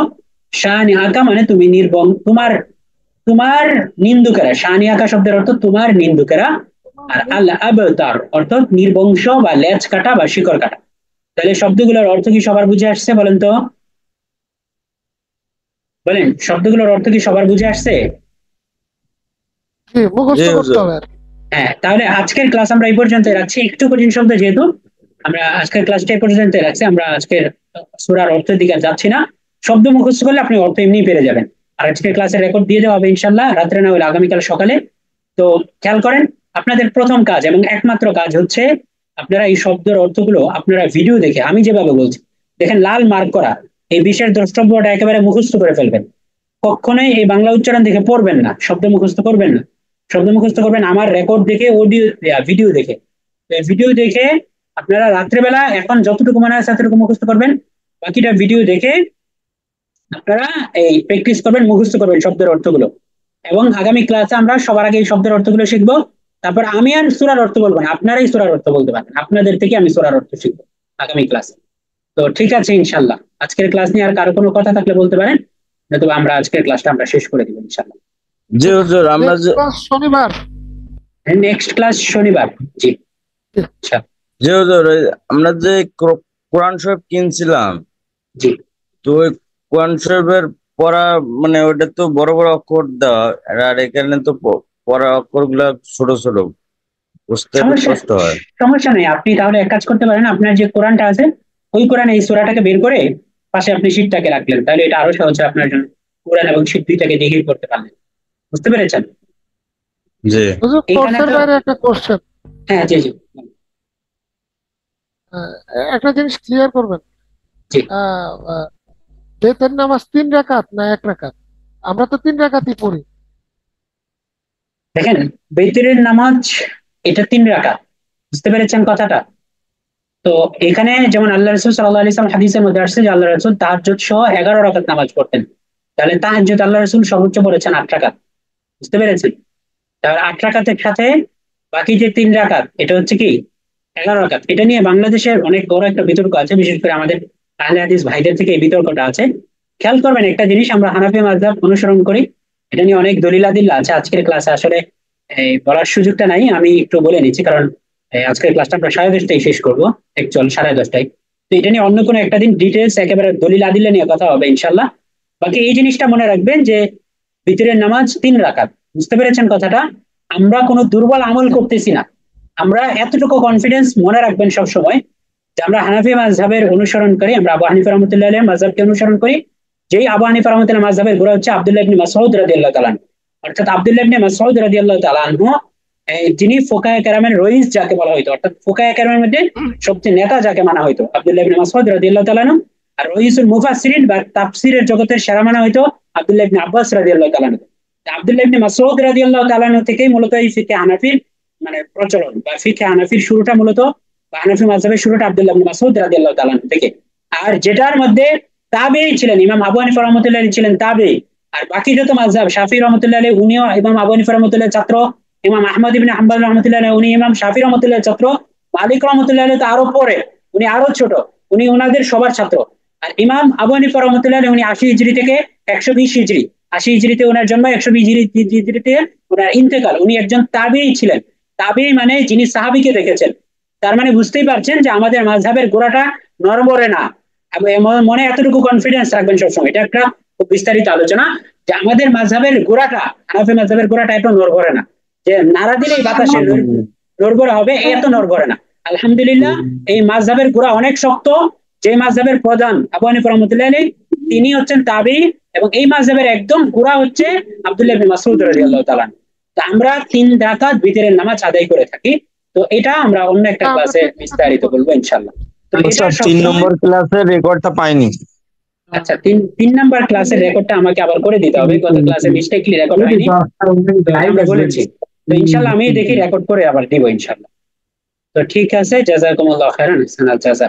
শানি আকা মানে তুমি তোমার তোমার নিন্দুকেরা, শানি আকা শব্দের অর্থ তোমার নিন্দুকেরা, আর আল আবতার অর্থ নির্বংশ বা লেজ কাটা বা শিকড় কাটা। তাহলে শব্দগুলোর অর্থ কি সবার বুঝে আসছে বলেন তো? বলেন শব্দগুলোর অর্থ কি সবার বুঝে আসছে?
মুখস্থ করতে হবে।
হ্যাঁ, তাহলে আজকের ক্লাস আমরা এই পর্যন্ত রাখছি, একটু কঠিন শব্দ যেহেতু আমরা আজকের ক্লাসটা এই পর্যন্ত রাখছি। আমরা আজকের সূরার অর্থের দিকে যাচ্ছি না, শব্দ মুখস্থ করলে আপনি অর্থ এমনি পেরে যাবেন। আর আজকের ক্লাসের রেকর্ড দিয়ে দেওয়া হবে ইনশাল্লাহ, রাত্রে না হলে আগামীকাল সকালে। তো খেয়াল করেন, আপনাদের প্রথম কাজ এবং একমাত্র কাজ হচ্ছে আপনারা এই শব্দের অর্থগুলো আপনারা ভিডিও দেখে, আমি যেভাবে বলছি দেখেন লাল মার্ক করা এই বিশেষ দ্রষ্টব্যটা একেবারে মুখস্থ করে ফেলবেন। কখনোই এই বাংলা উচ্চারণ দেখে পড়বেন না, শব্দ মুখস্থ করবেন না। শব্দ মুখস্থ করবেন আমার রেকর্ড দেখে, অডিও ভিডিও দেখে। ভিডিও দেখে আপনারা রাত্রেবেলা এখন যতটুকু মনে আছে ততটুকু মুখস্থ করবেন, বাকিটা ভিডিও দেখে আপনারা এই প্র্যাকটিস করবেন, মুখস্থ করবেন শব্দের অর্থগুলো। এবং আগামী ক্লাসে আমরা সবার আগে এই শব্দের অর্থগুলো শিখবো, তারপর আমি আর সূরার অর্থ বলবো না, আপনারাই সূরার অর্থ বলতে পারেন, আপনাদের থেকে আমি সূরার অর্থ শিখবো আগামী ক্লাসে। তো ঠিক আছে ইনশাল্লাহ, আজকের ক্লাস নিয়ে আর কারো কোনো কথা থাকলে বলতে পারেন, নয়তো আমরা আজকের ক্লাসটা আমরা শেষ করে দিব ইনশাল্লাহ।
জি হুজুর, আমরা
শনিবার,
নেক্সট ক্লাস শনিবার। জি আচ্ছা।
জি হুজুর, আমরা যে কোরআন শরীফ কিনছিলাম,
জি
তো ওই কোরআন শরীফের পড়া মানে ওটা তো বড় বড় অক্ষর দেওয়া, আর এখানে তো পড়া অক্ষর গুলা ছোট ছোট, বুঝতে একটু কষ্ট হয়।
সমস্যা নেই, আপনি তাহলে এক কাজ করতে পারেন, আপনার যে কোরআনটা আছে ওই কোরআন এই সূরাটাকে বের করে পাশে আপনি শীটটাকে রাখলেন, তাহলে এটা আরো সহজ হয় আপনার জন্য, কোরআন এবং শীট দুইটাকে দেখে করতে পারলেন। বুঝতে পেরেছেন?
জি
এখানে তো
একটা কোশ্চেন।
হ্যাঁ জি জি
একটা জিনিস ক্লিয়ার করবেন,
জি।
বেতের নামাজ 3 রাকাত না 1 রাকাত? আমরা তো 3 রাকাতই পড়ি।
দেখেন বেতরের নামাজ এটা 3 রাকাত, বুঝতে পেরেছেন কথাটা? তো এখানে যেমন আল্লাহ রাসূল সাল্লাল্লাহু আলাইহি ওয়াসাল্লাম হাদিসের মধ্যে আসছে যে আল্লাহ রাসূল তাহাজ্জুদ সহ 11 রাকাত নামাজ পড়তেন, তাহলে তাহাজ্জুদ আল্লাহ রাসূল সর্বোচ্চ পড়েছেন 8 রাকাত। বুঝতে পেরেছেন? তাহলে 8 রাকাতের সাথে বাকি যে 3 রাকাত এটা হচ্ছে কি 11 রাকাত। এটা নিয়ে বাংলাদেশের অনেক বড় একটা বিতর্ক আছে, বিশেষ করে আমাদের আহলে হাদিস ভাইদের থেকে এই বিতর্কটা আছে। খেয়াল করবেন একটা জিনিস, আমরা হানাফি মাযহাব অনুসরণ করি, এটা নিয়ে অনেক দলিল-আদিল্লা আছে। আজকের ক্লাসে আসলে বলার সুযোগটা নাই, আমি একটু বলে নিচ্ছি, কারণ আজকের ক্লাসটা আমরা 10:30টায় শেষ করবো, অ্যাকচুয়াল 10:30টায়। তো এটা নিয়ে অন্য কোনো একটা দিন ডিটেলস একেবারে দলিল-আদিল্লা নিয়ে কথা হবে ইনশাল্লাহ। বাকি এই জিনিসটা মনে রাখবেন যে ভিতরের নামাজ 3 রাকাত। বুঝতে পেরেছেন কথাটা? আমরা কোনো দুর্বল আমল করতেছি না, আমরা এতটুকু কনফিডেন্স মনে রাখবেন সব সময় যে আমরা হানাফি মাযহাবের অনুসরণ করি, আমরা আবু হানিফা রাহমাতুল্লাহি আলাইহির মাযহাবকে অনুসরণ করি। যেই আবু হানিফা রাহমাতুল্লাহি মাযহাবের গোড়া হচ্ছে আব্দুল্লাহ ইবনে মাসউদ রাদিয়াল্লাহু তাআলা, অর্থাৎ আব্দুল্লাহ ইবনে মাসউদ রাদিয়াল্লাহু তাআলা আনহু, যিনি ফুকাহে কেরামের রইস যাকে বলা হয়তো, অর্থাৎ ফুকাহে কেরামের মধ্যে সবচেয়ে নেতা যাকে মানা হয়তো আব্দুল্লাহ ইবনে মাসউদ রাদিয়াল্লাহু তাআলা আনহু, আর রইসুল মুফাসসিরিন বা তাফসীরের জগতের সেরা মানা হয়তো আব্দুল্লাহ ইবনে আব্বাস রাদিয়াল্লাহু তাআলা আনহু। আব্দুল্লাহ ইবনে মাসউদ রাদিয়াল্লাহু তাআলা আনহু থেকেই মূলত এই ফিকহে হানাফির মানে প্রচলন, বা ফিকহে হানাফির শুরুটা মূলত, বা হানাফি মাযহাবের শুরুটা আব্দুল্লাহ ইবনে মাসউদ রাদিয়াল্লাহু তাআলা আনহু থেকে। আর যেটার মধ্যে তাবেঈ ছিলেন, ইমাম আবু হানিফা রাহমাতুল্লাহি আলাইহি ছিলেন তাবেঈ, আর বাকি যত মাযহাব, শাফিঈ রাহমাতুল্লাহি আলাইহি উনিও ইমাম আবু হানিফা রাহমাতুল্লাহি ছাত্র, ইমাম আহমদ ইবনে হাম্বল রাহমাতুল্লাহি আলাইহি উনি ইমাম শাফিঈ রাহমাতুল্লাহি ছাত্র, মালিক রাহমাতুল্লাহি আলাইহি তো আরো পরে, উনি আরো ছোট, উনি ওনাদের সবার ছাত্র। আর ইমাম আবু হানিফা রাহমাতুল্লাহি আলাইহি উনি 80 হিজরি থেকে 120 হিজরি, 80 হিজরিতে ওনার জন্ম, 120 হিজরিতে ওনার ইন্তেকাল। উনি একজন তাবেঈ ছিলেন। তাবেঈ মানে যিনি সাহাবীকে দেখেছেন। তার মানে বুঝতেই পারছেন যে আমাদের মাযহাবের গোড়াটা নড়বড়ে না। মনে এতটুকু কনফিডেন্স রাখবেন সবসময়, এটা একটা খুব বিস্তারিত আলোচনা, যে আমাদের মাযহাবের গোড়াটা, হানাফি মাযহাবের গোড়াটা এত নড়বড়ে না, যে নাড়া দিলেই বাতাসে নড়বড়ে হবে, এত নড়বড়ে না। আলহামদুলিল্লাহ এই মাযহাবের গোড়া অনেক শক্ত। যে মাযহাবের প্রধান আবু হানিফা রাহমাতুল্লাহি আলাইহি, তিনি হচ্ছেন তাবেঈ, এবং এই মাযহাবের একদম গোড়া হচ্ছে আব্দুল্লাহ ইবনে মাসউদ রাদিয়াল্লাহু তাআলা। তো আমরা 3 রাকাত ভিতরের নামাজ আদায় করে থাকি। তো এটা আমরা অন্য একটা ক্লাসে বিস্তারিত বলবো ইনশাআল্লাহ। তো এটা
3 নম্বর ক্লাসের রেকর্ডটা পাইনি।
আচ্ছা, 3 নাম্বার ক্লাসের রেকর্ডটা আমাকে আবার করে দিতে হবে, গত ক্লাসে মিস্টেকলি রেকর্ড হয়নি, আমি বলেছি। তো ইনশাআল্লাহ আমি দেখি রেকর্ড করে আবার দিব ইনশাআল্লাহ। তো ঠিক আছে, জাযাকুমুল্লাহু খাইরান, হাসানাত জাযা।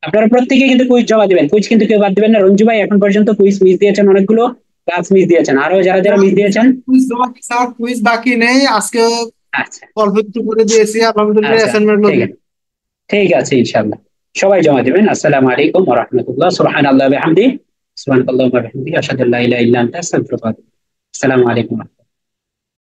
আপনারা প্রত্যেকে কিন্তু কুইজ জমা দিবেন, কুইজ কিন্তু কেউ বাদ দিবেন না। রঞ্জু ভাই এখন পর্যন্ত কুইজ মিস দিয়েছেন, অনেকগুলো ক্লাস মিস দিয়েছেন, আরো যারা যারা মিস দিয়েছেন
কুইজ বাকি নেই আজকে,
আচ্ছা
অল্প একটু করে দিয়েছি আলহামদুলিল্লাহ।
আচ্ছা,
অ্যাসাইনমেন্ট
ঠিক আছে ইনশাআল্লাহ সবাই জমা দিবেন। আসসালামু আলাইকুম ওয়া রাহমাতুল্লাহ, সুবহানাল্লাহি ওয়া বিহামদিহি, সুবহানাল্লাহি ওয়া বিহামদিহি, আশহাদু আল্লা ইলাহা ইল্লা আনতা, আস্তাগফিরুকা ওয়া আতুবু ইলাইক। আসসালামু আলাইকুম।